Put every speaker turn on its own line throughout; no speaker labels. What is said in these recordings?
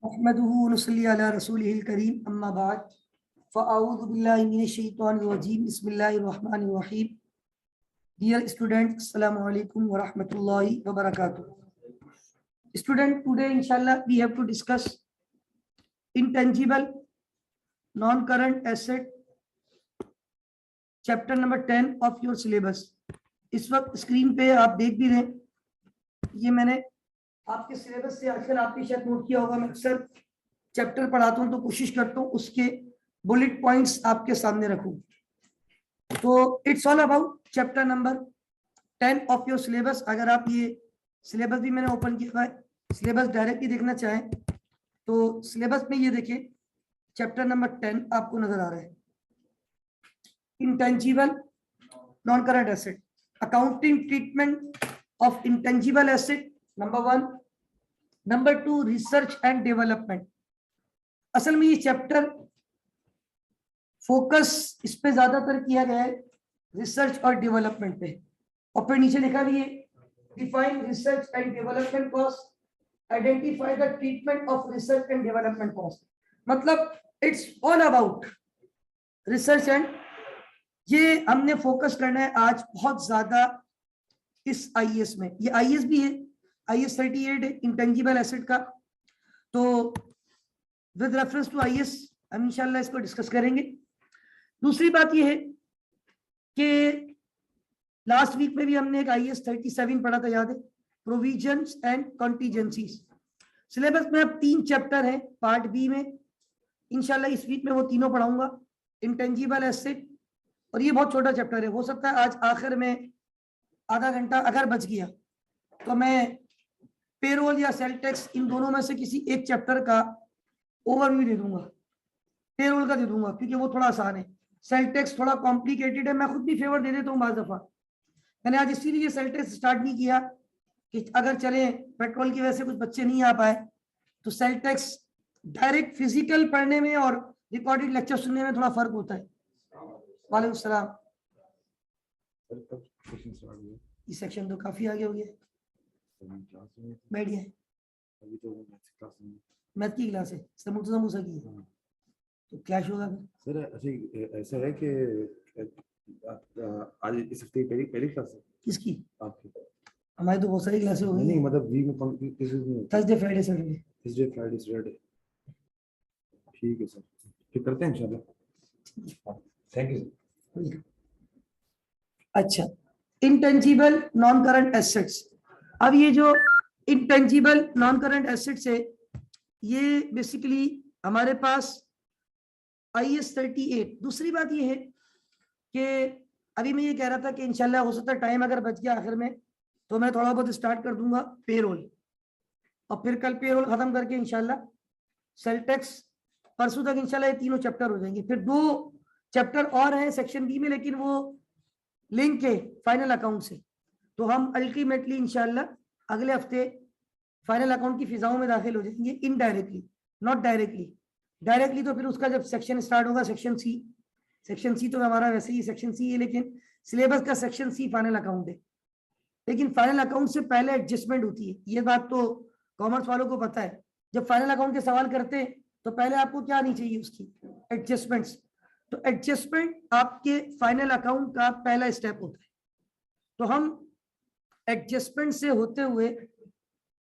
अहमदुहु व नसल्ली अला रसूलिहिल करीम अम्मा बाद फ़अऊज़ु बिल्लाहि मिनश शैतानिर रजीम बिस्मिल्लाहिर रहमानिर रहीम। डियर स्टूडेंट, अस्सलामु अलैकुम व रहमतुल्लाहि व बरकातुहू। स्टूडेंट, टुडे इंशाल्लाह we have to discuss intangible non current asset chapter number 10 of your syllabus. इस वक्त स्क्रीन पे आप देख भी रहे हैं, ये मैंने आपके सिलेबस से आजकल आपने शायद नोट किया होगा, मैं अक्सर चैप्टर पढ़ाता हूं तो कोशिश करता हूं उसके बुलेट पॉइंट्स आपके सामने रखूं। तो it's all about chapter number 10 of your syllabus. अगर आप ये सिलेबस भी मैंने ओपन किया है, सिलेबस डायरेक्टली देखना चाहें तो सिलेबस में ये देखिए चैप्टर नंबर 10 आपको नजर आ रहा है, intangible non current asset, accounting treatment of intangible asset number 1, number 2 research and development. असल में ये चैप्टर फोकस इस पे ज्यादातर किया गया है रिसर्च और डेवलपमेंट पे, और फिर नीचे लिखा भी है define research and development cost, identify the treatment of research and development cost. मतलब it's all about research and, ये हमने फोकस करना है आज बहुत ज्यादा इस आईएएस में। ये आईएएस भी है, आईएएस 38 है इंटेंजिबल एसेट का। तो विद रेफरेंस टू आईएएस हम इंशाल्लाह इसको डिस्कस करेंगे। दूसरी बात ये है कि लास्ट वीक में भी हमने एक आईएएस 37 पढ़ा था, याद है, प्रोविजंस एंड कॉन्टीजेंसीज। सिलेबस में अब 3 चैप्टर हैं पार्ट बी में, इंशाल्लाह इस वीक में वो तीनों पढ़ाऊंगा, इंटेंजिबल एसेट, और ये बहुत छोटा चैप्टर है। हो सकता है आज आखिर में आधा घंटा अगर बच गया तो मैं पेरोल या सेल टैक्स इन दोनों में से किसी एक चैप्टर का ओवरव्यू दे दूंगा, पेरोल का दे दूंगा क्योंकि वो थोड़ा आसान है, सेल टैक्स थोड़ा कॉम्प्लिकेटेड है। मैं खुद भी फेवर दे देता हूँ बाज दफा, मैंने आज इसीलिए सेल टैक्स स्टार्ट नहीं किया कि अगर चले पेट्रोल की वजह से कुछ बच्चे नहीं आ पाए तो सेल टैक्स डायरेक्ट फिजिकल पढ़ने में और रिकॉर्डेड लेक्चर सुनने में थोड़ा फर्क होता है। वालेकुम सलाम। ये सेक्शन तो काफी आगे हो गया, बैठ गए। मैथ की क्लास है, समूसा समूसा की है, तो क्लैश होगा फिर।
सर ऐसा है कि आज इस हफ्ते की पहली क्लास है।
किसकी?
आपकी।
हमारी तो बहुत सारी क्लासें हो गई।
नहीं मतलब वीक में
Thursday Friday Saturday.
Thursday Friday Saturday, ठीक है सर, फिर करते हैं इंशाल्लाह। Thank you.
अच्छा, इंटेंजिबल नॉन करंट एसेट्स। अब ये जो इंटेंजिबल नॉन करंट एसेट्स है, ये बेसिकली हमारे पास आईएएस 38। दूसरी बात ये है कि अभी मैं ये कह रहा था कि इंशाल्लाह हो सकता है टाइम अगर बच गया आखिर में तो मैं थोड़ा बहुत स्टार्ट कर दूंगा पेरोल, और फिर कल पेरोल खत्म करके इंशाल्लाह सेल टैक्स, परसों तक इंशाल्लाह ये तीनों चैप्टर हो जाएंगे। फिर 2 चैप्टर और हैं सेक्शन बी में, लेकिन वो लिंक है फाइनल अकाउंट से, तो हम अल्टीमेटली इंशाल्लाह अगले हफ्ते फाइनल अकाउंट की फिजाओं में दाखिल हो जाएंगे, इनडायरेक्टली नॉट डायरेक्टली। डायरेक्टली तो फिर उसका जब सेक्शन स्टार्ट होगा सेक्शन सी तो हमारा वैसे ही सेक्शन सी है, लेकिन सिलेबस का सेक्शन सी फाइनल अकाउंट है। लेकिन फाइनल अकाउंट से पहले एडजस्टमेंट होती है, ये बात तो कॉमर्स वालों को पता है। जब फाइनल अकाउंट के सवाल करते हैं तो पहले आपको क्या आनी चाहिए, उसकी एडजस्टमेंट्स। तो एडजस्टमेंट आपके फाइनल अकाउंट का पहला स्टेप होता है। तो हम एडजस्टमेंट से होते हुए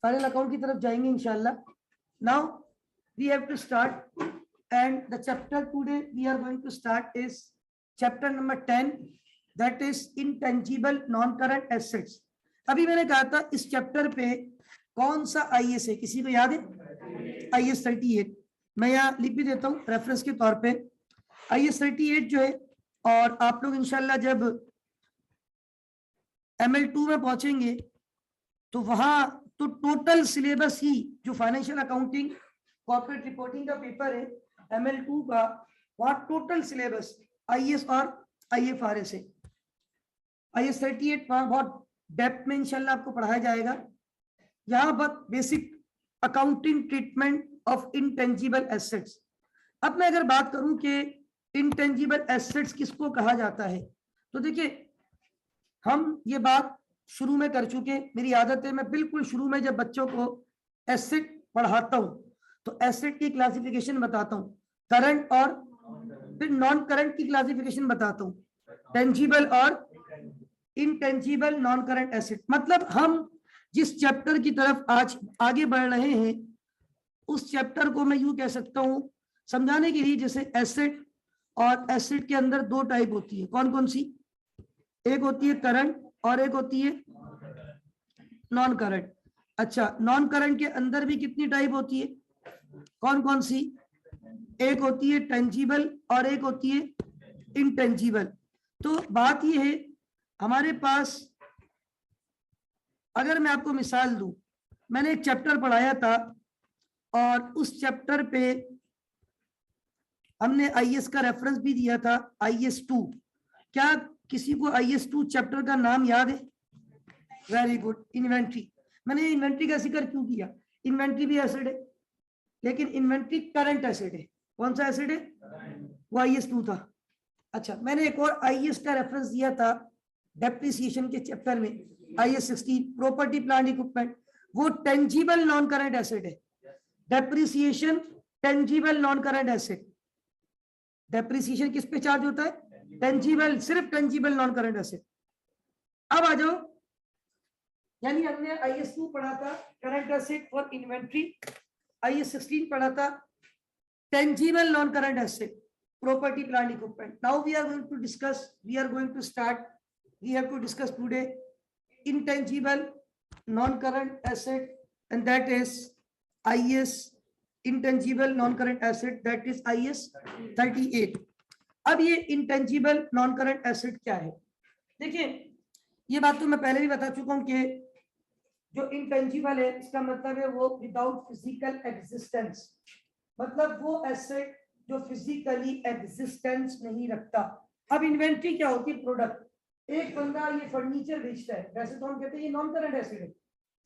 फाइनल अकाउंट की तरफ जाएंगे इंशाल्लाह। Now we have to start, and the chapter today we are going to start is chapter number 10, that is intangible non current assets। अभी मैंने कहा था इस चैप्टर पे कौन सा आईएएस है, किसी को याद है? आईएएस 38। मैं यहाँ लिख भी देता हूँ रेफरेंस के तौर पे, आईएएस 38 जो है। और आप लोग इंशाल्लाह जब ML2 में पहुंचेंगे तो वहां तो टोटल सिलेबस ही जो फाइनेंशियल अकाउंटिंग कॉर्पोरेट रिपोर्टिंग का पेपर है ML2 का, वहां टोटल सिलेबस आईएएस और आईएफआरएस है। आईएएस 38 वहां बहुत डेप्थ में इंशाल्लाह आपको पढ़ाया जाएगा। यहाँ पर basic accounting treatment of intangible assets. अब मैं अगर बात करूं कि इंटेंजिबल एसेट्स किसको कहा जाता है, तो देखिए हम ये बात शुरू में कर चुके। मेरी आदत है मैं बिल्कुल शुरू में जब बच्चों को एसेट पढ़ाता हूं तो एसेट की क्लासिफिकेशन बताता हूँ, करंट और फिर नॉन करंट की क्लासिफिकेशन बताता हूँ, टेंजिबल और इनटेंजिबल नॉन करंट एसेट। मतलब हम जिस चैप्टर की तरफ आज आगे बढ़ रहे हैं उस चैप्टर को मैं यूं कह सकता हूं समझाने के लिए, जैसे एसेट, और एसेट के अंदर दो टाइप होती है, कौन कौन सी? एक होती है करंट और एक होती है नॉन करंट। अच्छा, नॉन करंट के अंदर भी कितनी टाइप होती है, कौन कौन सी? एक होती है टेंजिबल और एक होती है इनटेंजिबल। तो बात यह है, हमारे पास अगर मैं आपको मिसाल दूं, मैंने एक चैप्टर पढ़ाया था और उस चैप्टर पे हमने आईएस का रेफरेंस भी दिया था, आईएस 2। क्या किसी को आईएस 2 चैप्टर का नाम याद है? Very good, inventory. मैंने इन्वेंट्री का जिक्र क्यों किया? इन्वेंट्री भी एसिड है, लेकिन इन्वेंट्री करंट एसिड है। कौन सा एसिड है? वो आईएस 2 था। अच्छा, मैंने एक और आईएस का रेफरेंस दिया था डेप्रिसिएशन के चैप्टर में, आईएस 16 प्रॉपर्टी प्लांट इक्विपमेंट। वो टेंजिबल नॉन करंट एसिड है। Depreciation tangible non current acid. Depreciation किस पे चार्ज होता है? टेंजिबल, सिर्फ टेंजिबल नॉन करंट एसिड। अब आ जाओ, यानी हमने आईएस 2 पढ़ा था current asset for inventory, IS 16 पढ़ा था tangible non current asset property plant equipment. Now we are going to discuss, we have to discuss today intangible non-current asset, and that is IS intangible non-current asset, that is IS 38। अब ये intangible non-current asset क्या है? देखिए, ये बात तो मैं पहले भी बता चुका हूं कि जो intangible है इसका मतलब है वो विदाउट फिजिकल एग्जिस्टेंस, मतलब वो एसेट जो फिजिकली एग्जिस्टेंस नहीं रखता। अब इन्वेंट्री क्या होती है? प्रोडक्ट। एक बंदा ये फर्नीचर बेचता है, वैसे तो हम कहते हैं ये नॉन करंट एसेट है।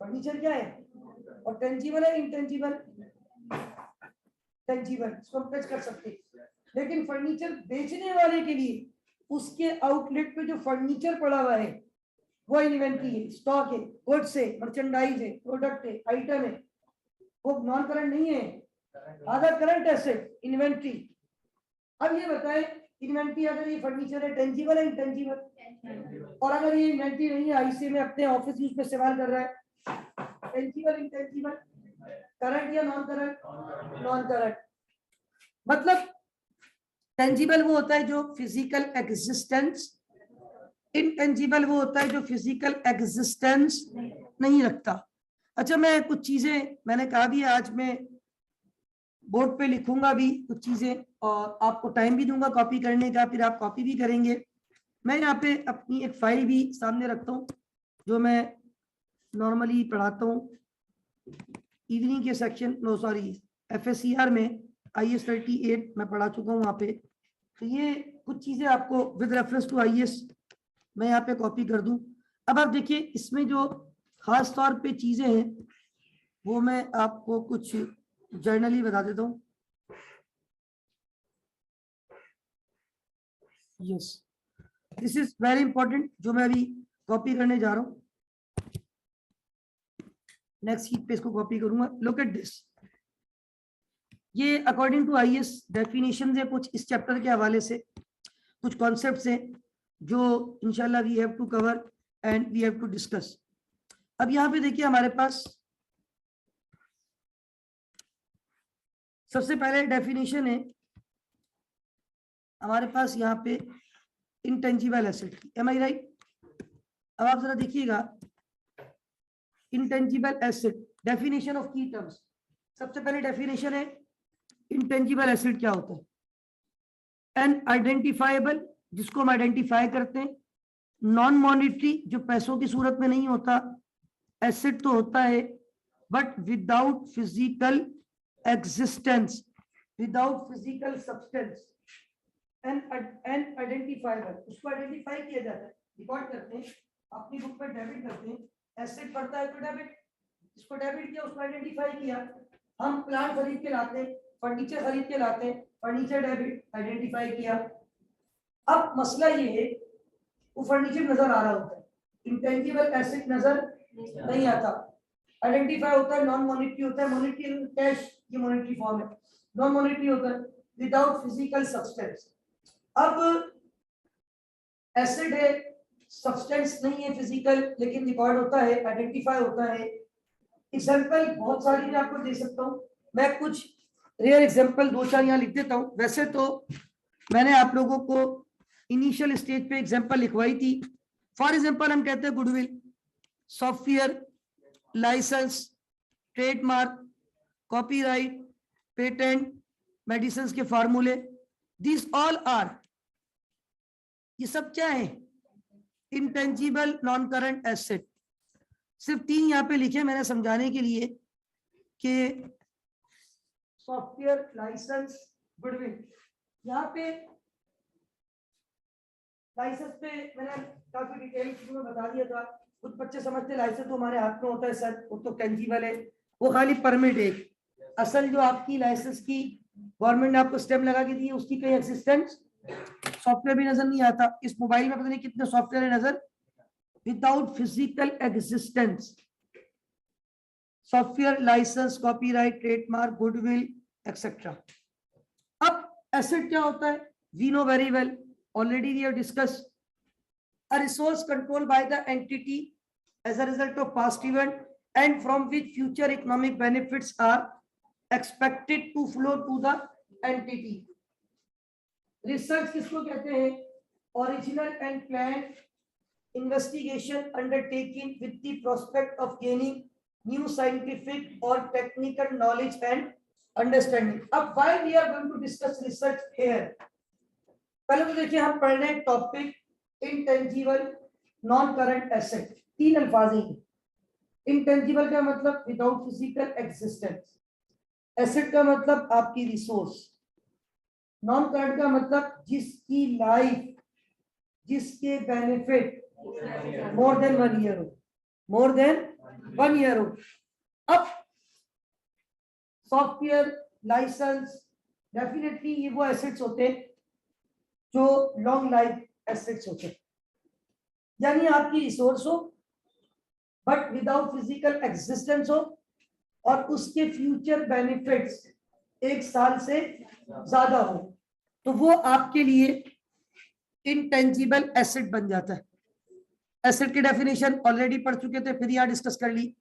फर्नीचर क्या है? और टेंजिबल है, इनटेंजिबल? टेंजिबल, इसको हम टच कर सकते हैं। लेकिन फर्नीचर बेचने वाले के लिए उसके आउटलेट पे जो फर्नीचर पड़ा हुआ है वो इन्वेंट्री है, स्टॉक है, गुड्स है, मर्चेंडाइज है, प्रोडक्ट है, आइटम है, वो नॉन करंट नहीं है। अगर करंट एसेट इन्वेंट्री। अब ये बताएं, इन्वेंट्री अगर ये फर्नीचर है, टेंजिबल है, इंटेंजिबल? और अगर ये इन्वेंट्री नहीं है, आईसी में अपने ऑफिस यूज पे इस्तेमाल कर रहा है, टेंजिबल इंटेंजिबल? करंट या नॉन करंट? Non current. मतलब टेंजिबल वो होता है जो फिजिकल एग्जिस्टेंस, इनटेंजिबल वो होता है जो फिजिकल एग्जिस्टेंस नहीं रखता। अच्छा, मैं कुछ चीजें, मैंने कहा भी आज मैं बोर्ड पे लिखूंगा भी कुछ चीजें और आपको टाइम भी दूंगा कॉपी करने का, फिर आप कॉपी भी करेंगे। मैं यहाँ पे अपनी एक फाइल भी सामने रखता हूँ जो मैं नॉर्मली पढ़ाता हूँ इवनिंग के सेक्शन, नो सॉरी, एफएससीआर में आईएस 38 मैं पढ़ा चुका हूँ वहाँ पे। तो ये कुछ चीजें आपको विद रेफरेंस टू आईएस मैं यहाँ पे कॉपी कर दूं। अब आप देखिए, इसमें जो खास तौर पे चीजें हैं वो मैं आपको कुछ जर्नली बता देता हूँ। Yes, this is very important जो मैं अभी कॉपी करने जा रहा हूँ। नेक्स्ट शीट पे इसको कॉपी करूंगा। लुक एट दिस, ये अकॉर्डिंग टू आईएस डेफिनेशन है कुछ इस चैप्टर के हवाले से, कुछ कॉन्सेप्ट्स हैं जो इंशाल्लाह we have to cover and we have to discuss. अब यहाँ पे देखिए, हमारे पास सबसे पहले डेफिनेशन है हमारे पास यहाँ पे इंटेंजिबल एसेट की, एम आई राइट? अब आप जरा देखिएगा, इंटेंजिबल एसेट, डेफिनेशन ऑफ की टर्म्स। सबसे पहले डेफिनेशन है इंटेंजिबल एसेट क्या होता है? एन आइडेंटिफाइबल, जिसको हम आइडेंटिफाई करते हैं, नॉन मॉनिटरी, जो पैसों की सूरत में नहीं होता, एसेट तो होता है but without physical existence, without physical substance. An identifiable, उसको आइडेंटिफाई किया जाता है, रिकॉर्ड करते हैं, अपनी बुक पे डेबिट करते हैं, एसेट पड़ता है तो डेबिट, इसको डेबिट किया, उसको आइडेंटिफाई किया। हम प्लांट खरीद के लाते हैं, फर्नीचर खरीद के लाते हैं, फर्नीचर डेबिट, आइडेंटिफाई किया। अब मसला ये है, वो फर्नीचर नजर आ रहा होता है, इंटेंजिबल एसेट नजर नहीं आता। आइडेंटिफाई होता है, नॉन मॉनिटरी होता है, मॉनिटरी कैश ये मॉनिटरी फॉर्म है, नॉन मॉनिटरी होता है विदाउट फिजिकल सब्सटेंस। अब एसिड है, सब्सटेंस नहीं है फिजिकल, लेकिन रिकॉर्ड होता है, आइडेंटिफाई होता है। एग्जांपल बहुत सारी मैं आपको दे सकता हूँ, मैं कुछ रेयर एग्जांपल दो चार यहाँ लिख देता हूँ। वैसे तो मैंने आप लोगों को इनिशियल स्टेज पे एग्जांपल लिखवाई थी। फॉर एग्जांपल हम कहते हैं goodwill, software, license, trademark, copyright, patent, medicine के फार्मूले, दिस ऑल आर, ये सब क्या है? Intangible non current asset. सिर्फ 3 यहाँ पे लिखे मैंने समझाने के लिए कि सॉफ्टवेयर, लाइसेंस, गुडविल। यहाँ पे लाइसेंस पे मैंने काफी डिटेल में बता दिया था। कुछ बच्चे समझते लाइसेंस तो हमारे हाथ में होता है सर, वो तो टेंजिबल है, वो खाली परमिट है। असल जो आपकी लाइसेंस की गवर्नमेंट ने आपको स्टैम्प लगा के दी है, उसकी कहीं एक्सिस्टेंस सॉफ्टवेयर भी नजर नहीं आता। इस मोबाइल में पता नहीं कितने सॉफ्टवेयर है नजर, without physical existence. Software, license, copyright, trademark, goodwill etcetera. अब एसेट क्या होता है? We know very well, already we have discussed, a resource controlled by the entity as a result of past event and from which future economic benefits are expected to flow to the entity. Research किसको कहते हैं? Original and planned investigation undertaken with the prospect of gaining new scientific or technical knowledge and understanding. अब why we are going to discuss research here? पहले तो देखिए हम पढ़ रहे हैं topic intangible non current asset. 3 अल्फाज हैं। इंटेंजिबल का मतलब विदाउट फिजिकल एग्जिस्टेंस, एसेट का मतलब आपकी रिसोर्स, नॉन करंट का मतलब जिसकी लाइफ, जिसके बेनिफिट मोर देन 1 ईयर हो, मोर देन 1 ईयर हो। अब सॉफ्टवेयर, लाइसेंस, डेफिनेटली ये वो एसेट्स होते हैं जो लॉन्ग लाइफ एसेट्स होते हैं, यानी आपकी रिसोर्स हो बट विदाउट फिजिकल एग्जिस्टेंस हो और उसके फ्यूचर बेनिफिट्स 1 साल से ज्यादा हो, तो वो आपके लिए इंटेंजिबल एसेट बन जाता है। एसेट की डेफिनेशन ऑलरेडी पढ़ चुके थे, फिर यहाँ डिस्कस कर ली।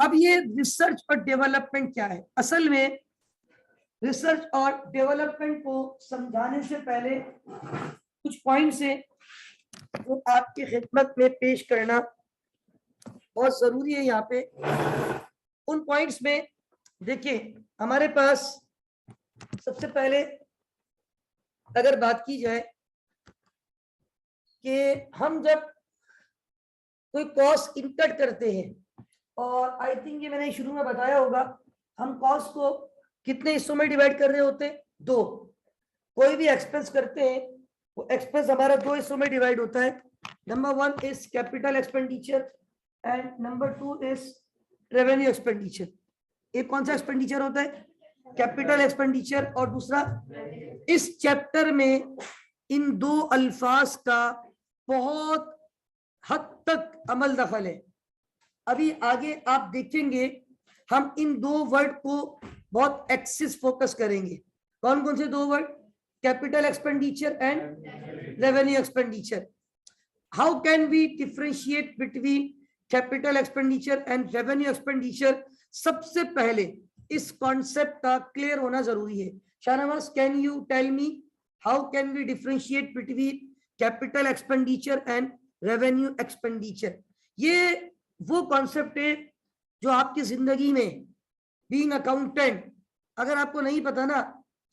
अब ये रिसर्च और डेवलपमेंट क्या है? असल में रिसर्च और डेवलपमेंट को समझाने से पहले कुछ पॉइंट्स हैं जो आपकी खिदमत में पेश करना बहुत जरूरी है। यहाँ पे उन पॉइंट्स में देखिए, हमारे पास सबसे पहले अगर बात की जाए कि हम जब कोई कॉस्ट इनकट करते हैं, और आई थिंक ये मैंने शुरू में बताया होगा, हम कॉस्ट को कितने हिस्सों में डिवाइड कर रहे होते हैं? 2। कोई भी एक्सपेंस करते हैं, वो एक्सपेंस हमारा 2 हिस्सों में डिवाइड होता है। Number 1 is capital expenditure and number 2 is revenue expenditure. एक कौन सा एक्सपेंडिचर होता है? कैपिटल एक्सपेंडिचर, और दूसरा, इस चैप्टर में इन 2 अल्फाज का बहुत हद तक अमल दखल है। अभी आगे आप देखेंगे हम इन 2 वर्ड को बहुत एक्सिस फोकस करेंगे। कौन कौन से 2 word? Capital expenditure and revenue expenditure. How can we differentiate between capital expenditure and revenue expenditure? सबसे पहले इस कॉन्सेप्ट का क्लियर होना जरूरी है। Shahnawaz, can you tell me how can we differentiate between capital expenditure and revenue expenditure? ये वो concept है जो आपकी जिंदगी में बीइंग अकाउंटेंट, अगर आपको नहीं पता ना,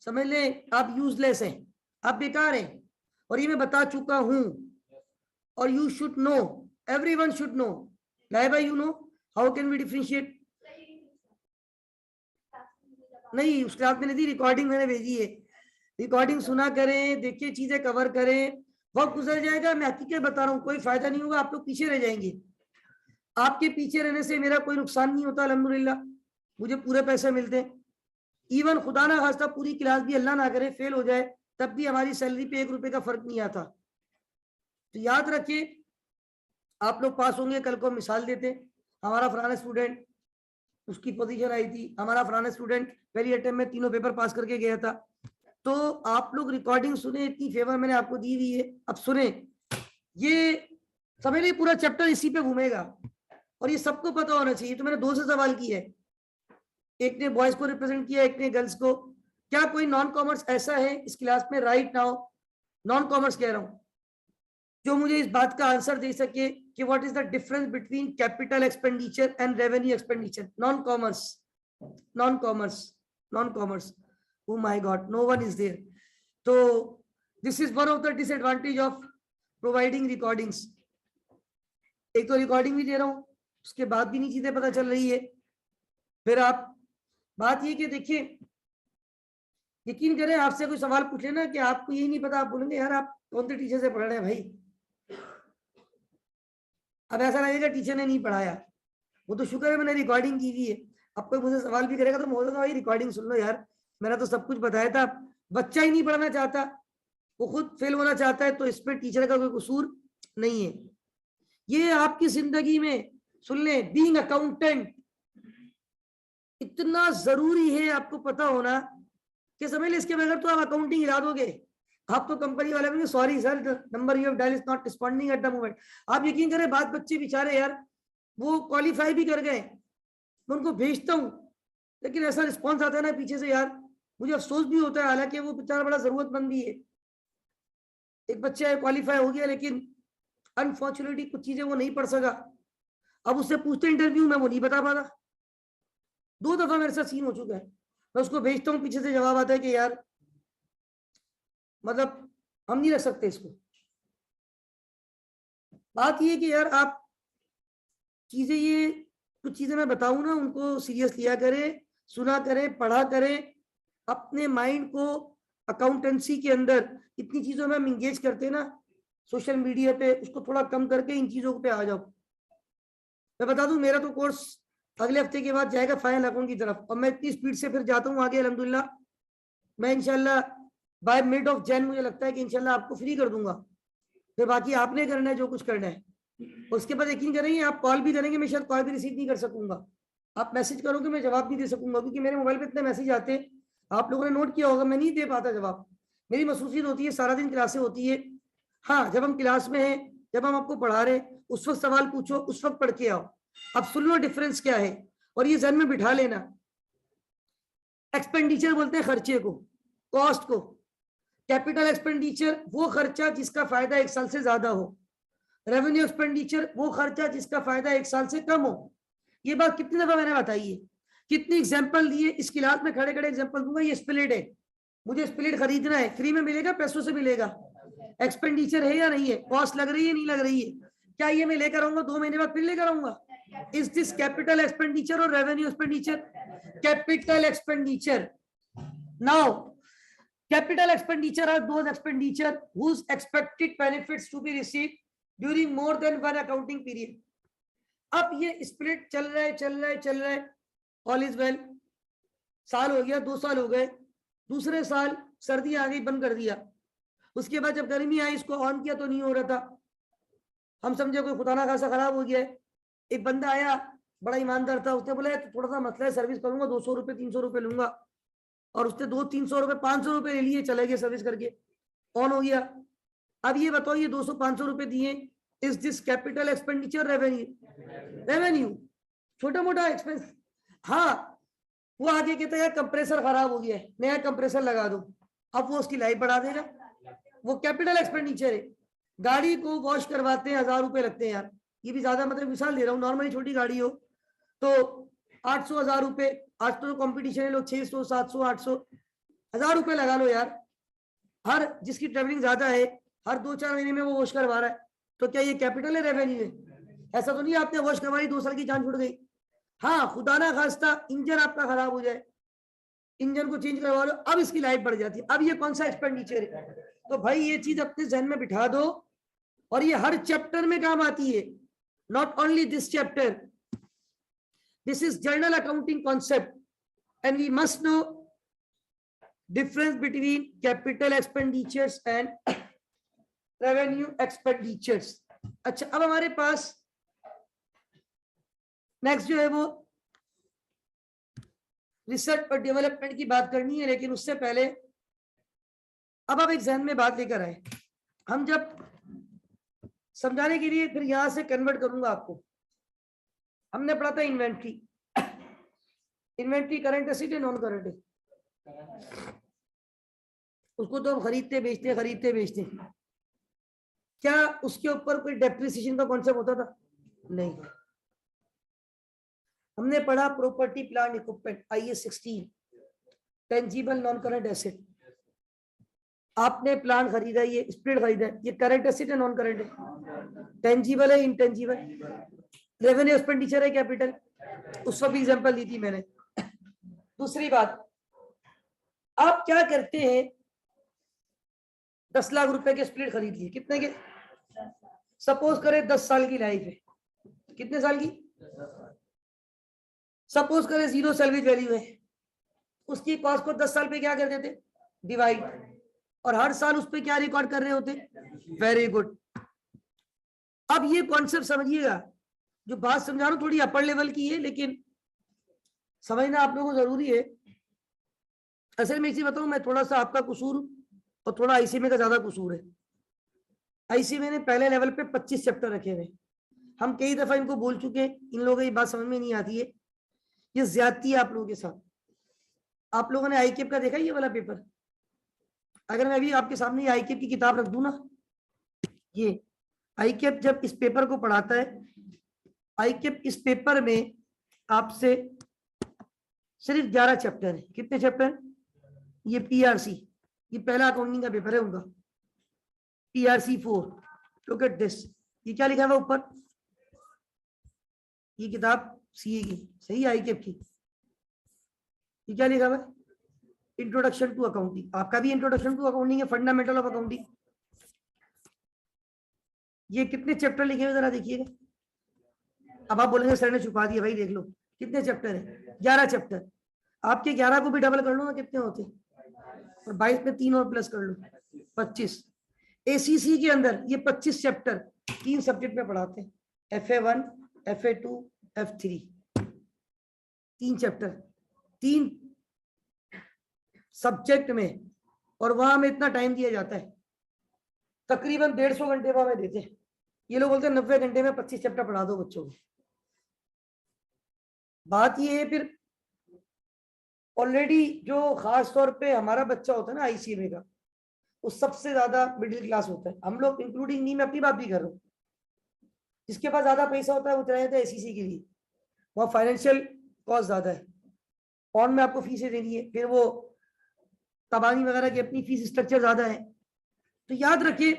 समझ लें आप यूजलेस हैं, आप बेकार हैं। और ये मैं बता चुका हूं, और you should know, everyone should know. Laiba, you know how can we differentiate? नहीं, उस क्लास में नहीं थी, रिकॉर्डिंग मैंने भेजी है। रिकॉर्डिंग सुना करें, देखिए, चीजें कवर करें। वक्त गुजर जाएगा, मैं हकीकत बता रहा हूँ, कोई फायदा नहीं होगा, आप लोग पीछे रह जाएंगे। आपके पीछे रहने से मेरा कोई नुकसान नहीं होता, अल्हम्दुलिल्लाह मुझे पूरे पैसे मिलते हैं। इवन खुदा ना खास्ता पूरी क्लास भी अल्लाह ना करे फेल हो जाए, तब भी हमारी सैलरी पे 1 रुपए का फर्क नहीं आता। तो याद रखिए, आप लोग पास होंगे। कल को मिसाल देते हैं, हमारा फलाना स्टूडेंट उसकी पोजीशन आई थी, हमारा फलाना स्टूडेंट पहली अटेम्प्ट में तीनों पेपर पास करके गया था। तो आप लोग रिकॉर्डिंग सुने, इतनी फेवर मैंने आपको दी हुई है, अब सुने। ये समझ लीजिए पूरा चैप्टर इसी पे घूमेगा और ये सबको पता होना चाहिए। तो मैंने 2 से सवाल किए, एक ने बॉयज को रिप्रेजेंट किया, एक ने गर्ल्स को। क्या कोई नॉन कॉमर्स ऐसा है इस क्लास में राइट नाउ, नॉन कॉमर्स कह रहा हूं, जो मुझे इस बात का आंसर दे सके कि what is the difference between capital expenditure and revenue expenditure? Non commerce, non commerce, non commerce. Oh my god, no one is there. तो this is one of the disadvantage of providing recordings. एक तो recording भी दे रहा हूं, उसके बाद भी नहीं चीजें पता चल रही है। फिर आप बात ये कि देखिए, यकीन करें आपसे कोई सवाल पूछ लेना कि आपको यही नहीं पता, आप बोलेंगे यार आप कौन से टीचर से पढ़ रहे हैं भाई। अब ऐसा लगेगा टीचर ने नहीं पढ़ाया। वो तो शुक्र है मैंने रिकॉर्डिंग की हुई है। अब कोई मुझे सवाल भी करेगा तो मैं बोलूंगा भाई रिकॉर्डिंग सुन लो यार, मैंने तो सब कुछ बताया था। बच्चा ही नहीं पढ़ना चाहता, वो खुद फेल होना चाहता है, तो इसमें टीचर का कोई कसूर नहीं है। ये आपकी जिंदगी में सुन ले, बीइंग अकाउंटेंट इतना जरूरी है आपको पता होना कि समझ ले, इसके बगैर तो आप अकाउंटिंग हिला दोगे। आप तो कंपनी वाले में sorry sir number you have dial is not responding at the moment. आप यकीन करें, बात बच्चे बेचारे यार वो क्वालिफाई भी कर गए, मैं उनको भेजता हूँ, लेकिन ऐसा रिस्पॉन्स आता है ना पीछे से यार, मुझे अफसोस भी होता है, हालांकि वो बेचारा बड़ा जरूरतमंद भी है। एक बच्चा क्वालिफाई हो गया लेकिन अनफॉर्चुनेटली कुछ चीजें वो नहीं पढ़ सका। अब उससे पूछते इंटरव्यू में, वो नहीं बता पाता। 2 दफा मेरे साथ सीन हो चुका है। मैं उसको भेजता हूँ, पीछे से जवाब आता है कि यार मतलब हम नहीं रख सकते इसको। बात ये कि यार आप चीजें, ये कुछ चीजें मैं बताऊं ना, उनको सीरियस लिया करें, सुना करें, पढ़ा करें। अपने माइंड को अकाउंटेंसी के अंदर इतनी चीजों में हम इंगेज करते हैं ना सोशल मीडिया पे, उसको थोड़ा कम करके इन चीजों पे आ जाओ। मैं बता दूं, मेरा तो कोर्स अगले हफ्ते के बाद जाएगा फाइनल अकाउंट की तरफ, और मैं इतनी स्पीड से फिर जाता हूँ आगे अल्हम्दुलिल्लाह। मैं इंशाल्लाह बाय मिड ऑफ जैन मुझे लगता है कि इंशाल्लाह आपको फ्री कर दूंगा। फिर बाकी आपने करना है जो कुछ करना है। उसके बाद यकीन करेंगे, आप कॉल भी करेंगे, मैं शायद कॉल भी रिसीव नहीं कर सकूंगा। आप मैसेज करोगे मैं जवाब नहीं दे सकूंगा, क्योंकि मेरे मोबाइल पे इतने मैसेज आते हैं, आप लोगों ने नोट किया होगा, मैं नहीं दे पाता जवाब। मेरी मसरूफियत होती है, सारा दिन क्लासें होती है। हाँ, जब हम क्लास में हैं, जब हम आपको पढ़ा रहे हैं, उस वक्त सवाल पूछो, उस वक्त पढ़ के आओ। अब सुन लो डिफरेंस क्या है, और ये जहन में बिठा लेना। एक्सपेंडिचर बोलते हैं खर्चे को, कॉस्ट को। कैपिटल एक्सपेंडिचर वो खर्चा जिसका फायदा 1 साल से ज्यादा हो। रेवेन्यू एक्सपेंडिचर वो खर्चा जिसका फायदा 1 साल से कम हो। ये बात कितनी दफा मैंने बताई है, कितनी एग्जांपल दिए। इस क्लास में खड़े खड़े एग्जांपल दूंगा। ये स्प्लिट है, मुझे स्प्लिट खरीदना है, फ्री में मिलेगा, पैसों से मिलेगा। एक्सपेंडिचर है या नहीं है, कॉस्ट लग रही है नहीं लग रही है, क्या ये मैं लेकर आऊंगा 2 महीने बाद फिर लेकर आऊंगा? इज दिस कैपिटल एक्सपेंडिचर और revenue expenditure? Capital expenditure. Now capital expenditure are those expenditure whose expected benefits to be received during more than one accounting period. अब ये स्प्लिट चल रहा है, चल रहा है, चल रहा है, ऑल इज वेल। साल हो गया, 2 साल हो गए, दूसरे साल सर्दी आ गई, बंद कर दिया। उसके बाद जब गर्मी आई, इसको ऑन किया तो नहीं हो रहा था। हम समझे कोई खुदा ना खासा खराब हो गया है। एक बंदा आया, बड़ा ईमानदार था, उसने बोला थोड़ा सा मसला है, सर्विस करूंगा, 200 रुपए 300 रुपए लूंगा। और उसने 200-300 रुपए 500 रुपए ले लिए, चले गए सर्विस करके, ऑन हो गया। अब ये बताओ, ये 200-500 रुपए दिए, is this capital expenditure revenue? Revenue, छोटा मोटा एक्सपेंस। हाँ, वो आगे कहता है कंप्रेसर खराब हो गया है, नया कंप्रेसर लगा दो, अब वो उसकी लाइफ बढ़ा देगा, वो कैपिटल एक्सपेंडिचर है। गाड़ी को वॉश करवाते हैं 1000 रुपए लगते हैं यार, ये भी ज्यादा मतलब मिसाल दे रहा हूँ, नॉर्मली छोटी गाड़ी हो तो 800-1000 रुपए। आज तो कंपटीशन है, लोग 600 700 800 1000 रुपए लगा लो यार। हर जिसकी ट्रेवलिंग ज्यादा है, हर 2-4 महीने में वो वॉश करवा रहा है, तो क्या ये कैपिटल है रेवेन्यू है? ऐसा तो नहीं आपने वॉश करवाई 2 साल की जान छूट गई। हाँ, खुदा ना खास्ता इंजन आपका खराब हो जाए, इंजन को चेंज करवा लो, अब इसकी लाइफ बढ़ जाती है। अब ये कौन सा एक्सपेंडिचर है? तो भाई ये चीज अपने जहन में बिठा दो, और ये हर चैप्टर में काम आती है, not only this chapter. This is general accounting concept, and we must know difference between capital expenditures and revenue expenditures. अच्छा, अब हमारे पास नेक्स्ट जो है वो रिसर्च और डेवलपमेंट की बात करनी है, लेकिन उससे पहले अब आप एक जहन में बात लेकर आए। हम जब समझाने के लिए फिर यहां से कन्वर्ट करूंगा आपको। हमने पढ़ा था इन्वेंट्री। इन्वेंट्री करंट एसेट है नॉन करंट है? उसको तो हम खरीदते बेचते। क्या उसके ऊपर कोई डेप्रिसिएशन का कॉन्सेप्ट होता था? नहीं। हमने पढ़ा property plant equipment IAS 16, tangible non current asset. आपने प्लांट खरीदा, ये स्प्लिट खरीदा, ये करंट एसेट है नॉन करंट है? टेंजिबल है इंटेंजिबल? रेवेन्यू एक्सपेंडिचर है कैपिटल? उस वक्त एग्जांपल दी थी मैंने। दूसरी बात, आप क्या करते हैं, 10 लाख रुपए के स्प्लिट खरीद लिए, कितने के? सपोज करें 10 साल की लाइफ है। कितने साल की? सपोज करें 0 सैलरी वैल्यू है, उसकी कॉस्ट को 10 साल पे क्या कर देते? डिवाइड, और हर साल उस पे क्या रिकॉर्ड कर रहे होते? Very good. अब ये कॉन्सेप्ट समझिएगा, जो बात समझा रहा हूं थोड़ी अपर लेवल की है, लेकिन समझना आप लोगों को जरूरी है। असल में इसी बताऊं, मैं थोड़ा सा आपका कसूर और थोड़ा ICMA का ज्यादा कसूर है। ICMA ने पहले लेवल पे 25 चैप्टर रखे हुए, हम कई दफा इनको बोल चुके हैं, इन लोगों को ये बात समझ में नहीं आती है। ये ज्यादती है आप लोगों के साथ। आप लोगों ने ICAP का देखा ये वाला पेपर? अगर मैं अभी आपके सामने ICAP की किताब रख दूं ना, ये ICAP जब इस पेपर को पढ़ाता है, ICAP इस पेपर में आपसे सिर्फ 11 चैप्टर है। कितने चैप्टर? ये PRC, ये पहला अकाउंटिंग का पेपर है उनका, PRC 4। लुक एट दिस, ये क्या लिखा हुआ ऊपर? ये किताब CA की, सही ICAP की। ये क्या लिखा हुआ है? Introduction to accounting. आपका भी इंट्रोडक्शन टू अकाउंटिंग है, फंडामेंटल ऑफ अकाउंटिंग। ये कितने चैप्टर लिखे हुए जरा देखिएगा। अब आप बोलेंगे सर ने छुपा दिया, भाई देख लो कितने चैप्टर है, 11 चैप्टर। आपके 11 को भी डबल कर लो ना, कितने होते? और 22 में 3 और प्लस कर लो, 25। ACC के अंदर ये 25 चैप्टर 3 सब्जेक्ट में पढ़ाते हैं, FA1, FA2, F3। 3 chapter 3 subject में, और वहां हमें इतना टाइम दिया जाता है, तकरीबन 150 घंटे वहां में देते हैं। ये लोग बोलते हैं 90 घंटे में 25 चैप्टर पढ़ा दो बच्चों को। बात ये है फिर ऑलरेडी जो खास तौर पे हमारा बच्चा होता है ना ICMA का, वो सबसे ज्यादा मिडिल क्लास होता है। हम लोग इंक्लूडिंग नहीं, मैं अपनी बात भी कर रहा हूँ। जिसके पास ज्यादा पैसा होता है वो चला जाता है SEC के लिए, वहाँ फाइनेंशियल कॉस्ट ज्यादा है, ऑन में आपको फीसें देनी है, फिर वो तबानी वगैरह की अपनी फीस स्ट्रक्चर ज्यादा है। तो याद रखिए,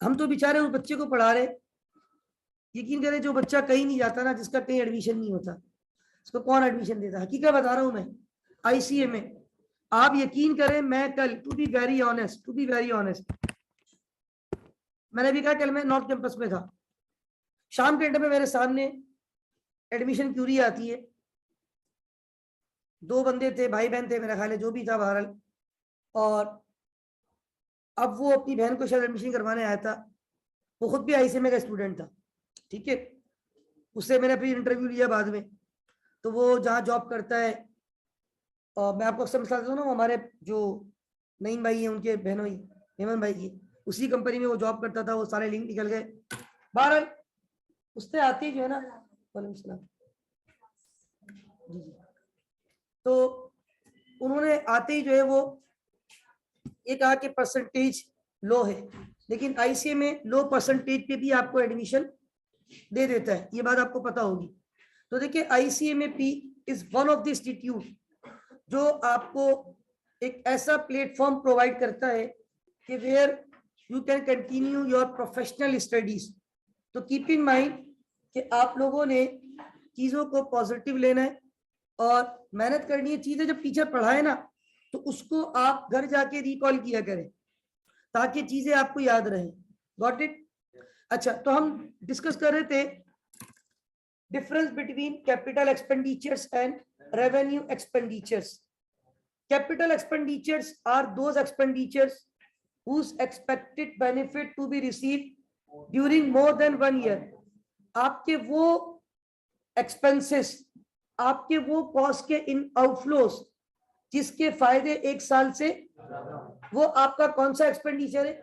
हम तो बेचारे उस बच्चे को पढ़ा रहे, यकीन करें जो बच्चा कहीं नहीं जाता ना, जिसका कहीं एडमिशन नहीं होता, उसको कौन एडमिशन देता? हकीकत बता रहा हूं मैं। ICMA, आप यकीन करें, मैं कल टू बी वेरी ऑनेस्ट, मैंने भी कहा कल मैं नॉर्थ कैंपस में था, शाम के टाइम में मेरे सामने एडमिशन क्यूरी आती है। 2 बंदे थे, भाई बहन थे मेरा ख्याल है, जो भी था बहरहाल, और अब वो अपनी बहन को शायद एडमिशन करवाने आया था। वो खुद भी ICMA का स्टूडेंट था, ठीक है। उससे मैंने फिर इंटरव्यू लिया बाद में, तो वो जहाँ जॉब करता है, और मैं आपको अक्सर मिसाल देता हूँ ना, हमारे जो नईम भाई है उनके बहन भाई हेमंत भाई की, उसी कंपनी में वो जॉब करता था। वो सारे लिंक निकल गए बहरहाल। उससे आते जो है ना, वालेकुम सलाम जी, तो उन्होंने आते ही जो है वो ये कहा कि परसेंटेज लो है, लेकिन ICMA लो परसेंटेज पे भी आपको एडमिशन दे देता है, ये बात आपको पता होगी। तो देखिए ICMA is one of the institute जो आपको एक ऐसा प्लेटफॉर्म प्रोवाइड करता है कि where you can continue your professional studies. तो कीप इन माइंड कि आप लोगों ने चीजों को पॉजिटिव लेना है और मेहनत करनी है। चीजें जब टीचर पढ़ाए ना, तो उसको आप घर जाके रिकॉल किया करें, ताकि चीजें आपको याद रहें। Got it? अच्छा, तो हम डिस्कस कर रहे थे difference between capital expenditures and revenue expenditures. Capital expenditures are those expenditures whose expected benefit to be received during more than 1 year। आपके वो एक्सपेंसेस आपके वो कॉस्ट के इन आउटफ्लोस जिसके फायदे एक साल से, वो आपका कौन सा एक्सपेंडिचर है?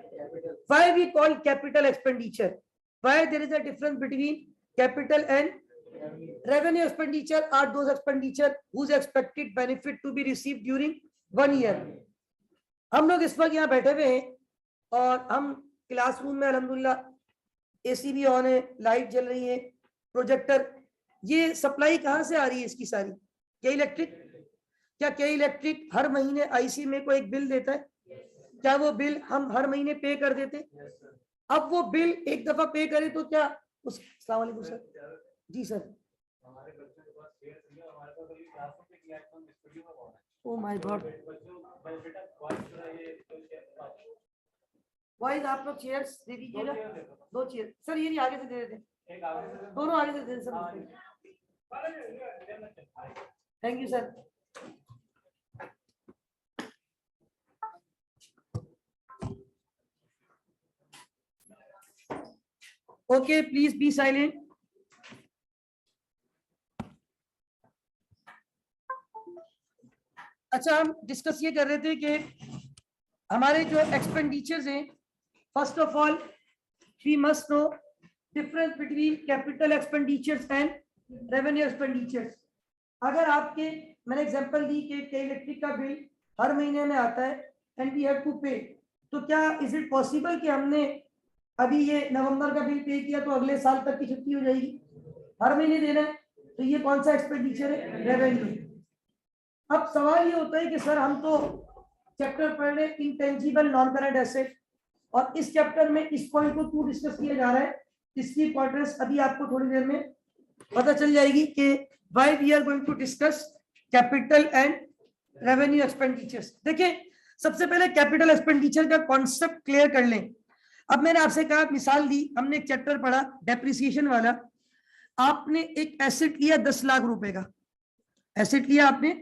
Why we call capital expenditure? Why there is a difference between capital and revenue expenditure? Are those expenditure whose expected benefit to be received during 1 year? हम लोग इस वक्त यहाँ बैठे हुए हैं और हम क्लासरूम में अल्हम्दुलिल्लाह एसी भी ऑन है, लाइट जल रही है, प्रोजेक्टर। ये सप्लाई कहाँ से आ रही है इसकी सारी? क्या इलेक्ट्रिक? क्या इलेक्ट्रिक हर महीने आईसी में को एक बिल देता है? क्या वो बिल हम हर महीने पे कर देते हैं? अब वो बिल एक दफा पे करे तो क्या उस, अस्सलाम वालेकुम सर। जी सर। ओ माय गॉड, वाइज आप लोग चेयर्स दे दीजिएगा, 2 चेयर सर, ये नहीं आगे से दे देते, दोनों आगे से दे दें sir. Thank you sir. Okay, please be silent. अच्छा, हम डिस्कस ये कर रहे थे कि हमारे जो एक्सपेंडिचर्स हैं, first of all we must know difference between capital expenditures and revenue expenditures. अगर आपके, मैंने एग्जांपल दी कि इलेक्ट्रिक का बिल हर महीने में आता है एंड वी हैव टू पे, तो क्या इज इट पॉसिबल कि हमने अभी ये नवंबर का बिल पे किया तो अगले साल तक की छुट्टी हो जाएगी? हर महीने देना है, तो ये कौन सा एक्सपेंडिचर है? रेवेन्यू। अब सवाल ये होता है कि सर हम तो चैप्टर पढ़ रहे इंटेंजिबल नॉन करंट एसेट, और इस चैप्टर में इस पॉइंट को क्यों डिस्कस किया जा रहा है, इसकी इंपॉर्टेंस अभी आपको थोड़ी देर में पता चल जाएगी कि why we are going to discuss capital and revenue expenditures. देखिए, सबसे पहले कैपिटल एक्सपेंडिचर का कॉन्सेप्ट क्लियर कर लें। अब मैंने आपसे कहा, मिसाल दी, हमने एक चैप्टर पढ़ा डेप्रिसिएशन वाला, आपने एक एसेट लिया 10 लाख रुपए का एसेट लिया आपने,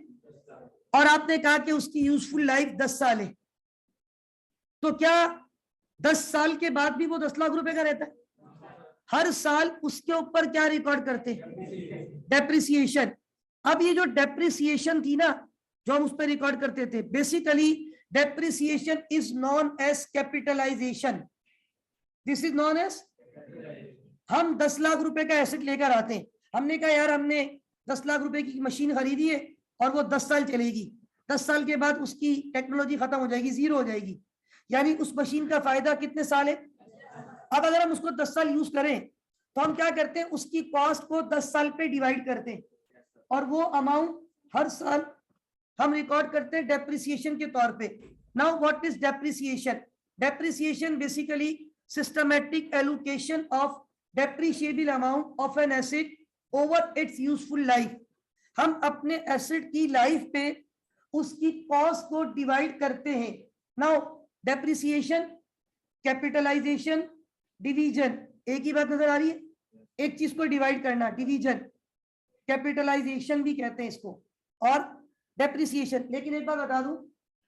और आपने कहा कि उसकी यूजफुल लाइफ 10 साल है, तो क्या 10 साल के बाद भी वो 10 लाख रुपए का रहता है? हर साल उसके ऊपर क्या रिकॉर्ड करते हैं? डेप्रिसिएशन। अब ये जो डेप्रिसिएशन थी ना, जो हम उस पर रिकॉर्ड करते थे, basically depreciation is known as capitalization. This is known as, हम 10 लाख रुपए का एसेट लेकर आते हैं, हमने कहा यार हमने 10 लाख रुपए की मशीन खरीदी है और वो 10 साल चलेगी, 10 साल के बाद उसकी टेक्नोलॉजी खत्म हो जाएगी, जीरो हो जाएगी, यानी उस मशीन का फायदा कितने साल है? अब अगर हम उसको 10 साल यूज करें तो हम क्या करते हैं, उसकी कॉस्ट को 10 साल पे डिवाइड करते हैं और वो अमाउंट हर साल हम रिकॉर्ड करते हैं डेप्रिसिएशन के तौर पे। Now what is depreciation? Depreciation basically systematic allocation of depreciable amount of an asset over it's useful life. हम अपने एसेट की लाइफ पे उसकी कॉस्ट को डिवाइड करते हैं। नाउ डेप्रिसिएशन, कैपिटलाइजेशन, डिवीजन, एक ही बात नजर आ रही है? एक चीज को डिवाइड करना, डिवीजन, कैपिटलाइजेशन भी कहते हैं इसको, और डेप्रिसिएशन। लेकिन एक बात बता दूं,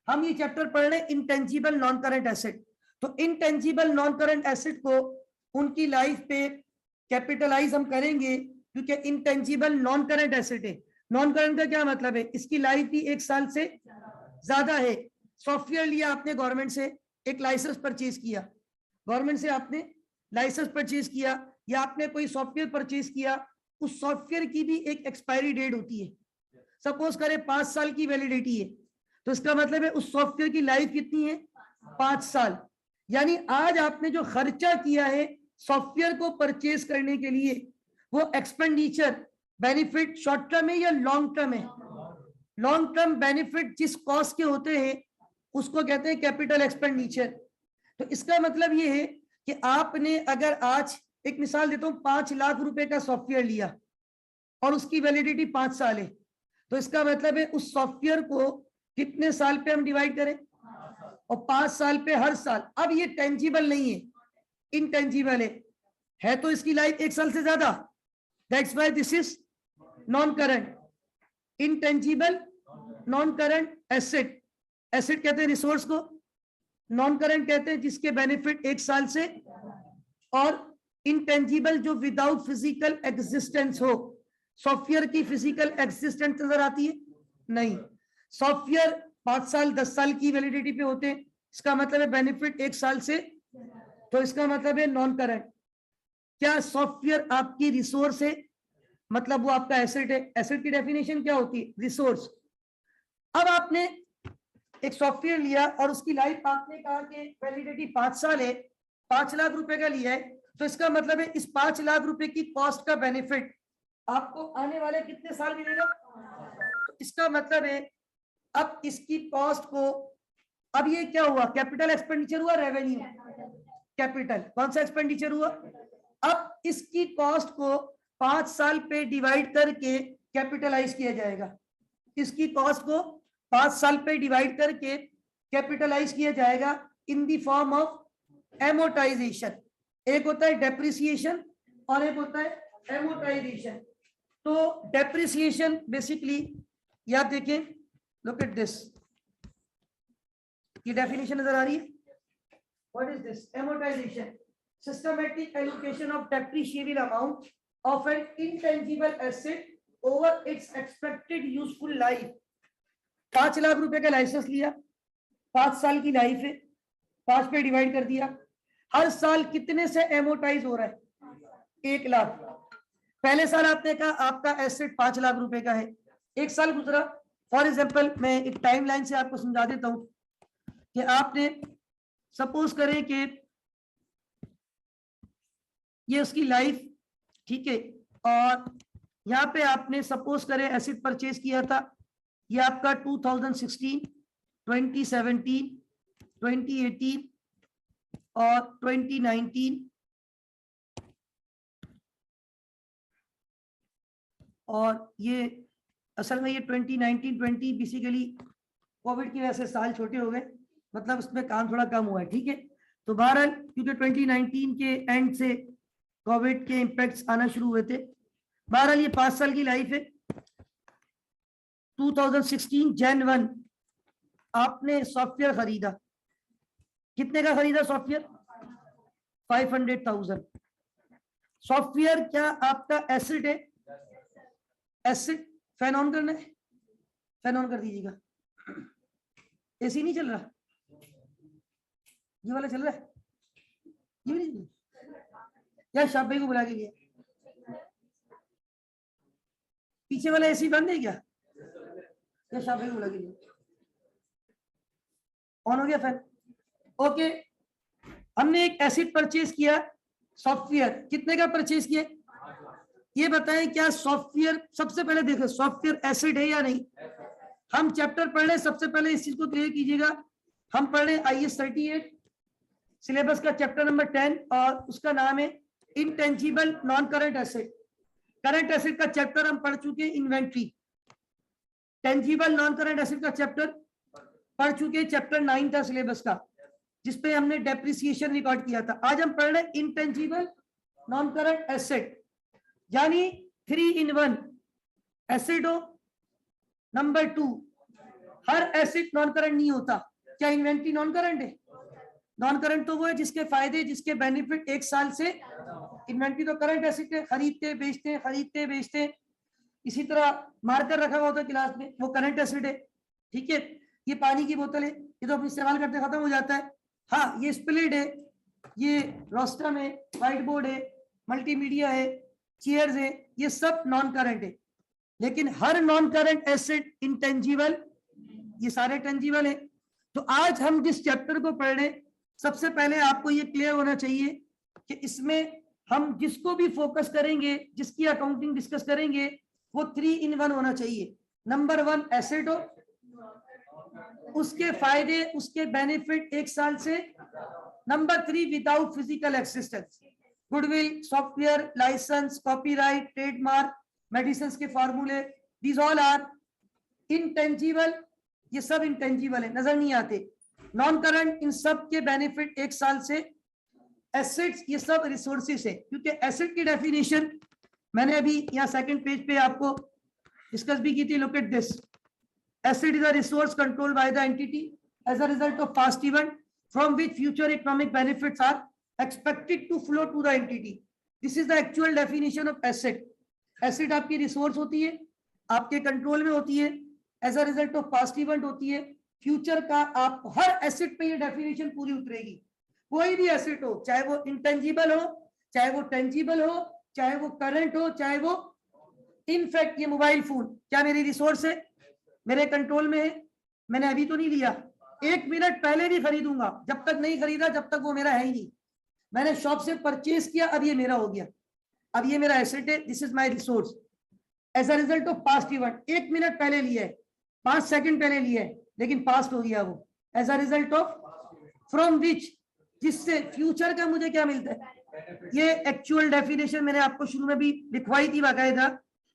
हम ये चैप्टर पढ़ रहे हैं इंटेंजिबल नॉन करंट एसेट, तो इंटेंजिबल नॉन करंट एसेट को उनकी लाइफ पे कैपिटलाइज हम करेंगे, क्योंकि इंटेंजिबल नॉन करंट एसेट है। नॉन करंट का क्या मतलब है? इसकी लाइफ भी 1 साल से ज्यादा है। सॉफ्टवेयर लिया आपने गवर्नमेंट से, एक लाइसेंस परचेज किया, गवर्नमेंट से आपने लाइसेंस परचेज किया, या आपने कोई सॉफ्टवेयर परचेज किया, उस सॉफ्टवेयर की भी एक एक्सपायरी डेट होती है। सपोज करें 5 साल की वैलिडिटी है, तो इसका मतलब है उस सॉफ्टवेयर की लाइफ कितनी है? 5 साल। यानी आज आपने जो खर्चा किया है सॉफ्टवेयर को परचेज करने के लिए, वो एक्सपेंडिचर बेनिफिट शॉर्ट टर्म है या लॉन्ग टर्म है? लॉन्ग टर्म बेनिफिट जिस कॉस्ट के होते हैं उसको कहते हैं कैपिटल एक्सपेंडिचर। तो इसका मतलब ये है कि आपने अगर आज, एक मिसाल देता हूं, 5 लाख रुपए का सॉफ्टवेयर लिया और उसकी वैलिडिटी 5 साल है, तो इसका मतलब है उस सॉफ्टवेयर को कितने साल पे हम डिवाइड करें? और 5 साल पे हर साल। अब ये टेंजिबल नहीं है, इनटेंजिबल है तो इसकी लाइफ 1 साल से ज्यादा, that's why this is non current. Intangible non current asset, asset कहते हैं रिसोर्स को, नॉन करंट कहते हैं जिसके बेनिफिट 1 साल से, और इंटेंजिबल जो विदाउट फिजिकल एग्जिस्टेंस हो। सॉफ्टवेयर की फिजिकल एक्सिस्टेंस नजर आती है? नहीं। सॉफ्टवेयर 5 साल 10 साल की वैलिडिटी पे होते हैं, इसका मतलब है बेनिफिट 1 साल से, तो इसका मतलब है नॉन करंट। क्या सॉफ्टवेयर आपकी रिसोर्स है? मतलब वो आपका एसेट है। एसेट की डेफिनेशन क्या होती है? रिसोर्स। अब आपने एक सॉफ्टवेयर लिया और उसकी लाइफ आपने कहा कि वैलिडिटी 5 साल है, 5 लाख रुपए का लिया है, तो इसका मतलब है इस 5 लाख रुपए की कॉस्ट का बेनिफिट आपको आने वाले कितने साल मिलेगा? तो इसका मतलब है अब इसकी कॉस्ट को, अब ये क्या हुआ? कैपिटल एक्सपेंडिचर हुआ, रेवेन्यू? कैपिटल। कौन सा एक्सपेंडिचर हुआ? अब इसकी कॉस्ट को 5 साल पे डिवाइड करके कैपिटलाइज किया जाएगा। इसकी कॉस्ट को 5 साल पे डिवाइड करके कैपिटलाइज किया जाएगा in the form of amortization. एक होता है डेप्रिसिएशन और एक होता है एमोटाइजेशन। तो डेप्रिसिएशन बेसिकली, ये आप देखें, लुक एट दिस, ये डेफिनेशन नजर आ रही है। What is this? Amortization, systematic allocation of depreciable amount of an intangible asset over its expected useful life. 5 lakh रुपए का लाइसेंस लिया, 5 साल की लाइफ है, 5 पे डिवाइड कर दिया, हर साल कितने से एमोटाइज हो रहा है? 1 लाख। पहले साल आपने कहा आपका एसेट 5 लाख रुपए का है, 1 साल गुजरा। फॉर एग्जांपल मैं एक टाइमलाइन से आपको समझा देता हूं कि आपने सपोज करें कि ये उसकी लाइफ, ठीक है, और यहाँ पे आपने सपोज करें एसेट परचेज किया था, ये आपका 2016, 2017, 2018 और 2019 और ये असल में ये 2019-20 बेसिकली कोविड की वजह से साल छोटे हो गए, मतलब उसमें काम थोड़ा कम हुआ है, ठीक है। तो बहरहाल क्योंकि 2019 के एंड से कोविड के इम्पैक्ट्स आना शुरू हुए थे, बहरहाल ये 5 साल की लाइफ है। 2016 Jan 1 आपने सॉफ्टवेयर खरीदा, कितने का खरीदा सॉफ्टवेयर? 500,000। सॉफ्टवेयर क्या आपका एसेट है? एसेट। फैन ऑन करना है, फैन ऑन कर दीजिएगा। एसी नहीं चल रहा, ये वाला चल रहा है, ये नहीं, या शाह भाई को बुला के लिया। पीछे वाला एसी बंद है क्या? या शाह भाई को बुला के लिया। ऑन हो गया फैन? ओके। हमने एक एसेट परचेज किया, सॉफ्टवेयर कितने का परचेज किया? ये बताएं क्या सॉफ्टवेयर, सबसे पहले देखो सॉफ्टवेयर एसेट है या नहीं। हम चैप्टर पढ़ रहे, सबसे पहले इस चीज को क्लियर कीजिएगा। हम पढ़ रहे IAS 38 सिलेबस का चैप्टर नंबर 10 और उसका नाम है intangible non current asset. Current asset का चैप्टर हम पढ़ चुके, inventory. Tangible non current asset का चैप्टर पढ़ चुके, चैप्टर 9 था सिलेबस का, जिसपे हमने डेप्रिसिएशन रिकॉर्ड किया था। आज हम पढ़ रहे इंटेंजिबल नॉन करंट एसेट, यानी 3 in 1 एसेट हो। नंबर 2, हर एसेट नॉन करंट नहीं होता। क्या इन्वेंट्री नॉन करंट है? नॉन करंट तो वो है जिसके फायदे, जिसके बेनिफिट 1 साल से। इन्वेंट्री तो करंट एसेट है, खरीदते बेचते खरीदते बेचते। इसी तरह मार्कर रखा हुआ होता क्लास में, वो करंट एसेट है, ठीक है। ये पानी की बोतल है, ये तो आप इस्तेमाल करते खत्म हो जाता है। हाँ, ये स्प्लिट है, ये रोस्टम है, व्हाइट बोर्ड है, मल्टीमीडिया है, चेयर्स है, ये सब नॉन करंट है। लेकिन हर नॉन करंट एसेट इंटेंजिबल, ये सारे टेंजिबल है। तो आज हम जिस चैप्टर को पढ़ रहे हैं, सबसे पहले आपको ये क्लियर होना चाहिए कि इसमें हम जिसको भी फोकस करेंगे, जिसकी अकाउंटिंग डिस्कस करेंगे, वो 3 in 1 होना चाहिए। नंबर 1 एसेट हो, उसके फायदे उसके बेनिफिट 1 साल से। Number 3 without physical existence, goodwill, software, license, copyright, trademark, medicine के फॉर्मूले, दीज ऑल आर इंटेंजिबल। ये सब इंटेंजिबल है, नजर नहीं आते। नॉन करंट, इन सब के बेनिफिट 1 साल से। एसेट्स, ये सब रिसोर्सेस है, क्योंकि एसेट की डेफिनेशन मैंने अभी यहाँ 2nd पेज पे आपको डिस्कस भी की थी। Look at this, asset is a resource controlled by the entity as a result of past event from which future economic benefits are expected to flow to the entity. This is the actual definition of asset. Asset आपकी resource होती है, आपके control में होती है, as a result of past event होती है। Future का आप हर एसेट पे ये डेफिनेशन पूरी उतरेगी। कोई भी एसेट हो, चाहे वो इंटेंजिबल हो, चाहे वो टेंजिबल हो, चाहे वो करंट हो, चाहे वो इनफैक्ट ये मोबाइल फोन क्या मेरी रिसोर्स है, मेरे कंट्रोल में है, मैंने अभी तो नहीं लिया, 1 मिनट पहले भी खरीदूंगा, जब तक नहीं खरीदा जब तक वो मेरा है ही नहीं। मैंने शॉप से परचेज किया, अब ये मेरा हो गया, अब ये मेरा एसेट है, this is my resource as a result of past event. 1 minute पहले लिया है, 5 सेकंड पहले लिया है, लेकिन पास्ट हो गया वो, as a result of from which, जिससे फ्यूचर का मुझे क्या मिलता है। ये एक्चुअल डेफिनेशन मैंने आपको शुरू में भी लिखवाई थी बाकायदा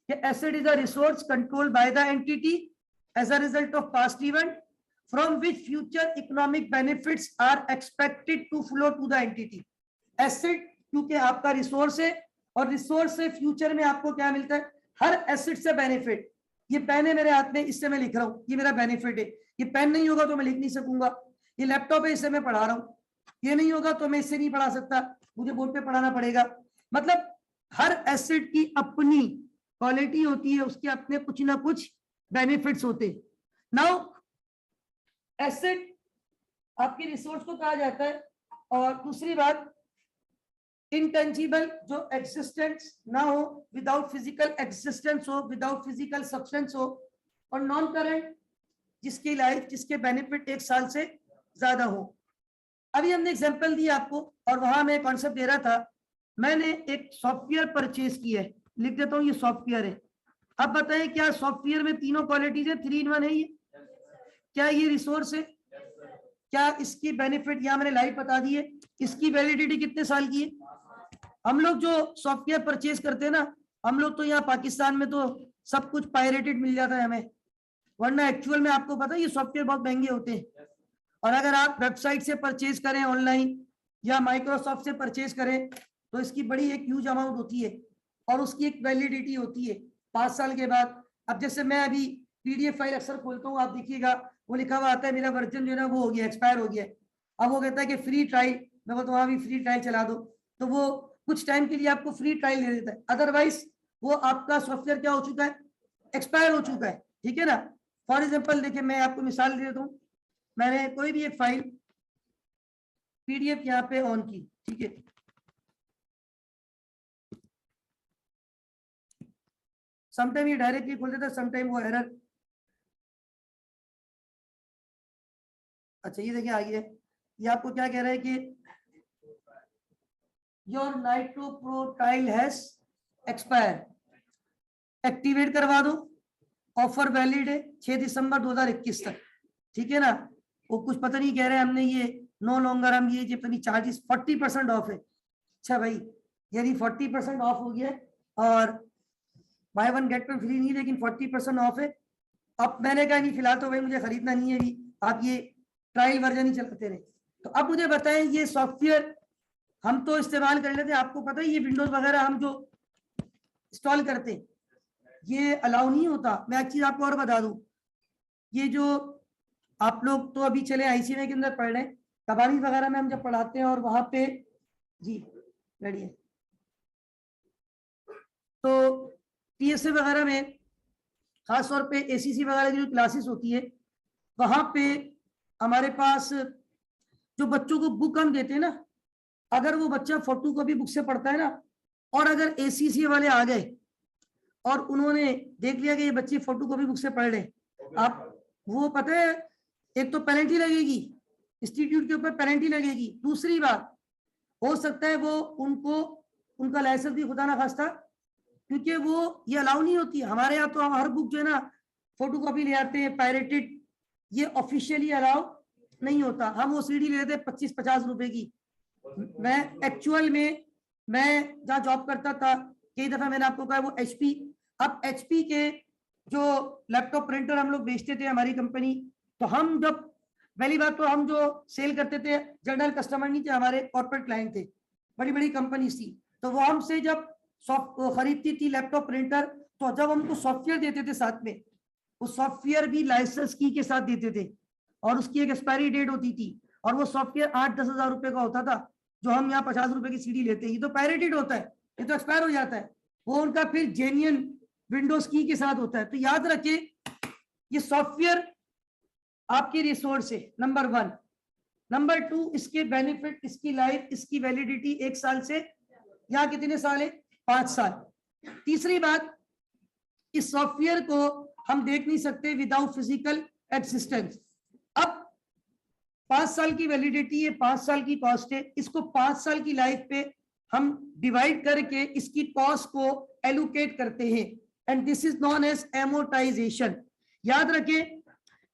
कि asset is a resource controlled by the entity as a result of past event from which future economic benefits are expected to flow to the entity. Asset क्योंकि आपका रिसोर्स है, और रिसोर्स से फ्यूचर में आपको क्या मिलता है, हर एसेट से बेनिफिट। ये पेन है मेरे हाथ में, इससे मैं लिख रहा हूँ, ये मेरा बेनिफिट है। ये पेन नहीं होगा तो मैं लिख नहीं सकूंगा। ये लैपटॉप है, इससे मैं पढ़ा रहा हूँ, ये नहीं होगा तो मैं इससे नहीं पढ़ा सकता, मुझे बोर्ड पे पढ़ाना पड़ेगा। मतलब हर एसेट की अपनी क्वालिटी होती है, उसके अपने कुछ ना कुछ बेनिफिट्स होते हैं। नाउ एसेट आपकी रिसोर्स को कहा जाता है। और दूसरी बात, इंटेंजिबल जो एग्जिस्टेंस ना हो, विदाउट फिजिकल एग्जिस्टेंस हो, विदाउट फिजिकल सब्सटेंस हो, और नॉन करंट जिसकी लाइफ, जिसके बेनिफिट 1 साल से ज्यादा हो। अभी हमने एग्जांपल दिया आपको, और वहां मैं कॉन्सेप्ट दे रहा था, मैंने एक सॉफ्टवेयर परचेज किया है, लिख देता हूँ ये सॉफ्टवेयर है। अब बताइए क्या सॉफ्टवेयर में तीनों क्वालिटीज है, 3 in 1 है ये? क्या ये रिसोर्स है? क्या इसकी बेनिफिट, यहाँ मैंने लाइफ बता दी है, इसकी वैलिडिटी कितने साल की है? हम लोग जो सॉफ्टवेयर परचेज करते हैं ना, हम लोग तो यहाँ पाकिस्तान में तो सब कुछ पायरेटेड मिल जाता है हमें, वरना एक्चुअल में आपको पता है ये सॉफ्टवेयर बहुत महंगे होते हैं। और अगर आप वेबसाइट से परचेज करें ऑनलाइन, या माइक्रोसॉफ्ट से परचेज करें, तो इसकी बड़ी एक ह्यूज अमाउंट होती है, और उसकी एक वैलिडिटी होती है 5 साल के बाद। अब जैसे मैं अभी PDF फाइल अक्सर खोलता हूँ, आप देखिएगा वो लिखा हुआ आता है मेरा वर्जन जो है ना वो हो गया, एक्सपायर हो गया। अब वो कहता है कि फ्री ट्रायल, मैं बोलता हूँ हाँ भी फ्री ट्रायल चला दो, तो वो कुछ टाइम के लिए आपको फ्री ट्रायल दे देता है, अदरवाइज वो आपका सॉफ्टवेयर क्या हो चुका है, एक्सपायर हो चुका है। ठीक है ना। फॉर एग्जाम्पल देखिए, मैं आपको मिसाल दे देता हूँ, मैंने कोई भी एक फाइल PDF यहाँ पे ऑन की, ठीक है, समटाइम ये डायरेक्टली खोल देता है, समटाइम वो एरर। अच्छा ये देखिए आ गया, ये आपको क्या कह रहा है कि your nitro pro trial has expire, activate करवा दो, ऑफर वैलिड है 6 दिसंबर 2021 तक। ठीक है ना। वो कुछ पता नहीं कह रहे हैं हमने ये नो लॉन्गर, हम ये अपनी चार्जेस 40% ऑफ है। अच्छा भाई, यदि 40% ऑफ हो गया और बाय 1 गेट 1 फ्री नहीं, लेकिन 40% ऑफ है, अब मैंने कहा नहीं फिलहाल तो भाई मुझे खरीदना नहीं है, अभी आप ये ट्रायल वर्जन ही चलाते रहे। तो अब मुझे बताएं, ये सॉफ्टवेयर हम तो इस्तेमाल कर लेते हैं, आपको पता है ये विंडोज वगैरह हम जो इंस्टॉल करते हैं ये अलाउ नहीं होता। मैं एक चीज आपको और बता दूं, ये जो आप लोग तो अभी चले ICMA के अंदर पढ़ रहे हैं, कवानीस वगैरह में हम जब पढ़ाते हैं और वहां पे जी लड़िए, तो TSA वगैरह में खासतौर पे ACC वगैरह की जो क्लासेस होती है, वहां पे हमारे पास जो बच्चों को बुक हम देते हैं ना, अगर वो बच्चा फोटो कॉपी बुक से पढ़ता है ना, और अगर ACC वाले आ गए और उन्होंने देख लिया कि ये बच्चे फोटो कॉपी बुक से पढ़ रहे, आप वो पता है एक तो पेनल्टी लगेगी, इंस्टीट्यूट के ऊपर पेनल्टी लगेगी। दूसरी बात, हो सकता है वो उनको उनका लाइसेंस भी खुदा ना खास्ता, क्योंकि वो ये अलाउ नहीं होती हमारे यहाँ। तो हम हर बुक जो है ना फोटो कॉपी ले आते हैं पायरेटेड, ये ऑफिशियली अलाउ नहीं होता। हम वो CD ले लेते हैं 25-50 रुपए की। मैं एक्चुअल में मैं जहाँ जॉब करता था, कई दफा मैंने आपको कहा वो HP, अब HP के जो लैपटॉप प्रिंटर हम लोग बेचते थे हमारी कंपनी, तो हम जब पहली बात तो हम जो सेल करते थे जनरल कस्टमर नहीं थे, हमारे कॉर्पोरेट क्लाइंट थे, बड़ी बड़ी कंपनी थी, तो वो हमसे जब खरीदती थी लैपटॉप प्रिंटर, तो जब हमको सॉफ्टवेयर देते थे साथ में, वो सॉफ्टवेयर भी लाइसेंस की के साथ देते थे, और उसकी एक एक्सपायरी डेट होती थी, और वो सॉफ्टवेयर 8-10 हजार रुपए का होता था, जो हम यहाँ 50 रुपए की CD लेते हैं। ये तो पायरेटेड होता है, ये तो एक्सपायर हो जाता है। वो उनका फिर जेन्युइन विंडोज की के साथ होता है। तो याद रखिए ये सॉफ्टवेयर आपकी रिसोर्स है, नंबर 1। नंबर 2, इसके बेनिफिट, इसकी लाइफ, इसकी वैलिडिटी 1 साल से यहाँ कितने साल है, 5 साल। तीसरी बात, इस सॉफ्टवेयर को हम देख नहीं सकते विदाउट फिजिकल एक्सिस्टेंस। अब 5 साल की वैलिडिटी है, 5 साल की कॉस्ट है, इसको 5 साल की लाइफ पे हम डिवाइड करके इसकी कॉस्ट को एलोकेट करते हैं and this is known as amortization. याद रखें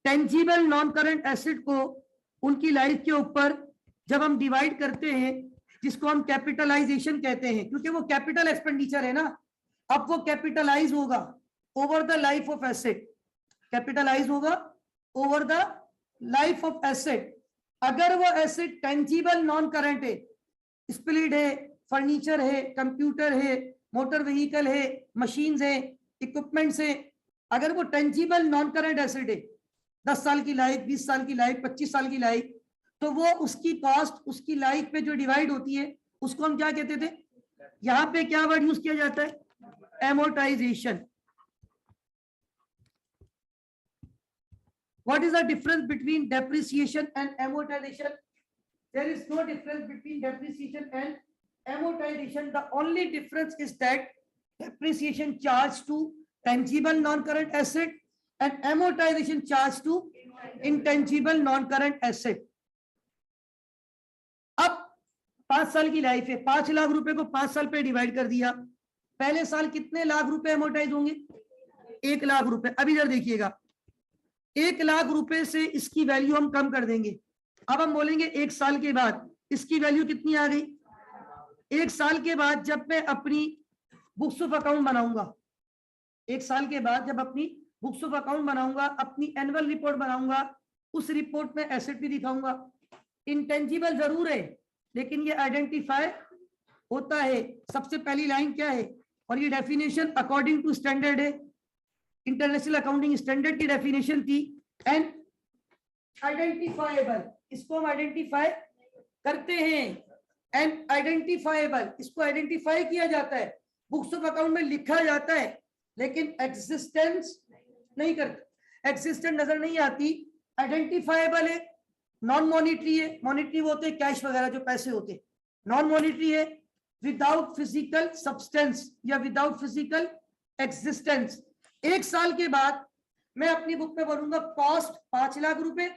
टेंजिबल नॉन करंट एसेट को उनकी लाइफ के ऊपर जब हम डिवाइड करते हैं, जिसको हम कैपिटलाइजेशन कहते हैं, क्योंकि वो कैपिटल एक्सपेंडिचर है ना, अब वो कैपिटलाइज होगा over the life of asset, capitalize होगा over the life of asset. अगर वो एसेट टेंजिबल नॉन करंट है, स्प्लिट है, फर्नीचर है, कंप्यूटर है, मोटर व्हीकल है, मशीन्स है, इक्विपमेंट्स है, अगर वो टेंजिबल नॉन करंट एसेट है, 10 साल की लाइफ, 20 साल की लाइफ, 25 साल की लाइफ, तो वो उसकी कॉस्ट उसकी लाइफ पे जो डिवाइड होती है उसको हम क्या कहते थे, यहाँ पे क्या वर्ड यूज किया जाता है, amortisation. What is the difference between depreciation and amortization? There is no difference between depreciation and amortization. The only difference is that depreciation charged to tangible non-current asset and amortization charged to intangible non-current asset. अब 5 साल की life है, 5 लाख रुपए को 5 साल पे divide कर दिया, पहले साल कितने लाख रुपए एमोटाइज होंगे, 1 लाख रुपए। अब इधर देखिएगा, 1 लाख रुपए से इसकी वैल्यू हम कम कर देंगे। अब हम बोलेंगे 1 साल के बाद इसकी वैल्यू कितनी आ गई। 1 साल के बाद जब मैं अपनी बुक्स ऑफ अकाउंट बनाऊंगा, 1 साल के बाद जब अपनी बुक्स ऑफ अकाउंट बनाऊंगा, अपनी एनुअल रिपोर्ट बनाऊंगा, उस रिपोर्ट में एसेट भी दिखाऊंगा। इंटेंजिबल जरूर है लेकिन ये आइडेंटिफाई होता है। सबसे पहली लाइन क्या है, और ये डेफिनेशन अकॉर्डिंग टू स्टैंडर्ड है, इंटरनेशनल अकाउंटिंग स्टैंडर्ड की डेफिनेशन थी। एंड आइडेंटिफाइबल, इसको हम आइडेंटिफाई करते हैं। एंड आइडेंटिफाइबल, इसको आइडेंटिफाई किया जाता है, बुक्स ऑफ अकाउंट में लिखा जाता है, लेकिन एग्जिस्टेंस नहीं करता, एग्जिस्टेंस नजर नहीं आती। आइडेंटिफाइबल है, नॉन मॉनिटरी है, मॉनिटरी वो होते हैं कैश वगैरह जो पैसे होते, नॉन मॉनिटरी है, विदाउट फिजिकल सब्सटेंस या विदाउट फिजिकल एग्जिस्टेंस। 1 साल के बाद मैं अपनी बुक में भरूंगा कॉस्ट 5 लाख रुपए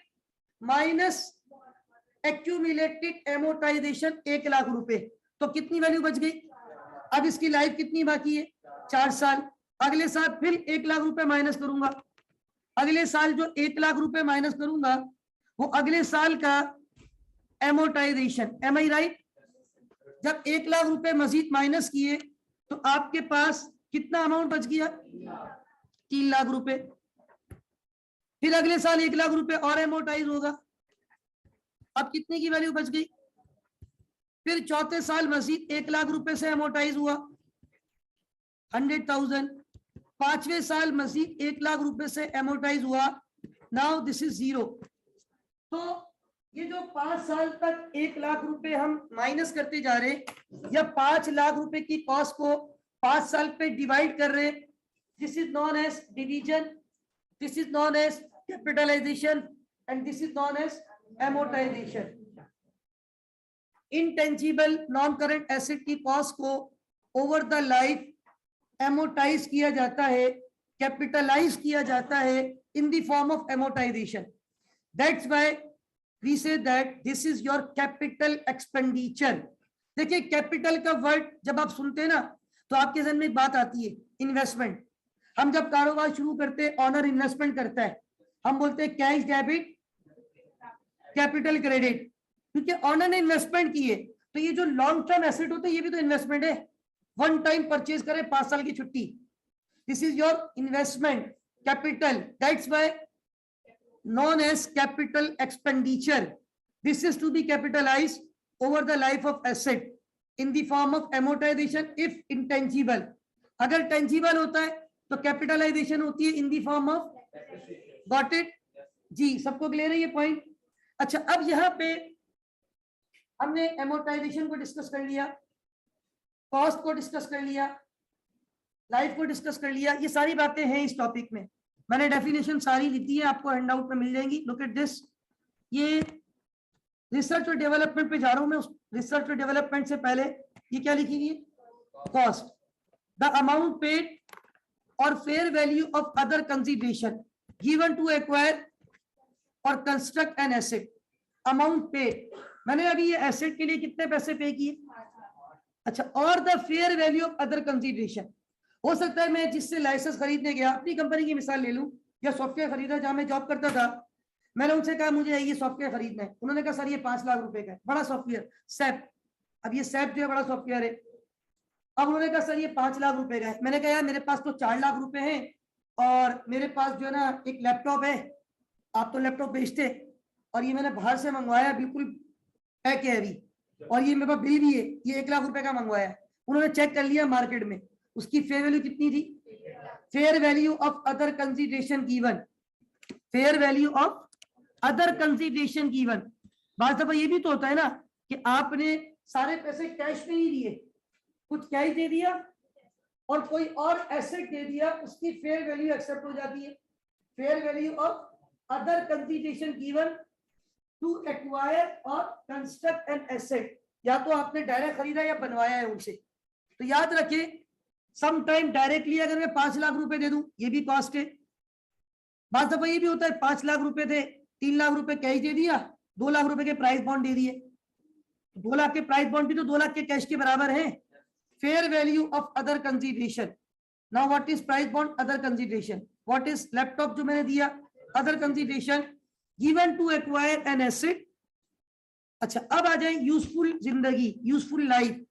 माइनस एक्यूमुलेटेड एमोटाइजेशन 1 लाख रुपए, तो कितनी वैल्यू बच गई। अब इसकी लाइफ कितनी बाकी है, 4 साल। अगले साल फिर 1 लाख रुपए माइनस करूंगा, अगले साल जो 1 लाख रुपए माइनस करूंगा वो अगले साल का एमोटाइजेशन। M I right. जब 1 लाख रुपए मजीद माइनस किए तो आपके पास कितना अमाउंट बच गया, 3 लाख रुपए। फिर अगले साल 1 लाख रुपए और एमोटाइज होगा, अब कितने की वैल्यू बच गई। फिर चौथे साल मजीद 1 लाख रुपए से एमोटाइज हुआ 100,000। 5वें साल मजीद 1 लाख रुपए से एमोटाइज हुआ, नाउ दिस इज 0। तो ये जो 5 साल तक 1 लाख रुपए हम माइनस करते जा रहे हैं, या 5 लाख रुपए की कॉस्ट को 5 साल पे डिवाइड कर रहे हैं, this is known as division, this is known as capitalization and this is known as amortization. Intangible non current asset की कॉस्ट को ओवर द लाइफ एमोटाइज किया जाता है, कैपिटलाइज किया जाता है in the form of amortization. That's why we say that this is your capital expenditure. देखिए capital का वर्ड जब आप सुनते हैं ना तो आपके जहन में एक बात आती है, इन्वेस्टमेंट। हम जब कारोबार शुरू करते हैं, ऑनर इन्वेस्टमेंट करता है, हम बोलते हैं कैश डेबिट कैपिटल क्रेडिट, क्योंकि ऑनर ने इन्वेस्टमेंट की है। तो ये जो लॉन्ग टर्म एसेट होते हैं ये भी तो इन्वेस्टमेंट है। वन टाइम परचेज करें 5 साल की छुट्टी, this is your investment capital, that's why known as capital expenditure. This is to be capitalized over the life of asset in the form of amortization if intangible. अगर tangible होता है तो capitalization होती है in the form of, got it? जी, सबको clear है ये point. अच्छा, अब यहाँ पे हमने amortization को डिस्कस कर लिया, कॉस्ट को डिस्कस कर लिया, लाइफ को डिस्कस कर लिया, ये सारी बातें हैं इस टॉपिक में, मैंने डेफिनेशन सारी लिख दी है, आपको हैंडआउट में मिल जाएंगी। लुक एट दिस, ये रिसर्च और डेवलपमेंट पे जा रहा हूं मैं। उस रिसर्च और डेवलपमेंट से पहले ये क्या लिखी गई, कॉस्ट, द अमाउंट पेड और fair value of other consideration given to acquire और construct an asset. Amount paid, मैंने अभी ये एसेट के लिए कितने पैसे पे किए, अच्छा, और the fair value of other consideration. हो सकता है मैं जिससे लाइसेंस खरीदने गया, अपनी कंपनी की मिसाल ले लूं, या सॉफ्टवेयर खरीदा जहां मैं जॉब करता था, मैंने उनसे कहा मुझे ये सॉफ्टवेयर खरीदना है, उन्होंने कहा सर ये 5 लाख रुपए का है, बड़ा सॉफ्टवेयर सैप। अब ये सैप जो है बड़ा सॉफ्टवेयर है, अब उन्होंने कहा सर ये 5 लाख रुपए का है। मैंने कहा यार मेरे पास तो 4 लाख रुपए हैं, और मेरे पास जो है ना एक लैपटॉप है, आप तो लैपटॉप बेचते, और ये मैंने बाहर से मंगवाया, बिल्कुल पैक है अभी, और ये मेरे पास बिल भी है, ये 1 लाख रुपए का मंगवाया है। उन्होंने चेक कर लिया मार्केट में, उसकी फेयर वैल्यू कितनी थी, fair value of other consideration given, fair value of other consideration given. बात दफा ये भी तो होता है ना कि आपने सारे पैसे कैश में नहीं दिए, कुछ कैश दे दिया और कोई और एसेट दे दिया, उसकी फेयर वैल्यू एक्सेप्ट हो जाती है। Fair value of other consideration given to acquire और कंस्ट्रक्ट एन एसेट, या तो आपने डायरेक्ट खरीदा या बनवाया है उनसे। तो याद रखिए, सम टाइम डायरेक्टली अगर मैं 5 लाख रुपए दे दूं, ये भी कॉस्ट है। बात दफा ये भी होता है 5 लाख रुपए थे, 3 लाख रुपए कैश दे दिया, 2 लाख रुपए के प्राइस बॉन्ड दे दिए, 2 लाख के प्राइस बॉन्ड भी तो 2 लाख के कैश के बराबर है। Fair value of other consideration, now what is price bond, other consideration, what is laptop जो मैंने दिया, other consideration given to acquire an asset. अच्छा, अब आ जाए यूजफुल जिंदगी, useful life,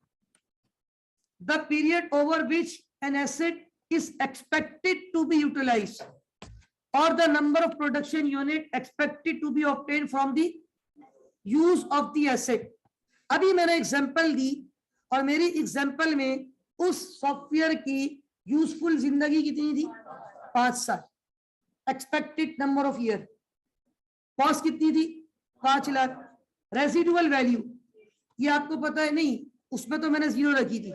the period over which an asset is expected to be utilized or the number of production unit expected to be obtained from the use of the asset। अभी मैंने example दी, और मेरी example में उस software की useful जिंदगी कितनी थी, 5 साल। Expected number of year, cost कितनी थी, 5 लाख। रेसिडुअल वैल्यू, ये आपको पता है नहीं, उसमें तो मैंने 0 रखी थी।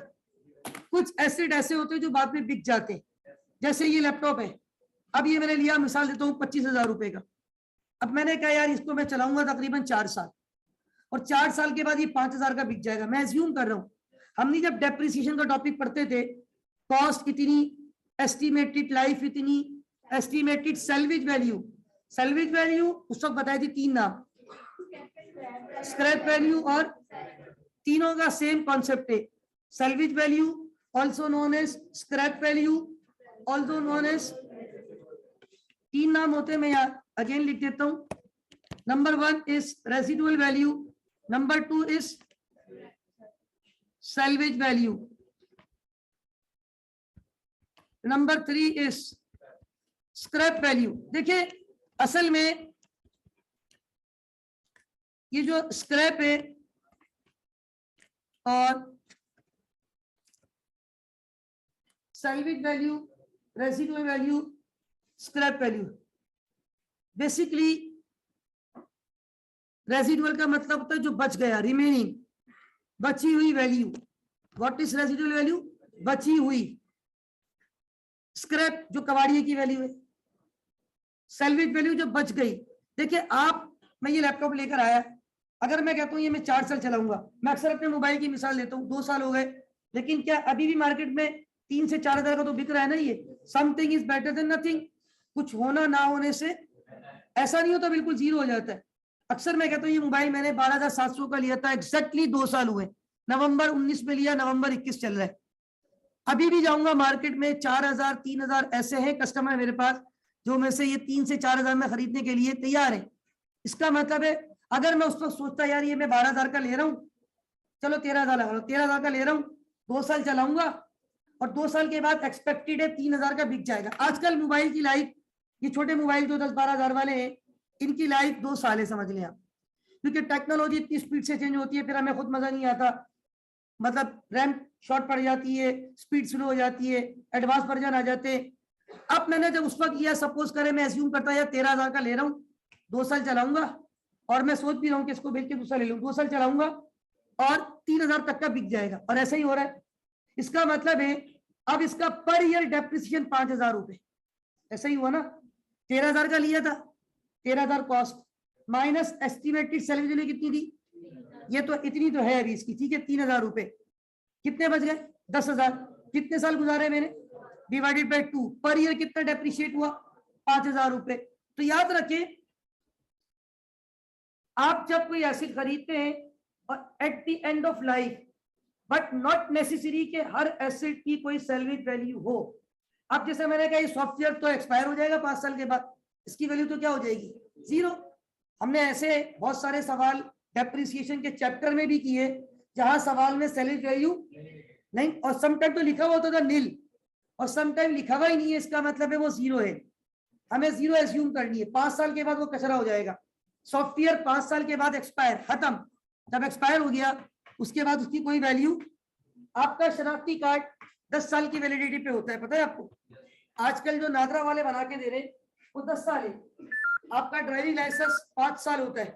कुछ एसेट ऐसे होते हैं जो बाद में बिक जाते हैं, जैसे ये लैपटॉप है, अब ये मैंने लिया, मिसाल देता हूँ 25,000 रुपए का। अब मैंने कहा यार इसको मैं चलाऊंगा तकरीबन 4 साल, और 4 साल के बाद ये 5,000 का बिक जाएगा। मैं एज्यूम कर रहा हूँ, हमने जब डेप्रिसिएशन का टॉपिक पढ़ते थे, कॉस्ट इतनी, एस्टिमेटेड लाइफ इतनी, estimated salvage value, salvage value उस वक्त बताई थी 3 नाम, स्क्रैप वैल्यू, और तीनों का सेम कॉन्सेप्ट है, salvage value also known as scrap value also known as, 3 नाम होते हैं, मैं यार अगेन लिख देता हूं। Number 1 is residual value, number 2 is salvage value, number 3 is scrap value. देखिए असल में ये जो स्क्रैप है और salvage value, residual value, scrap value, basically residual का मतलब होता है जो बच गया, रिमेनिंग, बची हुई value. What is residual value, बची हुई। स्क्रैप जो कबाड़िए की वैल्यू है। सैल्वेज वैल्यू जो बच गई। देखिए आप, मैं ये लैपटॉप लेकर आया, अगर मैं कहता हूँ ये मैं 4 साल चलाऊंगा, मैं अक्सर अपने मोबाइल की मिसाल लेता हूँ, 2 साल हो गए, लेकिन क्या अभी भी मार्केट में 3 से 4 हजार का तो बिक रहा है ना। ये something is better than nothing, कुछ होना ना होने से ऐसा नहीं होता बिल्कुल 0 हो जाता है। अक्सर मैं कहता हूँ ये मोबाइल मैंने 12,700 का लिया था, एग्जैक्टली 2 साल हुए, नवंबर 19 में लिया, नवंबर 21 चल रहा है। अभी भी जाऊंगा मार्केट में 4,000 3,000 ऐसे हैं कस्टमर मेरे पास जो में से ये 3 से 4,000 में खरीदने के लिए तैयार है। इसका मतलब है अगर मैं उस वक्त सोचता यार ये मैं 12,000 का ले रहा हूँ, चलो 13,000 लगा लो, 13,000 का ले रहा हूँ, 2 साल चलाऊंगा और 2 साल के बाद एक्सपेक्टेड है 3,000 का बिक जाएगा। आजकल मोबाइल की लाइफ, ये छोटे मोबाइल जो 10-12 हजार वाले हैं, इनकी लाइफ 2 साल है समझ लें आप, क्योंकि टेक्नोलॉजी इतनी स्पीड से चेंज होती है, फिर हमें खुद मजा नहीं आता, मतलब रैम शॉर्ट पड़ जाती है, स्पीड स्लो हो जाती है, एडवांस वर्जन आ जाते हैं। अब मैंने जब उस वक्त किया, सपोज करें मैं एज्यूम करता यार 13,000 का ले रहा हूँ, 2 साल चलाऊंगा और मैं सोच भी रहा हूँ कि इसको बेच के दूसरा ले लूँ, 2 साल चलाऊंगा और 3,000 तक का बिक जाएगा, और ऐसा ही हो रहा है। इसका मतलब है अब इसका पर ईयर डेप्रिसिएशन 5,000 रुपए, ऐसा ही हुआ ना, 13,000 का लिया था, 13,000 cost minus estimated salary value कितनी थी, ये तो इतनी तो है अभी इसकी, ठीक है, 3,000 रुपए, कितने बच गए 10,000, कितने साल गुजारे मैंने, डिवाइडेड बाय 2, पर ईयर कितना डेप्रिशिएट हुआ 5,000 रुपए। तो याद रखें, आप जब कोई एसेट खरीदते हैं और eight the end of life, but not necessary के हर एसेट की कोई सैलरी वैल्यू हो। अब जैसे मैंने कहा ये सॉफ्टवेयर तो एक्सपायर हो जाएगा 5 साल के बाद, इसकी वैल्यू तो क्या हो जाएगी, जीरो। हमने ऐसे बहुत सारे सवाल डेप्रिसिएशन के चैप्टर में भी किए जहां सवाल में सैलरी वैल्यू नहीं, और समटाइम तो लिखा हुआ होता था नील, और समटाइम लिखा हुआ ही नहीं है, इसका मतलब है वो जीरो है, हमें जीरो एज्यूम करनी है, 5 साल के बाद वो कचरा हो जाएगा। सॉफ्टवेयर 5 साल के बाद एक्सपायर, खत्म, जब एक्सपायर हो गया उसके बाद उसकी कोई वैल्यू। आपका शनाख्ती कार्ड 10 साल की वैलिडिटी पे होता है, पता है आपको, आजकल जो नादरा वाले बना के दे रहे वो 10 साल है, आपका ड्राइविंग लाइसेंस 5 साल होता है,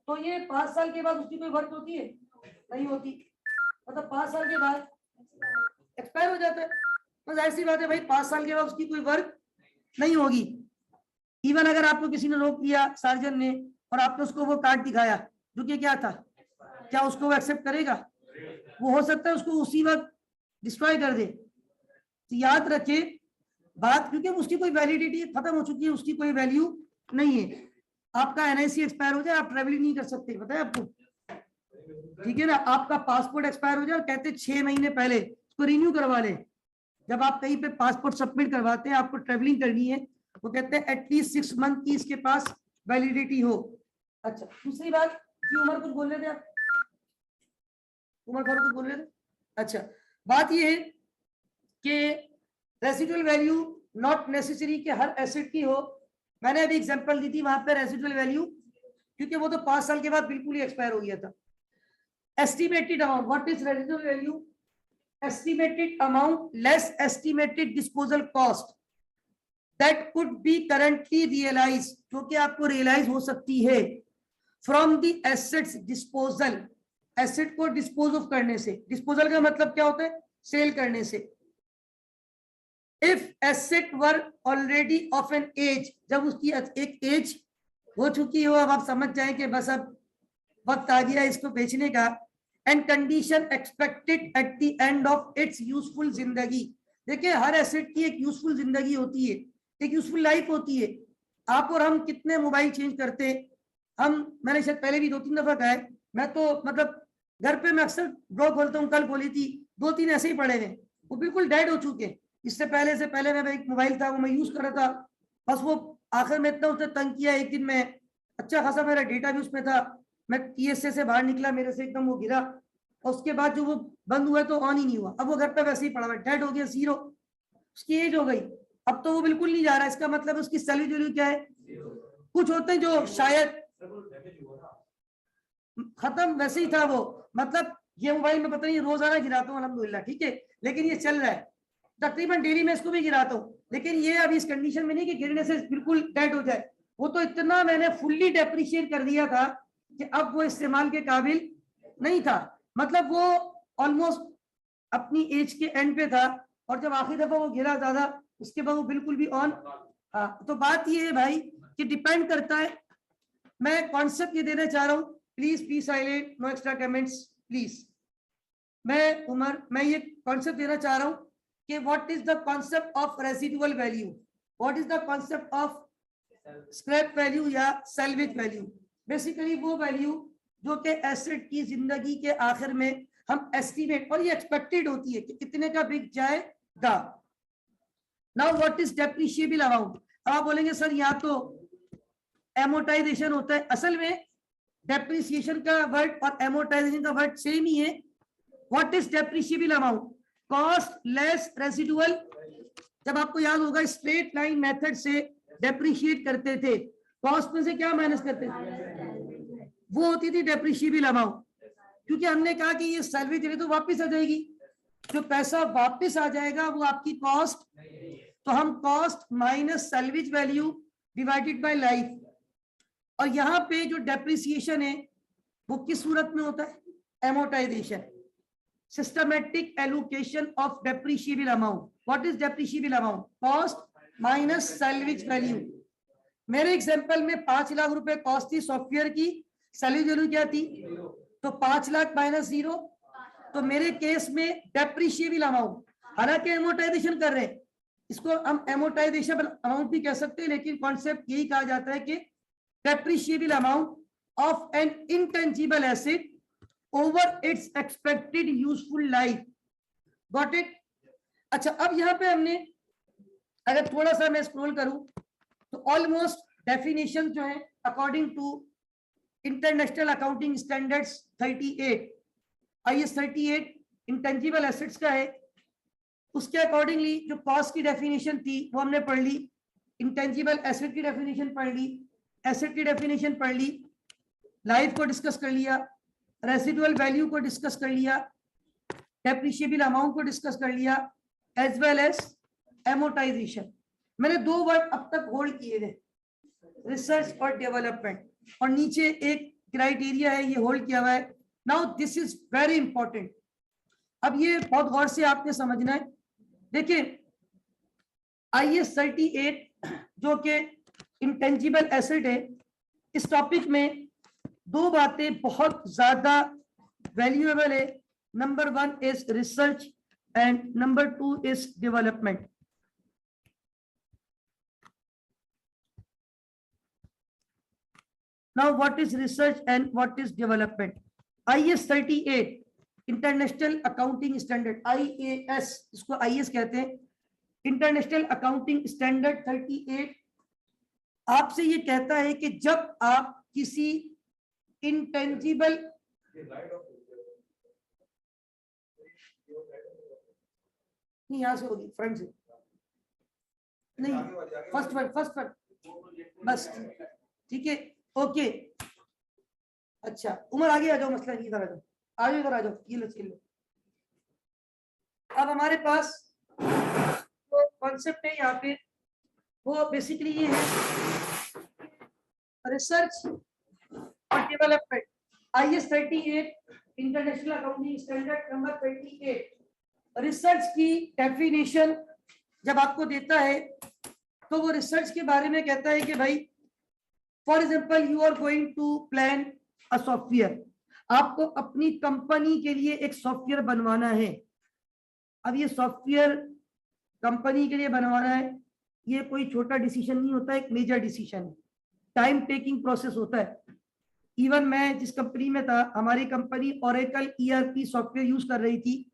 तो ये 5 साल के बाद उसकी कोई वर्क होती है, नहीं होती, मतलब 5 साल के बाद एक्सपायर हो जाता है, बस ऐसी बात है भाई, 5 साल के बाद उसकी कोई वर्क नहीं होगी। इवन अगर आपको किसी ने रोक लिया सार्जन ने और आपने उसको वो कार्ड दिखाया जो कि क्या था, क्या उसको वो एक्सेप्ट करेगा, वो हो सकता है उसको उसी वक्त डिस्ट्रॉय कर दे। तो याद रखे बात, क्योंकि उसकी कोई वैलिडिटी खत्म हो चुकी है, उसकी कोई वैल्यू नहीं है। आपका एनआईसी एक्सपायर हो जाए, आप ट्रेवलिंग नहीं कर सकते, पता है आपको, ठीक है ना, आपका पासपोर्ट एक्सपायर हो जाए और कहते 6 महीने पहले उसको रिन्यू करवा ले, जब आप कहीं पे पासपोर्ट सबमिट करवाते हैं आपको ट्रेवलिंग करनी है, वो कहते हैं एटलीस्ट 6 मंथ की इसके पास वैलिडिटी हो। अच्छा, दूसरी बात जी, उमर कुछ बोल रहे थे आप, उमर फारूक कुछ बोल रहे थे। अच्छा, बात ये है कि रेसिडुअल वैल्यू नॉट नेसेसरी कि हर एसेट की हो, मैंने अभी एग्जांपल दी थी वहां पे रेसिडुअल वैल्यू, क्योंकि वो तो 5 साल के बाद बिल्कुल ही एक्सपायर हो गया था। Estimated amount, what is residual value, estimated amount less estimated disposal cost that could be currently realized, जो कि आपको रियलाइज हो सकती है from the assets disposal, asset को डिस्पोज ऑफ करने से, डिस्पोजल का मतलब क्या होता है, सेल करने से। If asset were already of an age, जब उसकी एक एज हो चुकी हो, अब आप समझ जाए कि बस अब वक्त आ गया इसको बेचने का, and condition expected eight the end of its useful जिंदगी। देखिए हर एसेट की एक यूजफुल जिंदगी होती है, एक यूजफुल लाइफ होती है। आप और हम कितने मोबाइल चेंज करते हैं, मैंने शायद पहले भी 2-3 दफा कहा है, मैं तो मतलब घर पे मैं अक्सर ब्लॉग खोलता हूँ, कल खोली थी 2-3 ऐसे ही पड़े हैं, वो बिल्कुल डेड हो चुके हैं। इससे पहले मैं एक मोबाइल था वो मैं यूज कर रहा था, बस वो आखिर में इतना उसने तंग किया, एक दिन में अच्छा खासा मेरा डेटा भी उसमें था, मैं TSA से बाहर निकला, मेरे से एकदम वो गिरा, और उसके बाद जो वो बंद हुआ तो ऑन ही नहीं हुआ, अब वो घर पे वैसे ही पड़ा हुआ, डेड हो गया, जीरो, उसकी एज हो गई, अब तो वो बिल्कुल नहीं जा रहा। इसका मतलब उसकी सैलरी वैल्यू क्या है, कुछ होते हैं जो शायद खत्म वैसे ही था वो, मतलब ये मोबाइल में पता नहीं रोजाना गिराता हूँ अल्हम्दुलिल्लाह, ठीक है, लेकिन ये चल रहा है, तकरीबन डेली में इसको भी गिराता हूँ, लेकिन ये अभी इस कंडीशन में नहीं कि गिरने से बिल्कुल डेड हो जाए, वो तो इतना मैंने फुल्ली डेप्रिशिएट कर दिया था कि अब वो इस्तेमाल के काबिल नहीं था, मतलब वो ऑलमोस्ट अपनी एज के एंड पे था, और जब आखिरी दफा वो गिरा ज्यादा उसके बाद वो बिल्कुल भी ऑन। हाँ, तो बात ये है भाई कि डिपेंड करता है, मैं कॉन्सेप्ट ये देना चाह रहा हूँ, please be silent, no extra comments please. मैं ये कॉन्सेप्ट देना चाह रहा हूँ कि what is the concept of residual value, what is the concept of scrap value या सेल्वेज वैल्यू। बेसिकली वो वैल्यू जो कि एसेट की जिंदगी के आखिर में हम एस्टिमेट, और ये एक्सपेक्टेड होती है कि कितने का बिक जाएगा। Now what is depreciable amount, आप बोलेंगे सर यहाँ तो एमोटाइजेशन होता है, असल में डेप्रिसिएशन का वर्ड और एमोटाइजेशन का वर्ड सेम ही है। What is depreciable amount, cost less residual. जब आपको याद होगा स्ट्रेट लाइन मेथड से डेप्रिशिएट करते थे, कॉस्ट में से क्या माइनस करते थे, वो होती थी डेप्रिशिएबल अमाउंट, क्योंकि हमने कहा कि ये सैलरी चले तो वापस आ जाएगी, जो पैसा वापस आ जाएगा वो आपकी कॉस्ट, तो हम cost minus salvage value divided by life. और यहाँ पे जो डेप्रिसिएशन है वो किस सूरत में होता है, amortisation. systematic allocation of depreciable amount. What is depreciable amount? Cost minus salvage value. मेरे एग्जांपल में 5 लाख रुपए कॉस्ट थी सॉफ्टवेयर की, सैलरी वैल्यू क्या थी? तो 5 लाख माइनस 0, तो मेरे केस में डेप्रिशिएबल अमाउंट, हालांकि एमोटाइजेशन कर रहे हैं, इसको हम एमोटाइजेशन अमाउंट भी कह सकते हैं, लेकिन कॉन्सेप्ट यही कहा जाता है कि depreciable amount of an intangible asset over its expected useful life. Got it? अच्छा, अब यहाँ पे हमने अगर थोड़ा सा मैं स्क्रॉल करूं तो ऑलमोस्ट डेफिनेशन जो है according to international accounting standards 38 IS 38 intangible assets का है, उसके अकॉर्डिंगली जो कॉस्ट की डेफिनेशन थी वो हमने पढ़ ली, इंटेंजिबल एसेट की डेफिनेशन पढ़ ली, एसेट की डेफिनेशन पढ़ ली, लाइफ को डिस्कस कर लिया, रेसिडुअल वैल्यू को डिस्कस कर लिया, डेप्रिशिएबल अमाउंट को डिस्कस कर लिया, एज वेल एज एमोटाइजेशन. मैंने 2 वर्ड अब तक होल्ड किए थे, रिसर्च और डेवलपमेंट, और नीचे एक क्राइटेरिया है ये होल्ड किया हुआ है. Now this is very important. अब ये बहुत गौर से आपने समझना है. देखिए IS 38 जो कि इंटेंजिबल एसेट है, इस टॉपिक में 2 बातें बहुत ज्यादा वैल्यूएबल है. Number 1 is research and number 2 is development. Now what is research and what is development? IS 38 international accounting standard, IAS, इसको IS कहते हैं, इंटरनेशनल अकाउंटिंग स्टैंडर्ड 38 आपसे ये कहता है कि जब आप किसी इंटेंजिबल, नहीं यहां से होगी, फ्रंट से नहीं, फर्स्ट वन बस, ठीक है, ओके. अच्छा उमर आगे आ जाओ, मसला नहीं, इधर आ जाओ, इधर आ जाओ, ये लो. अब हमारे पास जो कॉन्सेप्ट है यहाँ पे वो बेसिकली ये है, रिसर्च और development. IS 38 international accounting standard number 38 research की डेफिनेशन जब आपको देता है तो वो रिसर्च के बारे में कहता है कि भाई for example you are going to plan a software, आपको अपनी कंपनी के लिए एक सॉफ्टवेयर बनवाना है. अब ये सॉफ्टवेयर कंपनी के लिए बनवाना है, ये कोई छोटा डिसीजन नहीं होता, एक मेजर डिसीजन है, टाइम टेकिंग प्रोसेस होता है. इवन मैं जिस कंपनी में था, हमारी company Oracle ERP software use कर रही थी,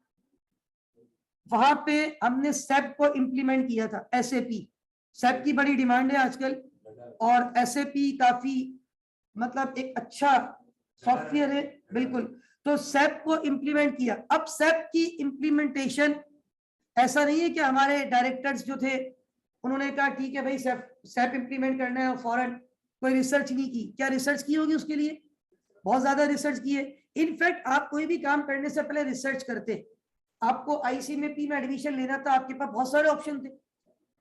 वहां पे हमने SAP को इम्प्लीमेंट किया था. SAP की बड़ी डिमांड है आजकल, और SAP काफी मतलब एक अच्छा सॉफ्टवेयर है, बिल्कुल. तो SAP को इम्प्लीमेंट किया. अब SAP की इम्प्लीमेंटेशन ऐसा नहीं है कि हमारे डायरेक्टर्स जो थे उन्होंने कहा ठीक है भाई SAP इम्प्लीमेंट करना है, और फौरन कोई रिसर्च नहीं की. क्या रिसर्च की होगी उसके लिए? बहुत ज्यादा रिसर्च की है. इनफैक्ट आप कोई भी काम करने से पहले रिसर्च करते. आपको ICMP में एडमिशन लेना था, आपके पास बहुत सारे ऑप्शन थे,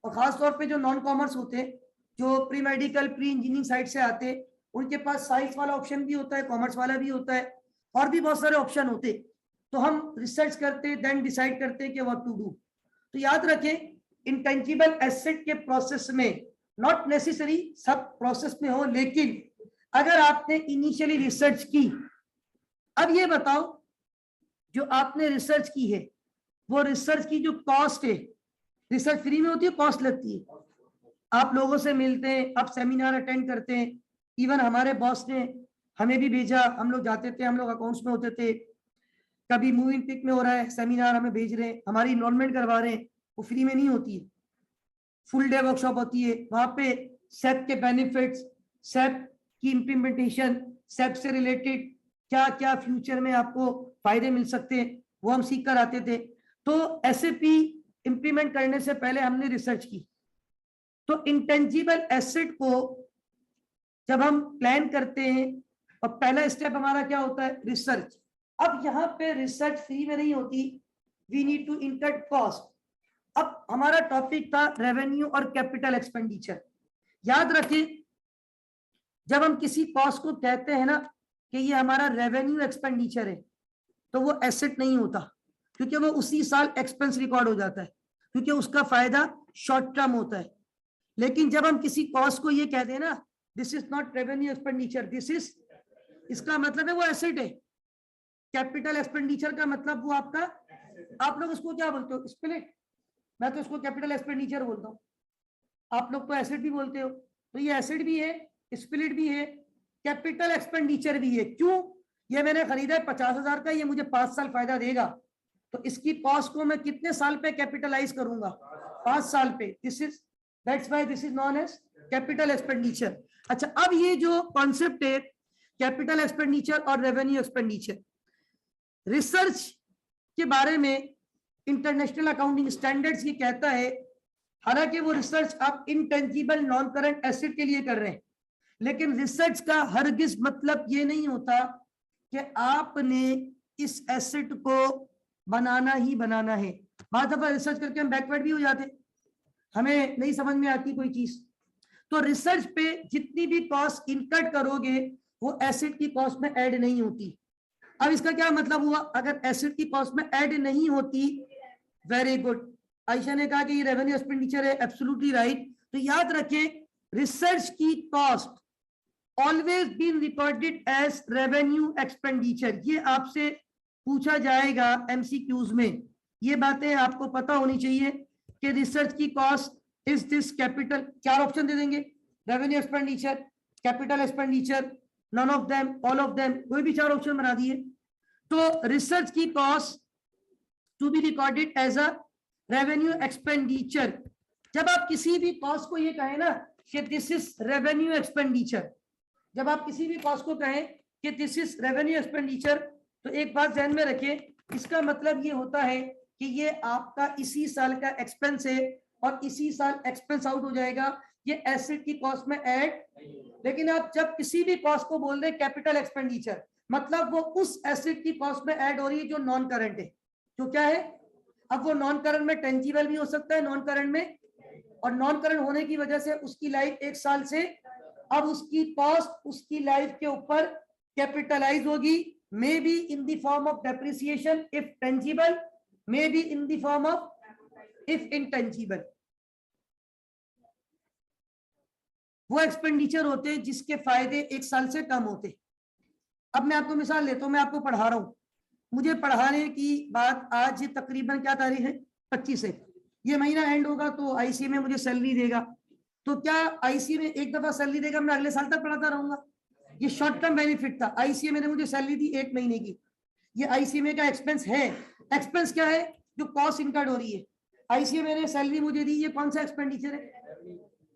और खासतौर पे जो नॉन कॉमर्स होते, जो pre medical pre engineering side से आते, उनके पास साइंस वाला ऑप्शन भी होता है, कॉमर्स वाला भी होता है, और भी बहुत सारे ऑप्शन होते. तो हम रिसर्च करते, देन डिसाइड करते कि व्हाट टू डू. तो याद रखें, इंटेंजिबल एसेट के प्रोसेस में नॉट नेसेसरी सब प्रोसेस में हो, लेकिन अगर आपने इनिशियली रिसर्च की, अब ये बताओ जो आपने रिसर्च की है वो रिसर्च की जो कॉस्ट है, रिसर्च फ्री में होती है, कॉस्ट लगती है. आप लोगों से मिलते हैं, आप सेमिनार अटेंड करते हैं. इवन हमारे बॉस ने हमें भी भेजा, हम लोग जाते थे, हम लोग अकाउंट्स में होते थे. कभी मूविंग पिक में हो रहा है सेमिनार, हमें भेज रहे हैं, हमारी इनरोलमेंट करवा रहे हैं, वो फ्री में नहीं होती है, फुल डे वर्कशॉप होती है. वहां पे SAP के बेनिफिट्स, SAP की इम्प्लीमेंटेशन, SAP से रिलेटेड क्या क्या फ्यूचर में आपको फायदे मिल सकते हैं, वो हम सीख कर आते थे. तो SAP इम्प्लीमेंट करने से पहले हमने रिसर्च की. तो इंटेंजिबल एसेट को जब हम प्लान करते हैं, और पहला स्टेप हमारा क्या होता है? रिसर्च. अब यहाँ पे रिसर्च फ्री में नहीं होती, वी नीड टू इंकर कॉस्ट. अब हमारा टॉपिक था रेवेन्यू और कैपिटल एक्सपेंडिचर. याद रखें, जब हम किसी कॉस्ट को कहते हैं ना कि ये हमारा रेवेन्यू एक्सपेंडिचर है, तो वो एसेट नहीं होता. क्योंकि वो उसी साल एक्सपेंस रिकॉर्ड हो जाता है, क्योंकि उसका फायदा शॉर्ट टर्म होता है। लेकिन जब हम किसी कॉस्ट को ये कहते हैं ना, this is not revenue expenditure, this is, इसका मतलब है वो एसेट है। कैपिटल एक्सपेंडिचर का मतलब वो आपका, आप लोग उसको क्या बोलते हो, स्प्लिट, मैं तो उसको कैपिटल एक्सपेंडिचर बोलता हूँ, आप लोग तो एसेट भी बोलते हो। तो ये एसेट भी है, स्प्लिट भी है, कैपिटल एक्सपेंडिचर भी है। क्यों? ये मैंने खरीदा है 50,000 का, ये मुझे 5 साल फायदा देगा, तो इसकी कॉस्ट को मैं कितने साल पे कैपिटलाइज करूंगा? 5 साल पे। This is, that's why this is known as capital expenditure. अच्छा, अब ये जो कॉन्सेप्ट है कैपिटल एक्सपेंडिचर और रेवेन्यू एक्सपेंडिचर, रिसर्च के बारे में इंटरनेशनल अकाउंटिंग स्टैंडर्ड्स ये कहता है, हालांकि वो रिसर्च आप इनटेंजिबल नॉन करंट एसेट के लिए कर रहे हैं, लेकिन रिसर्च का हरगिज मतलब ये नहीं होता कि आपने इस एसेट को बनाना ही बनाना है। बहुत दफा रिसर्च करके हम बैकवर्ड भी हो जाते, हमें नहीं समझ में आती कोई चीज। तो रिसर्च पे जितनी भी कॉस्ट इनकट करोगे वो एसेट की कॉस्ट में ऐड नहीं होती। अब इसका क्या मतलब हुआ? अगर एसेट की कॉस्ट में ऐड नहीं होती, वेरी गुड, आयशा ने कहा कि ये रेवेन्यू एक्सपेंडिचर है, एब्सोल्युटली राइट। तो याद रखें, रिसर्च की cost always been recorded as revenue expenditure. ये आपसे पूछा जाएगा एमसीक्यूज में, ये बातें आपको पता होनी चाहिए कि रिसर्च की cost is this capital, 4 option दे देंगे, revenue expenditure, capital expenditure, none of them, all of them, कोई भी 4 ऑप्शन बना दिए। तो रिसर्च की cost to be recorded as a revenue expenditure. जब आप किसी भी कॉस्ट को ये कहें ना कि दिस इज रेवेन्यू एक्सपेंडिचर, जब आप किसी भी कॉस्ट को कहें कि दिस इज रेवेन्यू एक्सपेंडिचर, तो एक बात ध्यान में रखें, इसका मतलब ये होता है कि ये आपका इसी साल का एक्सपेंस है और इसी साल एक्सपेंस आउट हो जाएगा, ये एसेट की कॉस्ट में ऐड। लेकिन आप जब किसी भी कॉस्ट को बोल रहे हैं कैपिटल एक्सपेंडिचर, मतलब वो उस एसेट की कॉस्ट में ऐड हो रही है जो नॉन करंट है। जो क्या है? अब वो नॉन करंट में टेंजिबल भी हो सकता है, नॉन करंट में, और नॉन करंट होने की वजह से उसकी लाइफ 1 साल से, अब उसकी कॉस्ट उसकी लाइफ के ऊपर कैपिटलाइज होगी, may be in the form of depreciation if tangible, may be in the form of if intangible. वो एक्सपेंडिचर होते हैं जिसके फायदे 1 साल से कम होते। अब मैं आपको मिसाल लेता हूं, मैं आपको पढ़ा रहा हूं, मुझे पढ़ाने की बात आज तकरीबन क्या तारीख है? 25 है। ये महीना एंड होगा तो आईसीए में मुझे सैलरी देगा, तो क्या आईसीए में एक दफा सैलरी देगा, मैं अगले साल तक पढ़ाता रहूंगा? ये शॉर्ट टर्म बेनिफिट था। आईसीए में मुझे सैलरी दी 1 महीने की, ये आईसीए में का एक्सपेंस है। एक्सपेंस क्या है? जो कॉस्ट इनकर्ड हो रही है। आईसीए में सैलरी मुझे दी, ये कौन सा एक्सपेंडिचर है?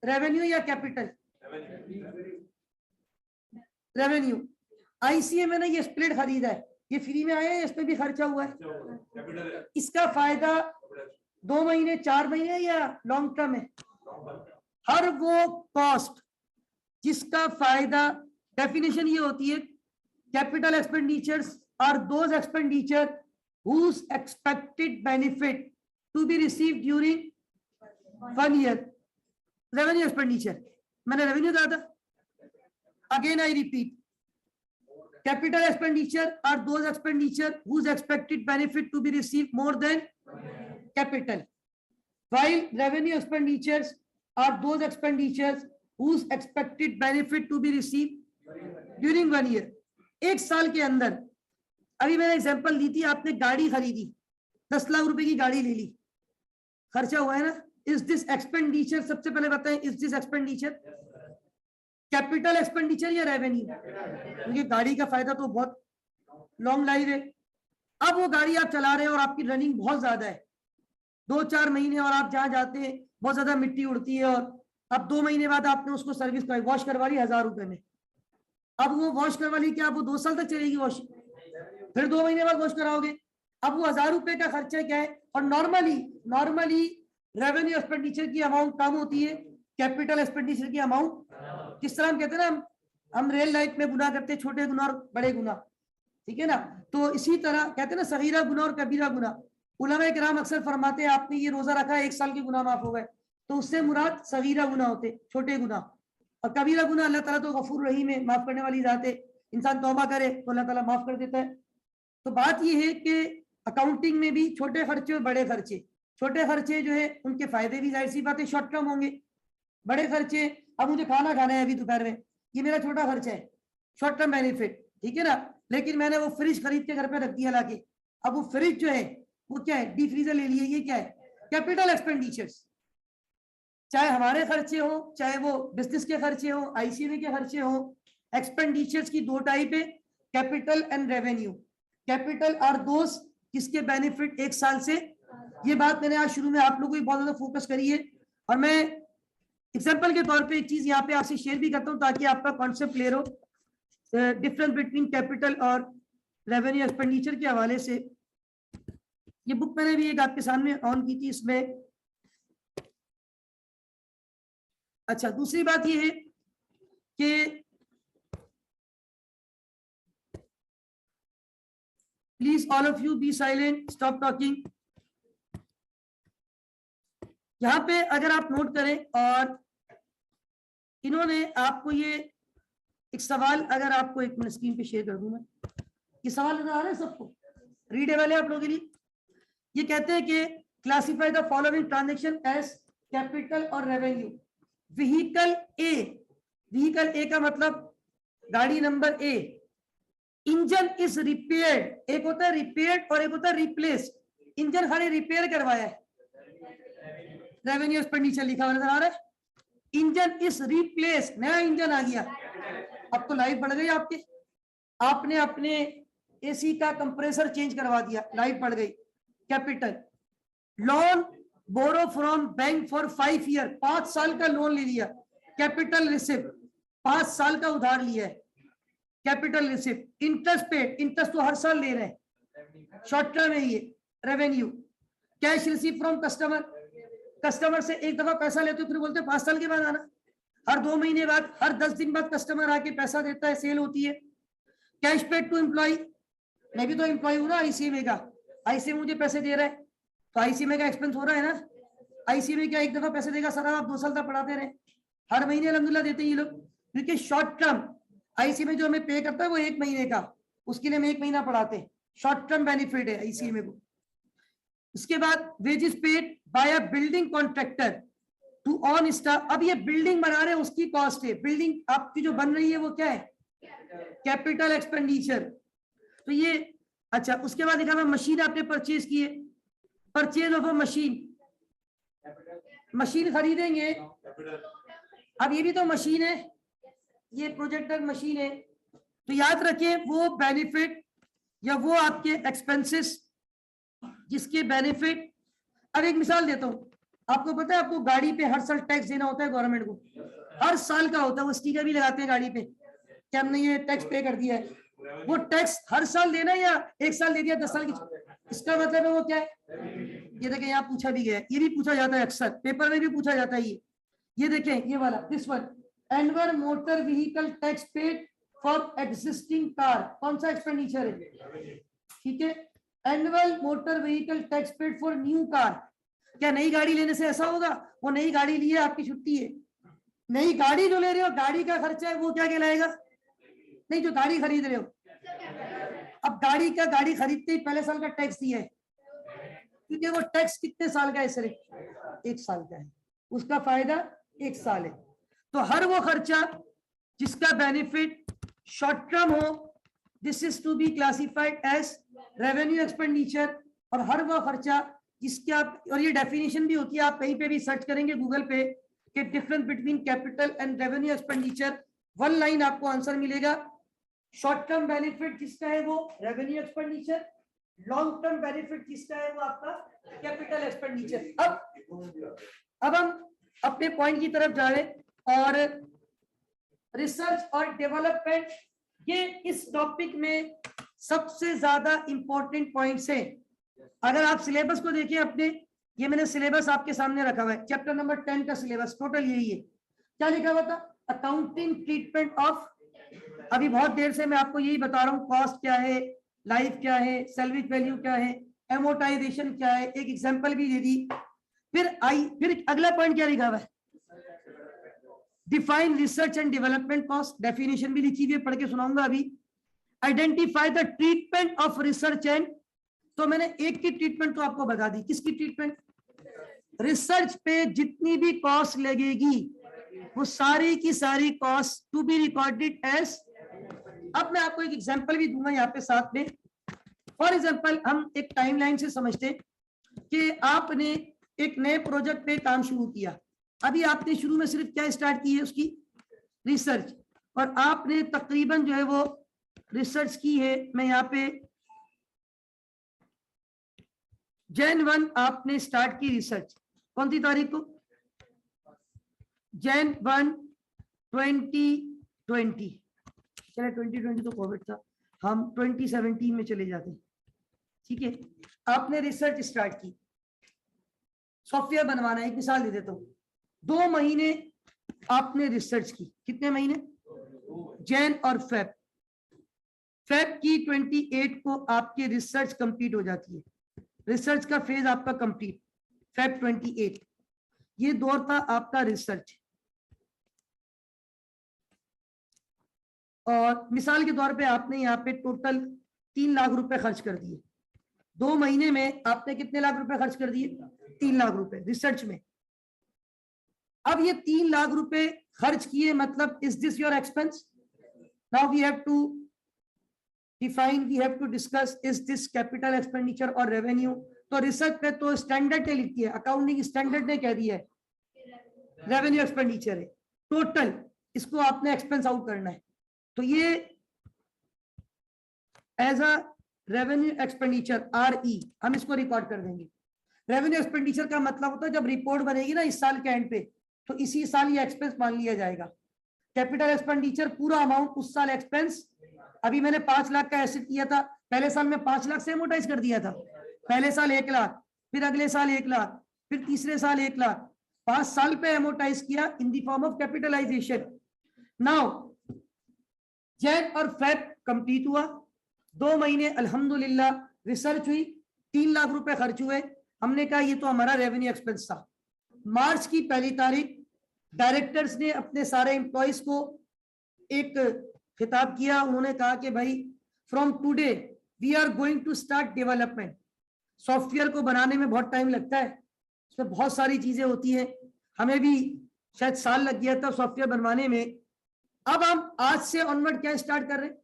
रेवेन्यू या कैपिटल? रेवेन्यू। आईसीए में ये स्प्लिट खरीदा है, ये फ्री में आया है, इस पे भी खर्चा हुआ है। इसका फायदा 2 महीने, 4 महीने या लॉन्ग टर्म है? हर वो कॉस्ट जिसका फायदा, डेफिनेशन ये होती है, capital expenditures are those expenditure whose expected benefit to be received during 1 year। Revenue expenditure, मैंने रेवेन्यू कहा था, again I repeat, capital expenditure are those expenditure whose expected benefit to be received more than capital, while revenue expenditures are those expenditures whose expected benefit to be received during 1 year। 1 साल के अंदर। अभी मैंने example दी थी, आपने गाड़ी खरीदी, 10 लाख रुपए की गाड़ी ले ली, खर्चा हुआ है ना? Is this expenditure? सबसे पहले बताएं, is this expenditure capital expenditure या रेवेन्यू? क्योंकि गाड़ी का फायदा तो बहुत लॉन्ग लाइफ है। अब वो गाड़ी आप चला रहे हैं और आपकी रनिंग बहुत ज्यादा है, 2-4 महीने, और आप जहां जाते हैं बहुत ज्यादा मिट्टी उड़ती है, और अब 2 महीने बाद आपने उसको सर्विस कराई, वॉश करवा ली 1000 रुपए में। अब वो वॉश करवा ली, क्या वो 2 साल तक चलेगी वॉश? फिर 2 महीने बाद वॉश कराओगे। अब वो 1000 रुपए का खर्चा क्या है? और नॉर्मली रेवेन्यू एक्सपेंडिचर की अमाउंट कम होती है, कैपिटल एक्सपेंडिचर की अमाउंट, जिस तरह हम कहते हैं ना, हम रियल लाइफ में गुनाह करते हैं, छोटे गुनाह और बड़े गुनाह, ठीक है ना? तो इसी तरह कहते हैं ना, सगीरा गुनाह और कबीरा गुनाह। उलमा किराम अक्सर फरमाते हैं, आपने ये रोजा रखा है, 1 साल के गुनाह माफ हो गए, तो उससे मुराद सगीरा गुनाह होते, छोटे गुनाह। और कबीरा गुनाह अल्लाह ताला तो गफूर रहीम है, माफ करने वाली जात है, इंसान तौबा करे तो अल्लाह ताला माफ कर देता है। तो बात यह है कि अकाउंटिंग में भी छोटे खर्चे और बड़े खर्चे। छोटे खर्चे जो है उनके फायदे भी जाहिर सी बात है शॉर्ट टर्म होंगे। बड़े खर्चे, अब मुझे खाना खाना है अभी दोपहर में, ये मेरा छोटा खर्चा है, शॉर्ट टर्म बेनिफिट, ठीक है ना। लेकिन मैंने वो फ्रिज खरीद के घर पे रख दिया लाके, अब वो फ्रिज जो है वो क्या है, डी फ्रीजर ले लिए, ये क्या है, कैपिटल एक्सपेंडिचर्स। चाहे हमारे खर्चे हो, चाहे वो बिजनेस के खर्चे हो, आईसीएमए के खर्चे हो, एक्सपेंडिचर्स की दो टाइप है, capital and revenue. Capital are those जिसके बेनिफिट एक साल से, ये बात मैंने आज शुरू में आप लोगों को बहुत ज्यादा फोकस करी है। और मैं एग्जांपल के तौर पे एक चीज यहाँ पे आपसे शेयर भी करता हूँ ताकि आपका कॉन्सेप्ट क्लियर हो, डिफरेंस बिटवीन कैपिटल और रेवेन्यू एक्सपेंडिचर के हवाले से। ये बुक मैंने भी एक आपके सामने ऑन की थी इसमें। अच्छा, दूसरी बात ये है कि please all of you be silent, stop talking. यहां पे अगर आप नोट करें, और इन्होंने आपको ये एक सवाल, अगर आपको एक मिनट स्क्रीन पे शेयर कर दूं मैं, ये सवाल नजर आ रहा है सबको, रीडेबल है आप लोगों के लिए। ये कहते हैं कि classify the following transaction as capital और revenue. Vehicle A, vehicle A का मतलब गाड़ी number A, engine is repaired, एक होता है रिपेयर्ड और एक होता है रिप्लेस्ड। इंजन खाली रिपेयर करवाया है, रेवेन्यू एक्सपेंडिचर लिखा हुआ नजर आ रहा है। इंजन इज रिप्लेस, नया इंजन आ गया, अब तो लाइफ बढ़ गई आपकी, आपने अपने एसी का कंप्रेसर चेंज करवा दिया, लाइफ बढ़ गई, capital. Loan borrow from bank for 5 year, 5 साल का लोन ले लिया, कैपिटल रिसिप्ट, 5 साल का उधार लिया है, capital receipt. Interest paid, interest तो हर साल ले रहे हैं, शॉर्ट टर्म है ये, revenue. Cash receive from customer, customer से एक दफा पैसा लेते हो फिर बोलते 5 साल के बाद आना, हर 2 महीने बाद, हर 10 दिन बाद कस्टमर आके पैसा देता है, सेल होती है। कैश पेड टू एम्प्लॉय, मैं भी तो एम्प्लॉय हूं ना आईसीएमए का, आईसीएमए मुझे पैसे दे रहा है तो आईसीएमए का एक्सपेंस हो रहा है ना। आईसीएमए क्या एक दफा पैसे देगा सर, आप 2 साल तक पढ़ाते रहे, हर महीने अलहमदुलिल्लाह देते हैं ये लोग, क्योंकि शॉर्ट टर्म आईसीएमए जो हमें पे करता है वो 1 महीने का, उसके लिए हम 1 महीना पढ़ाते हैं, शॉर्ट टर्म बेनिफिट है आईसीएमए को। उसके बाद wages paid by a building contractor to on staff, अब ये बिल्डिंग बना रहे हैं उसकी कॉस्ट है, बिल्डिंग आपकी जो बन रही है वो क्या है, कैपिटल एक्सपेंडिचर, तो ये। अच्छा, उसके बाद लिखा हुआ मशीन आपने परचेज की है, purchase of a machine, machine खरीदेंगे, अब ये भी तो मशीन है, ये प्रोजेक्टर मशीन है, तो याद रखें वो बेनिफिट या वो आपके एक्सपेंसेस जिसके बेनिफिट। अब एक मिसाल देता हूं, आपको पता है आपको गाड़ी पे हर साल टैक्स देना होता है गवर्नमेंट को, हर साल का होता है, वो स्टिकर भी लगाते हैं गाड़ी पे कि हमने ये टैक्स पे कर दिया है। वो टैक्स हर साल देना है या 1 साल दे दिया 10 साल की, इसका मतलब है वो क्या है, ये देखें यहाँ पूछा भी गया है, ये भी पूछा जाता है अक्सर, पेपर में भी पूछा जाता है ये देखें ये वाला, this one, annual motor vehicle tax paid for existing car, कौन सा एक्सपेंडिचर है, ठीक है। Annual motor vehicle tax paid for new car, क्या नई गाड़ी लेने से ऐसा होगा, वो नई गाड़ी ली है आपकी छुट्टी है, नई गाड़ी जो ले रहे हो गाड़ी का खर्चा है वो क्या कहलाएगा, नहीं जो गाड़ी खरीद रहे हो, अब गाड़ी खरीदते ही पहले साल का टैक्स दिया है, क्योंकि वो टैक्स कितने साल का है, सिर्फ 1 साल का है, उसका फायदा 1 साल है। तो हर वो खर्चा जिसका बेनिफिट शॉर्ट टर्म हो, this is to be classified as revenue expenditure, और हर वो खर्चा जिसके आप, और ये डेफिनेशन भी होती है, आप कहीं पे भी सर्च करेंगे गूगल पे कि difference between capital and revenue expenditure, 1 line आपको आंसर मिलेगा। शॉर्ट टर्म बेनिफिट जिसका है वो revenue expenditure, long term benefit जिसका है वो आपका कैपिटल एक्सपेंडिचर। अब हम अपने पॉइंट की तरफ जा रहे हैं, और रिसर्च और डेवलपमेंट, ये इस टॉपिक में सबसे ज्यादा इंपॉर्टेंट पॉइंट्स है। अगर आप सिलेबस को देखिए अपने, ये मैंने सिलेबस आपके सामने रखा हुआ है, चैप्टर नंबर 10 का सिलेबस टोटल यही है। क्या लिखा हुआ था, अकाउंटिंग ट्रीटमेंट ऑफ, अभी बहुत देर से मैं आपको यही बता रहा हूँ, कॉस्ट क्या है, लाइफ क्या है, सैलरी वैल्यू क्या है, एमोटाइजेशन क्या है, एक एग्जांपल भी दे दी। फिर अगला पॉइंट क्या लिखा हुआ है, define research and development cost, definition भी लिखी हुई है, पढ़ के सुनाऊंगा अभी। Identify the treatment of research and तो मैंने एक की ट्रीटमेंट तो आपको बता दी, किसकी ट्रीटमेंट? रिसर्च पे जितनी भी कॉस्ट लगेगी वो सारी की सारी cost to be recorded as. अब मैं आपको एक एग्जांपल भी दूंगा यहाँ पे साथ में। फॉर एग्जांपल हम एक टाइमलाइन से समझते कि आपने एक नए प्रोजेक्ट पे काम शुरू किया, अभी आपने शुरू में सिर्फ क्या स्टार्ट की है, उसकी रिसर्च, और आपने तकरीबन जो है वो रिसर्च की है, मैं यहाँ पे Jan 1 आपने स्टार्ट की रिसर्च, कौन सी तारीख को? Jan 1 2020। चले 2020 तो कोविड था, हम 2017 में चले जाते हैं, ठीक है। आपने रिसर्च स्टार्ट की, सॉफ्टवेयर बनवाना है, एक मिसाल दे देता हूँ, 2 महीने आपने रिसर्च की, कितने महीने? जैन और फेब की 28 को आपकी रिसर्च कंप्लीट हो जाती है, रिसर्च का फेज आपका कंप्लीट, फेब 28, ये दौर था आपका रिसर्च। और मिसाल के तौर पे आपने यहाँ पे टोटल 3 लाख रुपए खर्च कर दिए, 2 महीने में आपने कितने लाख रुपए खर्च कर दिए? 3 लाख रुपए रिसर्च में। अब ये 3 लाख रुपए खर्च किए, मतलब is this your expense? Now we have to define, we have to discuss, is this capital expenditure और रेवेन्यू? तो रिसर्च पे तो स्टैंडर्ड ने लिखी है, अकाउंटिंग स्टैंडर्ड ने कह दिया है रेवेन्यू एक्सपेंडिचर है, टोटल इसको आपने एक्सपेंस आउट करना है, तो ये as a revenue expenditure RE हम इसको रिकॉर्ड कर देंगे। रेवेन्यू एक्सपेंडिचर का मतलब होता है जब रिपोर्ट बनेगी ना इस साल के एंड पे, तो इसी साल ये एक्सपेंस मान लिया जाएगा। कैपिटल एक्सपेंडिचर पूरा अमाउंट उस साल एक्सपेंस, अभी मैंने 5 लाख का एसेट किया था, पहले साल में 5 लाख से एमोटाइज कर दिया था, पहले साल 1 लाख, फिर अगले साल 1 लाख, फिर तीसरे साल 1 लाख, 5 साल पे एमोटाइज किया in the form of capitalisation. Now Jan और फेब कंप्लीट हुआ, 2 महीने अल्हम्दुलिल्लाह रिसर्च हुई, 3 लाख रुपए खर्च हुए, हमने कहा ये तो हमारा रेवेन्यू एक्सपेंस था। मार्च की 1 तारीख डायरेक्टर्स ने अपने सारे एम्प्लॉइज को एक खिताब किया, उन्होंने कहा कि भाई from today we are going to start development. Software को बनाने में बहुत टाइम लगता है, उसमें बहुत सारी चीजें होती हैं, हमें भी शायद साल लग गया था सॉफ्टवेयर बनवाने में। अब हम आज से ऑनवर्ड क्या स्टार्ट कर रहे हैं?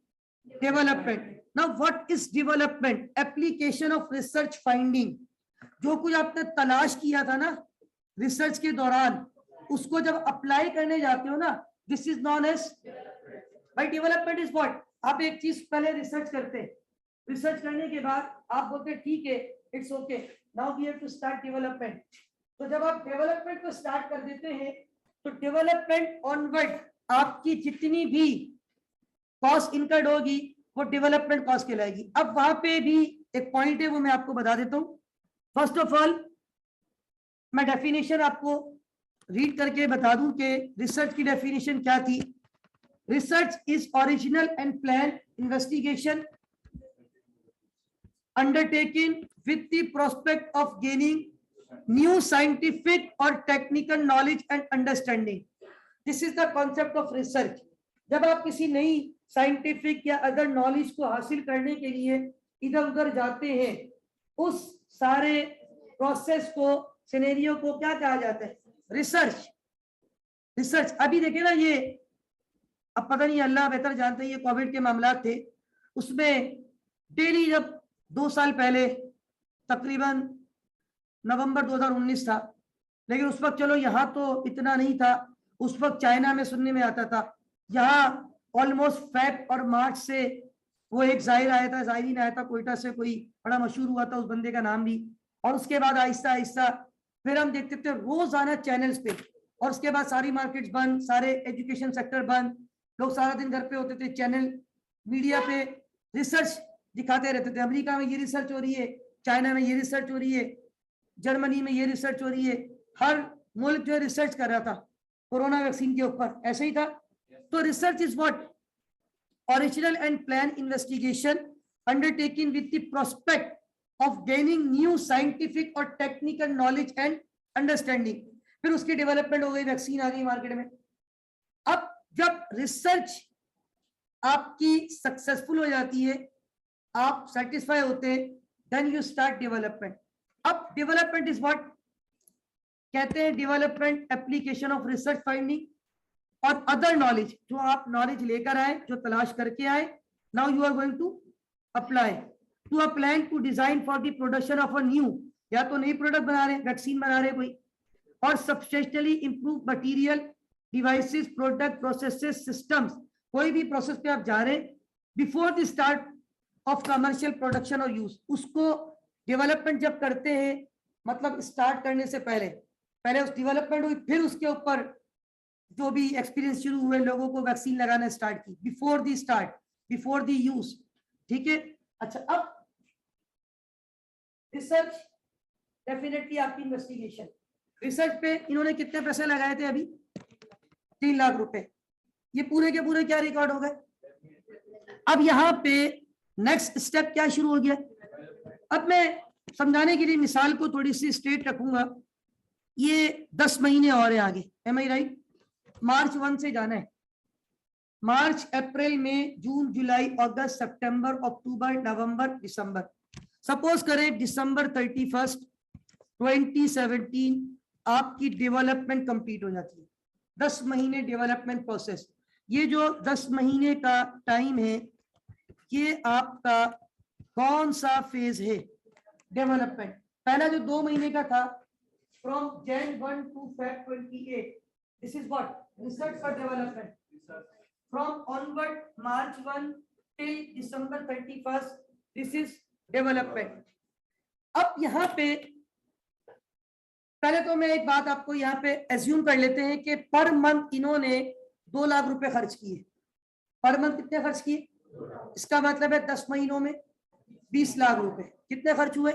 Development. Now what is development? Application of research finding. जो कुछ आपने तलाश किया था ना रिसर्च के दौरान, उसको जब अप्लाई करने जाते हो ना, दिस इज नॉन एज भाई डेवलपमेंट इज व्हाट? आप एक चीज पहले रिसर्च करते हैं, रिसर्च करने के बाद आप बोलते हैं ठीक है it's okay now we have to start development. तो जब आप डेवलपमेंट को स्टार्ट कर देते हैं तो डेवलपमेंट ऑनवर्ड आपकी जितनी भी कॉस्ट इनकर्ड होगी वो डेवलपमेंट कॉस्ट कहलाएगी। अब वहां पे भी एक पॉइंट है वो मैं आपको बता देता हूं। फर्स्ट ऑफ ऑल मैं डेफिनेशन आपको रीड करके बता दूं कि रिसर्च की डेफिनेशन क्या थी। Research is original and plan investigation undertaken with the prospect of gaining new scientific or technical knowledge and understanding. This is the concept of research. जब आप किसी नई साइंटिफिक या अदर नॉलेज को हासिल करने के लिए इधर उधर जाते हैं, उस सारे प्रोसेस को, सिनेरियो को क्या कहा जाता है? रिसर्च। रिसर्च अभी देखे ना, ये अब पता नहीं, अल्लाह बेहतर जानते हैं, ये कोविड के मामला थे, उसमें डेली जब 2 साल पहले तकरीबन नवंबर 2019 था, लेकिन उस वक्त चलो यहाँ तो इतना नहीं था, उस वक्त चाइना में सुनने में आता था, यहाँ ऑलमोस्ट फेब और मार्च से वो एक जाहिर आया था, जाहिरीन आया था कोयटा से, कोई बड़ा मशहूर हुआ था, उस बंदे का नाम भी, और उसके बाद आहिस्ता आहिस्ता फिर हम देखते थे रोजाना चैनल्स पे, और उसके बाद सारी मार्केट्स बंद, सारे एजुकेशन सेक्टर बंद, लोग सारा दिन घर पे होते थे, चैनल मीडिया पे रिसर्च दिखाते रहते थे, अमेरिका में ये रिसर्च हो रही है, चाइना में ये रिसर्च हो रही है, जर्मनी में ये रिसर्च हो रही है, हर मुल्क जो है रिसर्च कर रहा था कोरोना वैक्सीन के ऊपर, ऐसे ही था। तो research is what? Original and plan investigation undertaking with the prospect of gaining new scientific और टेक्निकल नॉलेज एंड अंडरस्टैंडिंग। फिर उसकी डेवलपमेंट हो गई, वैक्सीन आ गई मार्केट में। अब जब रिसर्च आपकी सक्सेसफुल हो जाती है, आप सेटिस्फाई होते हैं, देन यू स्टार्ट डेवलपमेंट। अब डेवलपमेंट इज व्हाट कहते हैं, development application of research finding और अदर नॉलेज, जो आप नॉलेज लेकर आए, जो तलाश करके आए, now you are going to apply to a plan to design for the production of a new, या तो नई प्रोडक्ट बना रहे हैं, वैक्सीन बना रहे हैं कोई, और substantially improve material, devices, product, processes, systems, कोई भी प्रोसेस पे आप जा रहे हैं before the start of commercial production और यूज, उसको डेवलपमेंट जब करते हैं, मतलब स्टार्ट करने से पहले, पहले उस डेवलपमेंट हुई, फिर उसके ऊपर जो भी एक्सपीरियंस शुरू हुए, लोगों को वैक्सीन लगाना स्टार्ट की, before the start, before the use. ठीक है, अच्छा, अब रिसर्च डेफिनेटली आपकी इन्वेस्टिगेशन, रिसर्च पे इन्होंने कितने पैसे लगाए थे अभी, 3 लाख रुपए, ये पूरे के पूरे क्या रिकॉर्ड हो गए। अब यहाँ पे नेक्स्ट स्टेप क्या शुरू हो गया। अब मैं समझाने के लिए मिसाल को थोड़ी सी स्ट्रेट रखूंगा, ये 10 महीने और है आगे, एम आई राइट, मार्च 1 से जाना है, मार्च, अप्रैल, मई, जून, जुलाई, अगस्त, सितंबर, अक्टूबर, नवंबर, दिसंबर। सपोज करें दिसंबर 31, 2017 आपकी डेवलपमेंट कंप्लीट हो जाती है, 10 महीने डेवलपमेंट प्रोसेस। ये जो 10 महीने का टाइम है, ये आपका कौन सा फेज है डेवलपमेंट। पहला जो 2 महीने का था, from Jan 1 to Feb 28, this is what research for development, from onward March 1 till December 31, this is development. अब यहाँ पे पहले तो मैं एक बात आपको यहाँ पे एज्यूम कर लेते हैं कि पर मंथ इन्होंने 2 लाख रुपए खर्च किए, पर मंथ कितने खर्च किए, इसका मतलब है 10 महीनों में 20 लाख रुपए कितने खर्च हुए,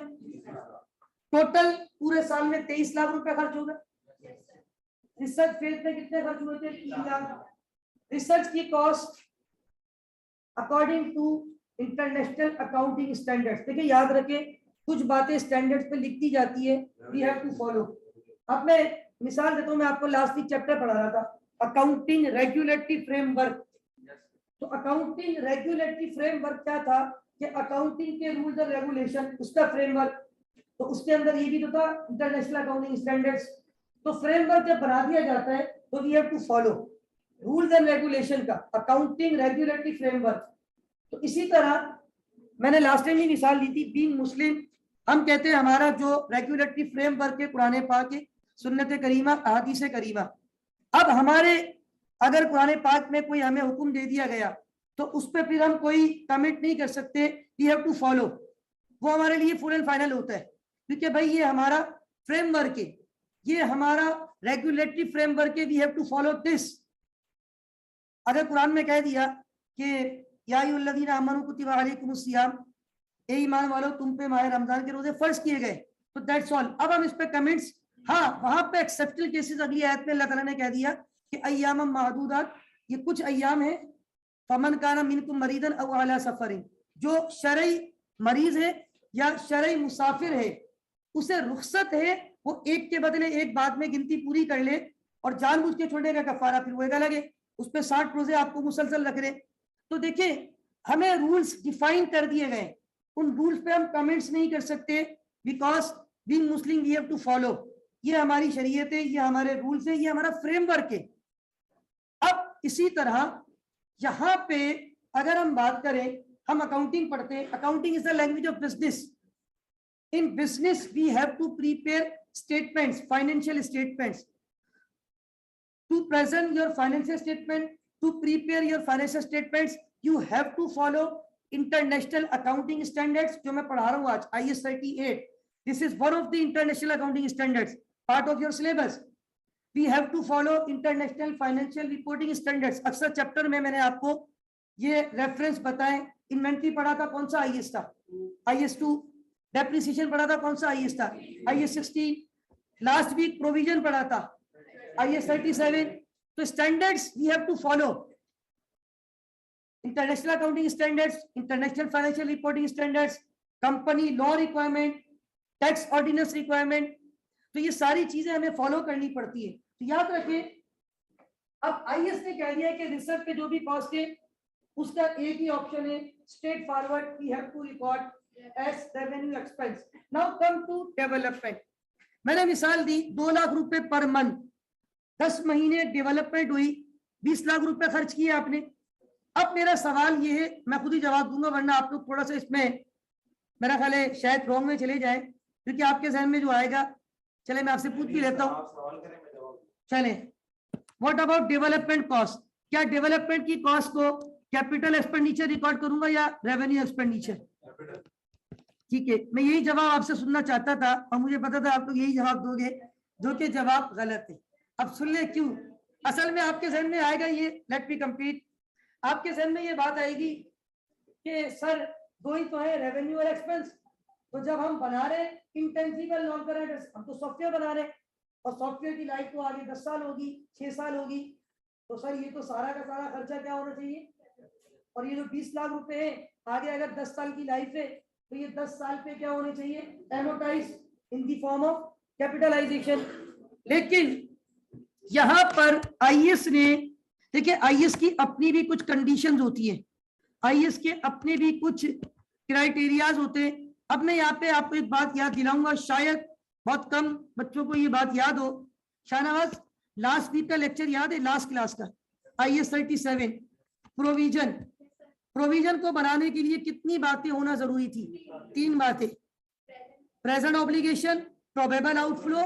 टोटल पूरे साल में 23 लाख रुपए खर्च हो गए। रिसर्च फेज में कितने खर्च हुए थे, 3 लाख। रिसर्च की cost according to international accounting standards, देखिए याद रखें कुछ बातें स्टैंडर्ड्स पे लिख दी जाती है, वी हैव टू फॉलो। अब मैं मिसाल देता हूं, मैं आपको लास्ट वीक चैप्टर पढ़ा रहा था अकाउंटिंग रेगुलेटरी फ्रेमवर्क। तो अकाउंटिंग रेगुलेटरी फ्रेमवर्क क्या था कि अकाउंटिंग के रूल्स और रेगुलेशन, उसका फ्रेमवर्क, तो उसके अंदर ये भी तो था इंटरनेशनल अकाउंटिंग स्टैंडर्ड्स। तो फ्रेमवर्क जब बना दिया जाता है तो we have to follow rules and regulation का, अकाउंटिंग रेगुलेटरी फ्रेमवर्क। तो इसी तरह मैंने लास्ट टाइम ही मिसाल ली थी, बीइंग मुस्लिम, हम कहते हैं हमारा जो रेगुलेटरी फ्रेमवर्क है कुरान पाक है, सुन्नत करीमा, अहादीस करीमा। अब हमारे अगर कुरान पाक में कोई हमें हुक्म दे दिया गया तो उस पर फिर हम कोई कमेंट नहीं कर सकते, वी हैव टू फॉलो, वो हमारे लिए फुल एंड फाइनल होता है, क्योंकि भाई ये हमारा फ्रेमवर्क है, ये हमारा रेगुलेटरी फ्रेमवर्क है, we have to follow this. अगर कुरान में कह दिया कि या अय्युहल्लज़ीना आमनू कुतिबा अलैकुमुस सियाम, ए ईमान वालों तुम पे माह रमजान के रोजे फर्ज किए गए, तो दैट्स ऑल। अब हम इस पे कमेंट्स, हाँ वहां पे एक्सेप्शनल केसेस अगली आयत में अल्लाह ताला ने कह दिया कि अय्याम मादूदात, ये कुछ अय्याम है, फमन काना मिनकुम मरीदन अव अला सफरिन, जो शरई मरीज है या शरई मुसाफिर है, उसे रुखसत है, वो एक के बदले एक बाद में गिनती पूरी कर ले, और जानबूझ के छोड़ने का कफारा फिर वो एक अलग है, उस पर 60 रोजे आपको मुसलसल रख रहे। तो देखिए हमें रूल्स डिफाइन कर दिए गए, उन रूल्स पे हम कमेंट्स नहीं कर सकते, because being Muslim we have to follow, ये हमारी शरीयत है, ये हमारे रूल्स है, ये हमारा फ्रेमवर्क है। अब इसी तरह यहाँ पे अगर हम बात करें, हम अकाउंटिंग पढ़ते हैं, accounting is the language of business. In business we have to prepare statements, financial statements, to present your financial statement, to prepare your financial statements, you have to follow international accounting standards, जो मैं पढ़ा रहा हूँ आज, IS 38, this is one of the international accounting standards, part of your syllabus. We have to follow international financial reporting standards. अक्सर chapter में मैंने आपको ये रेफरेंस बताए, इन्वेंट्री पढ़ा था कौन सा IS था, IS 2, डेप्रिसिएशन पढ़ा था कौन सा IS था, IS 16, लास्ट वीक प्रोविजन पढ़ा था IS 37. तो standards we have to follow, international accounting standards, international financial reporting standards, company law requirement, tax ordinance requirement, तो ये सारी चीजें हमें फॉलो करनी पड़ती है। तो याद रखें, अब IS ने कह दिया कि रिसर्च पे जो भी कॉस्ट है उसका एक ही ऑप्शन है, straightforward, we have to record as revenue expense. Now come to development. मैंने मिसाल दी 2 लाख रुपए पर मंथ, 10 महीने डेवलपमेंट हुई, 20 लाख रुपए खर्च किए आपने। अब मेरा सवाल ये है, मैं खुद ही जवाब दूंगा वरना आप लोग थोड़ा सा इसमें मेरा ख्याल है शायद रॉन्ग में चले जाए, क्योंकि आपके जहन में जो आएगा, चले मैं आपसे पूछ भी लेता हूँ। चले, व्हाट अबाउट डेवलपमेंट कॉस्ट? क्या डेवलपमेंट की कॉस्ट को कैपिटल एक्सपेंडिचर रिकॉर्ड करूंगा या रेवेन्यू एक्सपेंडिचर? ठीक है, मैं यही जवाब आपसे सुनना चाहता था और मुझे पता था आप लोग यही जवाब दोगे, जो कि जवाब गलत है। अब सुन ले क्यों। असल में आपके जहन में आएगा ये, लेट मी कंप्लीट, आपके जहन में ये बात आएगी कि सर दो ही तो है, रेवेन्यू और एक्सपेंस। तो जब हम बना रहे इंटेंजिबल नॉन करंट, हम तो सॉफ्टवेयर बना रहे और सॉफ्टवेयर की लाइफ तो आगे 10 साल होगी, 6 साल होगी, तो सर ये तो सारा का सारा खर्चा क्या होना चाहिए? और ये जो 20 लाख रुपए है आगे अगर 10 साल की लाइफ है तो ये 10 साल पे क्या होने चाहिए? Amortise in the form of capitalisation. लेकिन यहां पर आईएएस ने, देखिए आईएएस की अपनी भी कुछ कंडीशंस होती है, आईएएस के अपने भी कुछ क्राइटेरियाज होते हैं। अब मैं यहाँ पे आपको एक बात याद दिलाऊंगा, शायद बहुत कम बच्चों को ये बात याद हो। शाहनवाज, लास्ट वीक का लेक्चर याद है, लास्ट क्लास का, आईएएस 37 प्रोविजन। प्रोविजन को बनाने के लिए कितनी बातें होना जरूरी थी? 3 बातें, present obligation, probable outflow,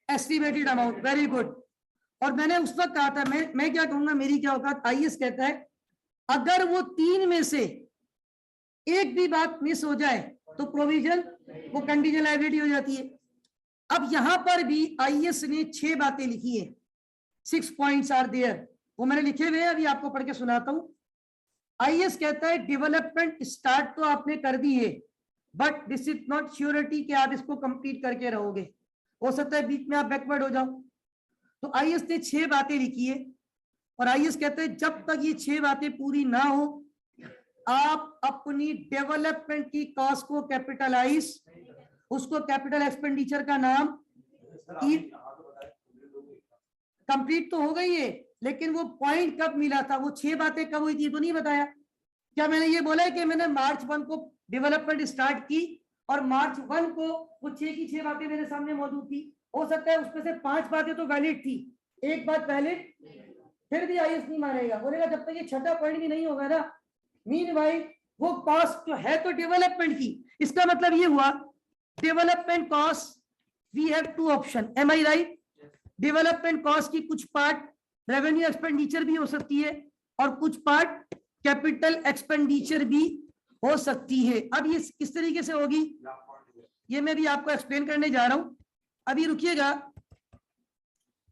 estimated amount. Very good. और मैंने उस वक्त कहा था, मैं क्या कहूंगा, मेरी क्या औकात, आईएएस कहता है अगर वो 3 में से एक भी बात मिस हो जाए तो प्रोविजन वो कंटीजेंट लायबिलिटी हो जाती है। अब यहां पर भी आईएएस ने 6 बातें लिखी है, 6 पॉइंट्स आर देयर, वो मैंने लिखे हुए हैं, अभी आपको पढ़ के सुनाता हूं। आईएएस कहता है डेवलपमेंट स्टार्ट तो आपने कर दी है, but this is not surety कि आप इसको कंप्लीट करके रहोगे, हो सकता है बीच में आप बैकवर्ड हो जाओ। तो आईएएस ने 6 बातें लिखी है और आईएएस कहते हैं जब तक ये 6 बातें पूरी ना हो आप अपनी डेवलपमेंट की कॉस्ट को कैपिटलाइज, उसको कैपिटल एक्सपेंडिचर का नाम, कंप्लीट तो हो गई है लेकिन वो पॉइंट कब मिला था, वो 6 बातें कब हुई थी तो नहीं बताया। क्या मैंने ये बोला है कि मैंने मार्च 1 को डेवलपमेंट स्टार्ट की और मार्च 1 को वो 6 की 6 बातें मेरे सामने मौजूद थी? हो सकता है उसमें से 5 बातें तो वैलिड थी, एक बात वैलिड, फिर भी आईएएस नहीं मानेगा, बोलेगा जब तक ये 6ठा पॉइंट भी नहीं होगा ना। मीनवाइल वो कॉस्ट जो है तो डेवलपमेंट की, इसका मतलब ये हुआ development cost we have 2 option, am I right? Development cost की कुछ पार्ट रेवेन्यू एक्सपेंडिचर भी हो सकती है और कुछ पार्ट कैपिटल एक्सपेंडिचर भी हो सकती है। अब ये किस तरीके से होगी ये मैं भी आपको एक्सप्लेन करने जा रहा हूं, अभी रुकिएगा।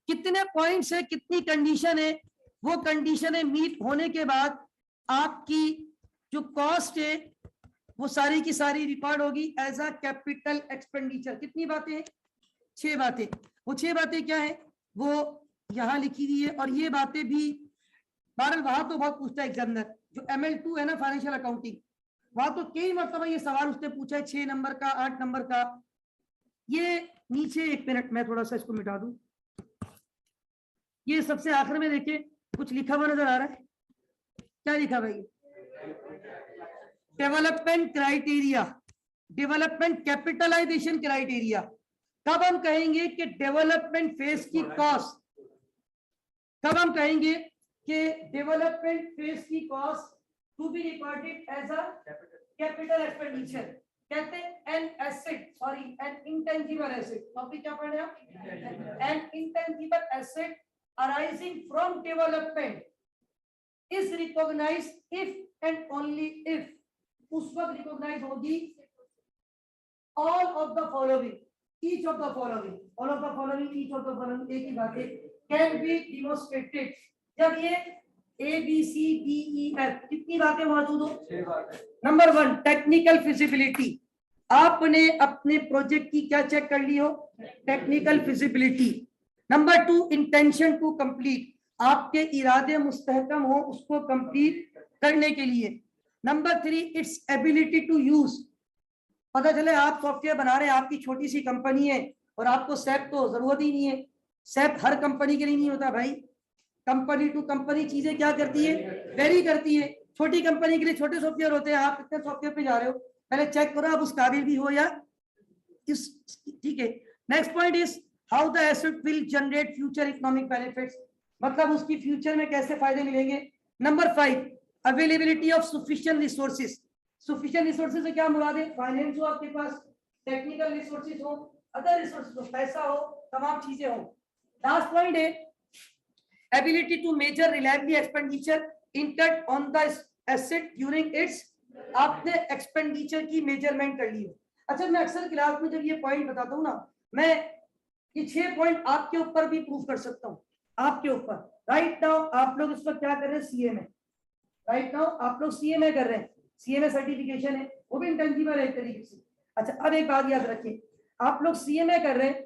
कितने पॉइंट्स है, कितनी कंडीशन है, वो कंडीशन है मीट होने के बाद आपकी जो कॉस्ट है वो सारी की सारी रिकॉर्ड होगी एज अ कैपिटल एक्सपेंडिचर। कितनी बातें? 6 बातें। वो 6 बातें क्या है वो यहाँ लिखी हुई है और ये बातें भी बहरहाल वहां तो बहुत पूछता है एग्जामिनर, जो ML2 है ना फाइनेंशियल अकाउंटिंग, वहां तो कई मतलब ये सवाल उसने पूछा है 6 नंबर का, 8 नंबर का। ये नीचे, 1 मिनट मैं थोड़ा सा इसको मिटा दूं, ये सबसे आखिर में देखिए कुछ लिखा हुआ नजर आ रहा है, क्या लिखा भाई? Development criteria, development capitalisation criteria. कब हम कहेंगे कि डेवलपमेंट फेज की कॉस्ट, कब हम कहेंगे कि डेवलपमेंट फेज की cost to be recorded as a capital expenditure? कहते हैं an asset, sorry an intangible asset. Topic क्या पढ़ रहे हैं आप? An intangible asset arising from development is recognized if and only if, उस वक्त रिकॉग्नाइज होगी all of the following, each of the following, all of the following, each of the following, एक ही बात है, can be demonstrated। जब ये ABCDEF कितनी बातें मौजूद हो? 6 बातें। नंबर 1 टेक्निकल फिजिबिलिटी, आपने अपने प्रोजेक्ट की क्या चेक कर ली हो? Technical feasibility. Number 2 intention to complete, आपके इरादे मुस्तहकम हो उसको कंप्लीट करने के लिए। Number 3 it's ability to use, पता चले आप सॉफ्टवेयर बना रहे हैं, आपकी छोटी सी कंपनी है और आपको सैप तो जरूरत ही नहीं है, सैप हर कंपनी के लिए नहीं होता भाई, कंपनी टू कंपनी चीजें क्या करती है, वेरी करती है। छोटी कंपनी के लिए छोटे सॉफ्टवेयर होते हैं, आप कितने सॉफ्टवेयर पे जा रहे हो, पहले चेक करो आप उस काबिल भी हो या इस, ठीक है। Next point is how the asset will generate future economic benefits, मतलब उसकी फ्यूचर में कैसे फायदे मिलेंगे। Number 5, availability of sufficient resources. Sufficient resources से क्या मुराद है, फाइनेंस हो आपके पास, टेक्निकल रिसोर्सेज हो, अदर रिसोर्सेज हो, पैसा हो, तमाम चीजें हो। लास्ट पॉइंट है ability to measure reliably expenditure incurred on the asset during its, आपने एक्सपेंडिचर की मेजरमेंट कर ली हो। अच्छा, मैं अक्सर क्लास में जब ये पॉइंट बताता हूँ ना, मैं ये 6 पॉइंट आपके ऊपर भी प्रूव कर सकता हूँ, आपके ऊपर। राइट नाउ आप लोग इस वक्त क्या कर रहे हैं, सीएमए। राइट नाउ आप लोग सीएमए कर रहे हैं, सीएमए सर्टिफिकेशन है, वो भी इंटेंजिबल है एक तरीके से। अच्छा, अब एक बात याद रखिए, आप लोग सीएमए कर रहे हैं,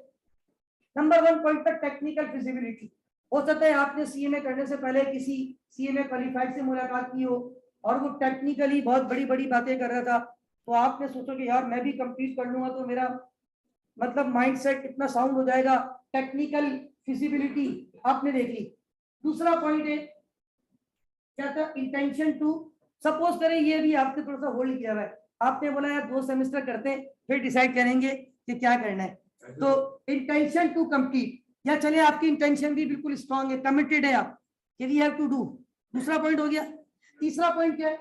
नंबर 1 पॉइंट तक टेक्निकल फिजिबिलिटी। हो सकता है आपने सीएमए करने से पहले किसी सीएमए क्वालिफाइड से मुलाकात की हो और वो टेक्निकली बहुत बड़ी बड़ी बातें कर रहा था, तो आपने सोचो कि यार मैं भी कंप्लीट कर लूंगा तो मेरा मतलब माइंडसेट इतना साउंड हो जाएगा, टेक्निकल फिजिबिलिटी आपने देख ली। दूसरा पॉइंट है क्या था, इंटेंशन टू, सपोज करें ये भी आपने थोड़ा सा होल्ड किया हुआ है, आपने बोला यार 2 सेमेस्टर करते हैं फिर डिसाइड करेंगे कि क्या करना है, तो इंटेंशन टू कंप्लीट, या चले आपकी इंटेंशन भी बिल्कुल स्ट्रांग है, कमिटेड है आप कि वी हैव टू डू। दूसरा पॉइंट हो गया। तीसरा पॉइंट क्या है,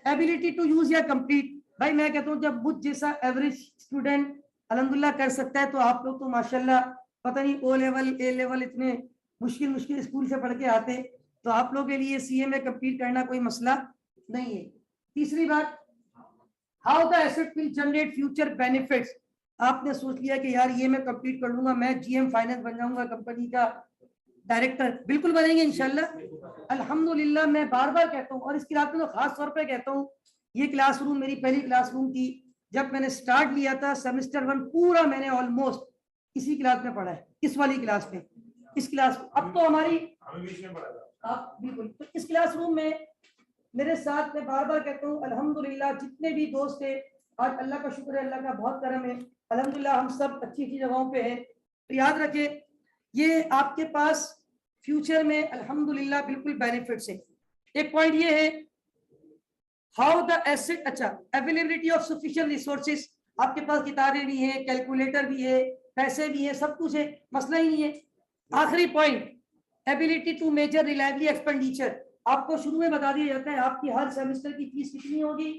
एबिलिटी टू यूज या कंप्लीट। भाई मैं कहता हूँ जब मुझ जैसा एवरेज स्टूडेंट अल्हम्दुलिल्लाह कर सकता है, तो आप लोग तो माशाल्लाह पता नहीं ओ लेवल ए लेवल इतने मुश्किल मुश्किल स्कूल से पढ़ के आते, तो आप लोगों के लिए सीएमए कंप्लीट करना कोई मसला नहीं है। तीसरी बात, how the asset will generate future benefits. आपने सोच लिया कि यार ये मैं कंप्लीट कर लूंगा, मैं जीएम फाइनेंस बन जाऊंगा, कंपनी का डायरेक्टर, बिल्कुल बनेंगे इंशाल्लाह अल्हम्दुलिल्लाह। मैं बार बार कहता हूँ और इस क्लास में तो खास तौर पे कहता हूँ, ये क्लासरूम मेरी पहली क्लासरूम थी, जब मैंने स्टार्ट लिया था सेमेस्टर 1 पूरा मैंने ऑलमोस्ट इसी क्लास में पढ़ा है, इस वाली क्लास में, इस क्लास। अब तो हमारी आप बिल्कुल, तो इस क्लासरूम में मेरे साथ, मैं बार बार कहता हूँ अल्हम्दुलिल्लाह जितने भी दोस्त थे, आज अल्लाह का शुक्र है, अल्लाह का बहुत करम है, अल्हम्दुलिल्लाह हम सब अच्छी अच्छी जगहों पे हैं। तो याद रखें ये आपके पास फ्यूचर में अल्हम्दुलिल्लाह बिल्कुल बेनिफिट्स है। एक पॉइंट ये है हाउ द एसेट, अच्छा अवेलेबिलिटी ऑफ सफिशिएंट रिसोर्सेज, आपके पास किताबें भी हैं, कैलकुलेटर भी है, पैसे भी है, सब कुछ है, मसला ही नहीं है। आखिरी point ability to measure reliably expenditure, आपको शुरू में बता दिया जाता है आपकी हर सेमेस्टर की फीस कितनी होगी,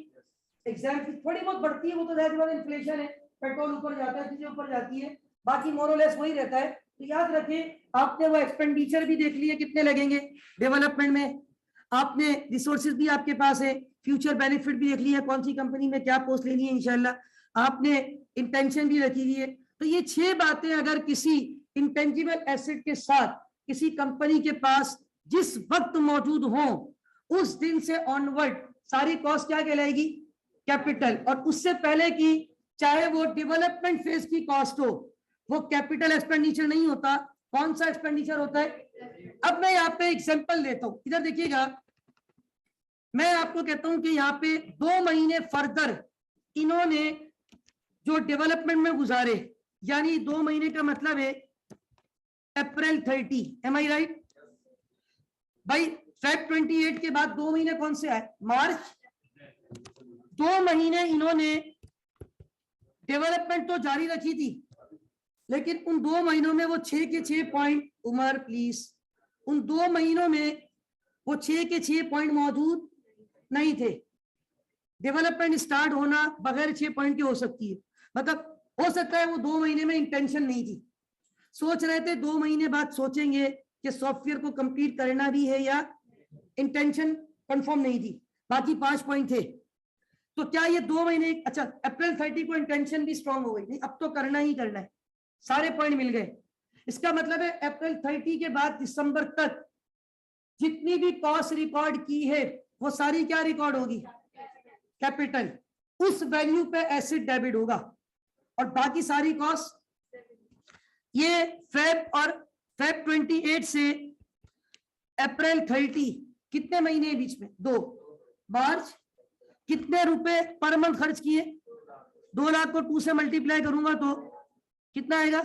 एग्जाम फीस थोड़ी बहुत बढ़ती है, वो तो जाहिर बात है इन्फ्लेशन है, पेट्रोल ऊपर जाता है, चीजें ऊपर जाती है, बाकी मोरलेस वही रहता है। तो याद रखिए आपने वो एक्सपेंडिचर भी देख लिए कितने लगेंगे डेवलपमेंट में, आपने रिसोर्सेज भी आपके पास है, फ्यूचर बेनिफिट भी देख लिया, कौन सी कंपनी में क्या पोस्ट लेनी है इंशाल्लाह, आपने इंटेंशन भी रखी हुई है। तो ये 6 बातें अगर किसी इंटेंजिबल एसेट के साथ किसी कंपनी के पास जिस वक्त मौजूद हो, उस दिन से ऑनवर्ड सारी कॉस्ट क्या कहलाएगी, कैपिटल, और उससे पहले की चाहे वो डेवलपमेंट फेज की कॉस्ट हो, वो कैपिटल एक्सपेंडिचर नहीं होता, कौन सा एक्सपेंडिचर होता है। अब मैं यहाँ पे एग्जांपल देता हूँ, इधर देखिएगा, मैं आपको कहता हूं कि यहाँ पे 2 महीने फर्दर इन्होंने जो डेवलपमेंट में गुजारे, यानी 2 महीने का मतलब है अप्रैल 30, एम आई राइट भाई, फेब 28 के बाद 2 महीने कौन से आए, मार्च। 2 महीने इन्होंने डेवलपमेंट तो जारी रखी थी, लेकिन उन 2 महीनों में वो 6 के 6 पॉइंट, उमर प्लीज, उन 2 महीनों में वो 6 के 6 पॉइंट मौजूद नहीं थे। डेवलपमेंट स्टार्ट होना बगैर 6 पॉइंट के हो सकती है, मतलब हो सकता है वो 2 महीने में इंटेंशन नहीं थी, सोच रहे थे 2 महीने बाद सोचेंगे कि सॉफ्टवेयर को कंप्लीट करना भी है, या इंटेंशन कंफर्म नहीं थी, बाकी 5 पॉइंट थे। तो क्या ये 2 महीने, अच्छा अप्रैल 30 को इंटेंशन भी स्ट्रांग हो गई, नहीं अब तो करना ही करना है, सारे पॉइंट मिल गए। इसका मतलब है अप्रैल 30 के बाद दिसंबर तक जितनी भी कॉस्ट रिकॉर्ड की है वो सारी क्या रिकॉर्ड होगी, कैपिटल, उस वैल्यू पे एसिड डेबिट होगा, और बाकी सारी कॉस्ट ये फेब 28 से अप्रैल 30 कितने महीने बीच में, 2 मार्च, कितने रुपए पर मंथ खर्च किए, 2 लाख को 2 से मल्टीप्लाई करूंगा तो कितना आएगा,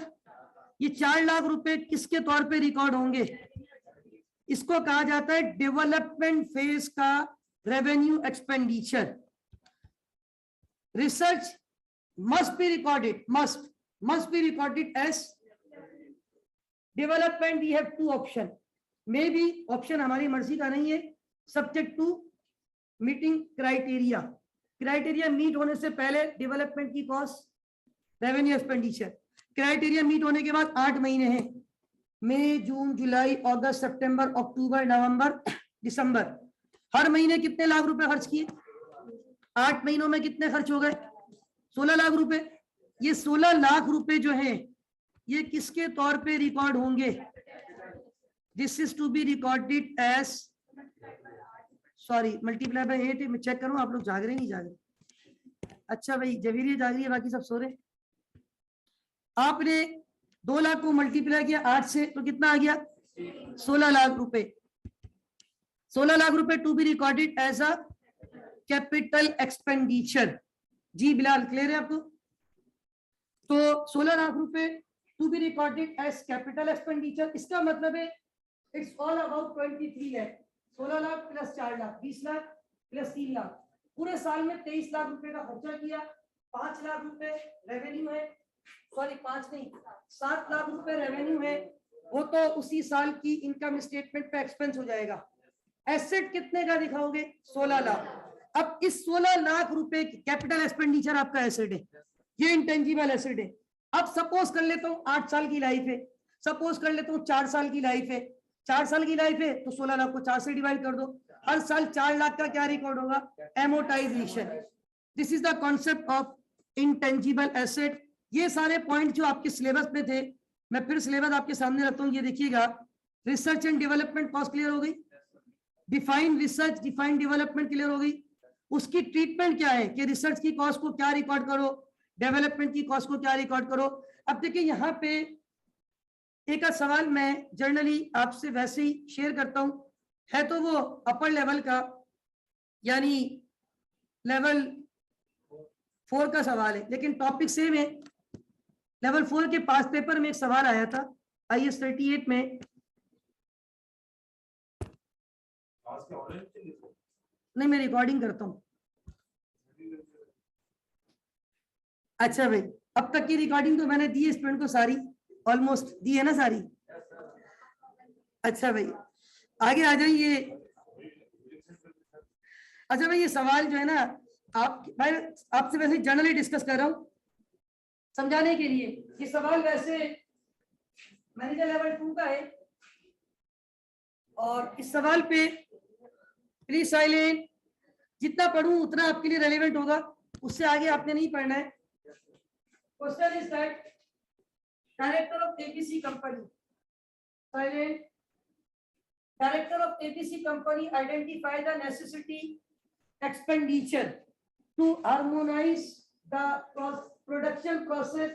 ये 4 लाख रुपए किसके तौर पे रिकॉर्ड होंगे, इसको कहा जाता है डेवलपमेंट फेज का revenue expenditure. Research must be recorded, must be recorded as development. We have two option, maybe option हमारी मर्जी का नहीं है, subject to meeting criteria, criteria meet होने से पहले डेवलपमेंट की cost revenue expenditure, criteria meet होने के बाद 8 महीने हैं, मई जून जुलाई अगस्त सितंबर अक्टूबर नवंबर दिसंबर, हर महीने कितने लाख रुपए खर्च किए, 8 महीनों में कितने खर्च हो गए, 16 लाख रुपए। ये 16 लाख रुपए जो है ये किसके तौर पे रिकॉर्ड होंगे, this is to be recorded as, sorry multiply by 8, मैं चेक करूं आप लोग जाग रहे नहीं जाग रहे, अच्छा भाई जवीर जाग रही है, बाकी सब सो रहे। आपने 2 लाख को मल्टीप्लाई किया 8 से तो कितना आ गया 16 लाख रुपए, 16 लाख रुपए to be recorded as a capital expenditure. जी बिलाल क्लियर है आपको, तो 16 लाख रुपए to be recorded as capital expenditure, इसका मतलब है it's all about 23 lakh, 16 lakh plus 4 lakh 20 lakh plus 3 lakh, पूरे साल में 23 लाख रुपए का खर्चा किया, 5 लाख रुपए रेवेन्यू है, सॉरी 5 नहीं 7 लाख रुपए रेवेन्यू है, वो तो उसी साल की इनकम स्टेटमेंट पे एक्सपेंस हो जाएगा। एसेट कितने का दिखाओगे 16 लाख। अब इस 16 लाख रुपए की कैपिटल एक्सपेंडिचर आपका एसेट है, ये इंटेंजिबल एसेट है। अब सपोज कर लेता हूँ 8 साल की लाइफ है, सपोज कर लेता हूँ 4 साल की लाइफ है, 4 साल की लाइफ है तो 16 लाख को 4 से डिवाइड कर दो, हर साल 4 लाख का क्या रिकॉर्ड होगा, amortisation. This is the concept of intangible asset. ये सारे पॉइंट जो आपके सिलेबस में थे, मैं फिर सिलेबस आपके सामने रखता हूँ, ये देखिएगा। Research and development cost clear हो गई, define research define development clear हो गई, उसकी ट्रीटमेंट क्या है कि रिसर्च की कॉस्ट को क्या रिकॉर्ड करो, डेवलपमेंट की कॉस्ट को क्या रिकॉर्ड करो। अब देखिए यहाँ पे एक सवाल मैं जनरली आपसे वैसे ही शेयर करता हूं, है तो वो अपर लेवल का यानी लेवल 4 का सवाल है, लेकिन टॉपिक सेम है। लेवल 4 के पास पेपर में एक सवाल आया था IAS 38 में, नहीं मैं रिकॉर्डिंग करता हूं। अच्छा भाई, अब तक की रिकॉर्डिंग तो मैंने दी है स्टूडेंट को सारी, ऑलमोस्ट दी है ना सारी। अच्छा भाई आगे आ जाइए। अच्छा भाई ये सवाल जो है ना, आप भाई आपसे वैसे जनरली डिस्कस कर रहा हूं समझाने के लिए। ये सवाल वैसे मैनेजर लेवल 2 का है और इस सवाल पे प्लीज साइलेंट, जितना पढ़ूं उतना आपके लिए रेलेवेंट होगा, उससे आगे आपने नहीं पढ़ना है। Question is that director of ABC company, silent, director of ABC company identify the necessity expenditure to harmonize the production process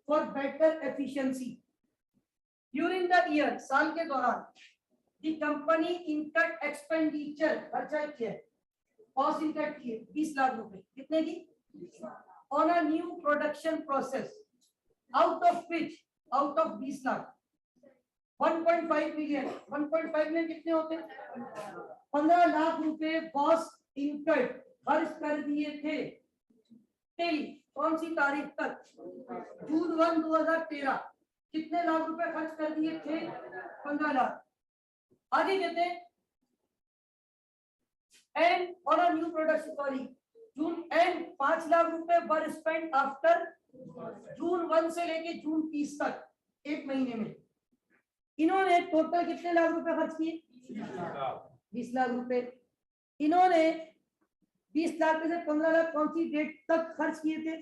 for better efficiency during the year, साल के दौरान the company incurred expenditure, खर्चा किया, cost incurred किए 20 लाख रुपए, कितने की, on a new production process, out of which, out of 20 lakh 1.5 million, 1.5 million कितने होते हैं, 15 लाख रुपए कॉस्ट इनकर्ड खर्च कर दिए थे टिल कौन सी तारीख तक, जून 1 2013, कितने लाख रुपए खर्च कर दिए थे, 15 लाख। आगे कहते हैं and on a new production, sorry June and 5 lakh रुपए वर स्पेंड आफ्टर जून 1 से लेके जून 30 तक, 1 महीने में इन्होंने टोटल कितने लाख रुपए खर्च किए, 20 लाख रुपए। इन्होंने 20 लाख में से 15 लाख कौन सी डेट तक खर्च किए थे,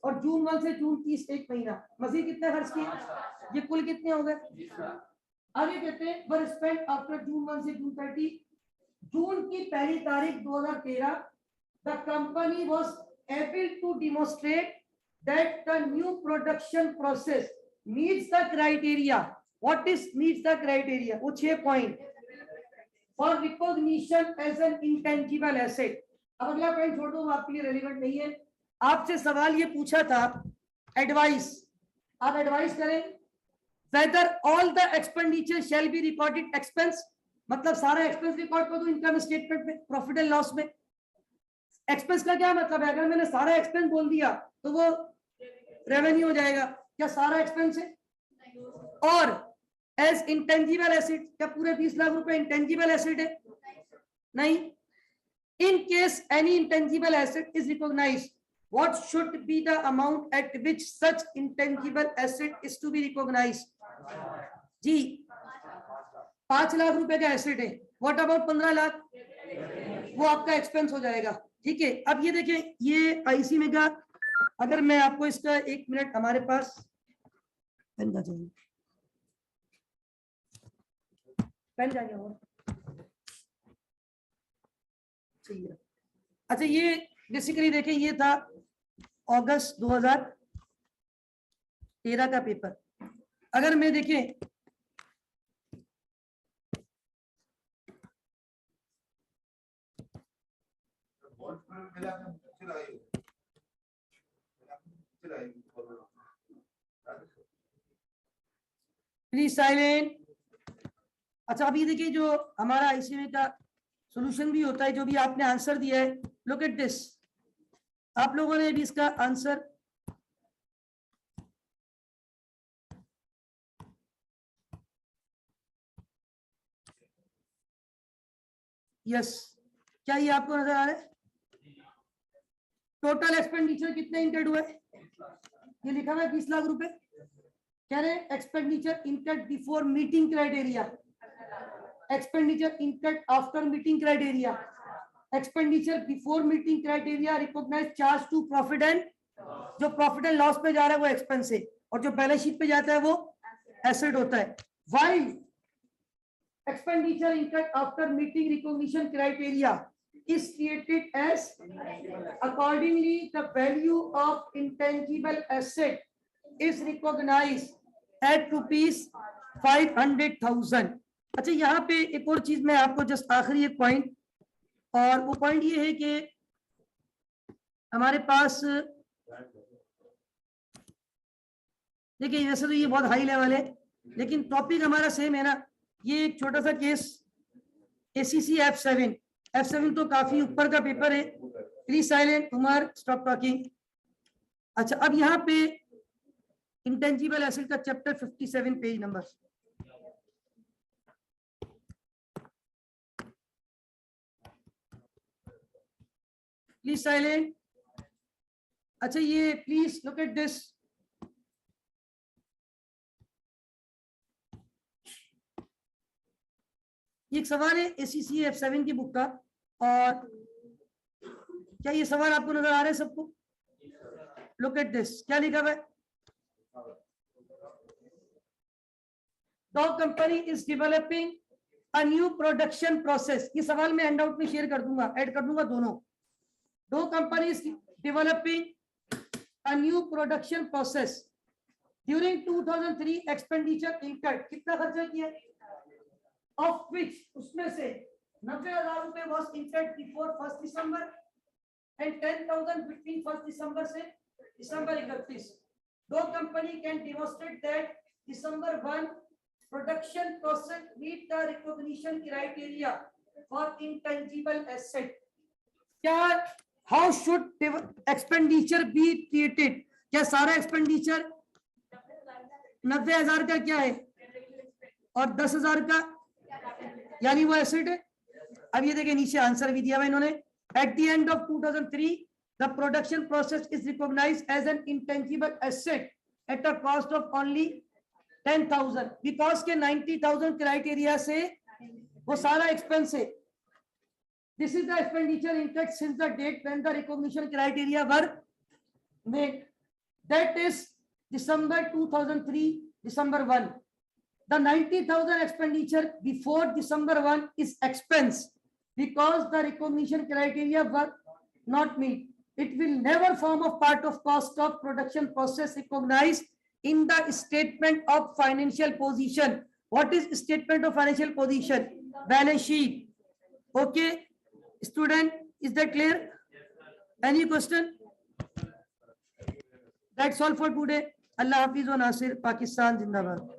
और जून 1 से जून 30 1 महीना, मजीद कितने खर्च किए, ये कुल कितने हो गए। आगे कहते हैं वर स्पेंड आफ्टर जून 1 से जून 30, जून की पहली तारीख 2013 the company was able to demonstrate that the new production process meets the criteria. What is meets the criteria, वो 6 point for recognition as an intangible asset। अब अगला पॉइंट छोड़ दो, आपके लिए रेलेवेंट नहीं है। आपसे सवाल ये पूछा था एडवाइस, आप एडवाइस करें whether all the expenditure shall be recorded expense, मतलब सारा एक्सपेंस रिकॉर्ड कर दो इनकम स्टेटमेंट में, प्रॉफिट एंड लॉस में। एक्सपेंस का क्या मतलब है, अगर मैंने सारा एक्सपेंस बोल दिया तो वो रेवेन्यू हो जाएगा, क्या सारा एक्सपेंस है? और एज इंटेंजिबल एसेट, क्या पूरे 20 लाख रुपए इंटेंजिबल एसेट है? नहीं। In case any intangible asset is recognised, what should be the amount at which such intangible asset is to be recognized? जी 5 लाख रुपए का एसेट है, व्हाट अबाउट 15 लाख, वो आपका एक्सपेंस हो जाएगा। ठीक है, अब ये देखें, ये आईसी में का, अगर मैं आपको इसका 1 मिनट, हमारे पास पेन का चाहिए, पेन चाहिए और चाहिए। अच्छा, ये बेसिकली देखें, ये था अगस्त 2013 का पेपर। अगर मैं देखें प्लीज साइलेंट। अच्छा, अभी देखिए जो हमारा आईसीएमए का सॉल्यूशन भी होता है, जो भी आपने आंसर दिया है, लुक एट दिस। आप लोगों ने भी इसका आंसर यस, क्या ये आपको नजर आ रहा है? टोटल एक्सपेंडिचर कितने इंकर्ड हुए? ये लिखा हुआ है 20 लाख रुपए। कह रहे expenditure incurred before meeting criteria, expenditure incurred after meeting criteria, expenditure before meeting criteria recognise charge to profit and, जो प्रॉफिट एंड लॉस पे जा रहा है वो एक्सपेंस है, और जो बैलेंस शीट पे जाता है वो एसेट होता है। While expenditure incurred after meeting recognition criteria is treated as, accordingly the value of intangible asset is recognized at ₹500,000। अच्छा, यहाँ पे एक और चीज मैं आपको जस्ट आखिरी एक पॉइंट, और वो पॉइंट ये है कि हमारे पास देखिए, वैसे तो ये बहुत हाई लेवल है, लेकिन टॉपिक हमारा सेम है ना। ये एक छोटा सा केस एसीसी F7 तो काफी ऊपर का पेपर है। Please silent, Umar stop talking. अच्छा, अब यहाँ पे इंटेंजिबल एसेट का chapter 57 page number, please silent. अच्छा, ये प्लीज लुक एट दिस। ये एक सवाल है एसीसी F7 की बुक का, और क्या ये सवाल आपको नजर आ रहा है सबको? लुक एट दिस, क्या लिखा हुआ है? The company is developing a new production process. ये सवाल मैं हैंड आउट में शेयर कर दूंगा, ऐड कर दूंगा दोनों। दो company is developing a new production process during 2003 expenditure incurred, कितना खर्चा किया? Of which, उसमें से 90,000 रुपए was incurred before 1st December and 10,000 between 1st December से December 31। दो company can demonstrate that December 1 production process meet the recognition criteria for intangible asset। क्या how should expenditure be treated? क्या सारा expenditure 90,000 का क्या है और 10,000 का यानी वो एसेट है? अब ये देखिए, नीचे आंसर भी दिया हुआ इन्होंने। At the end of 2003 the production process is recognised as an intangible asset at a cost of only 10,000, because के 90,000 क्राइटेरिया से वो सारा एक्सपेंस है। This is the expenditure incurred since the date when the recognition criteria were made, that is December 2003, December 1। The 90,000 expenditure before December 1 is expense because the recognition criteria were not met. It will never form a part of cost of production process recognized in the statement of financial position. What is statement of financial position? Balance sheet. Okay, student, is that clear? Any question? That's all for today. Allah Hafiz wa Nasir, Pakistan Zindabad.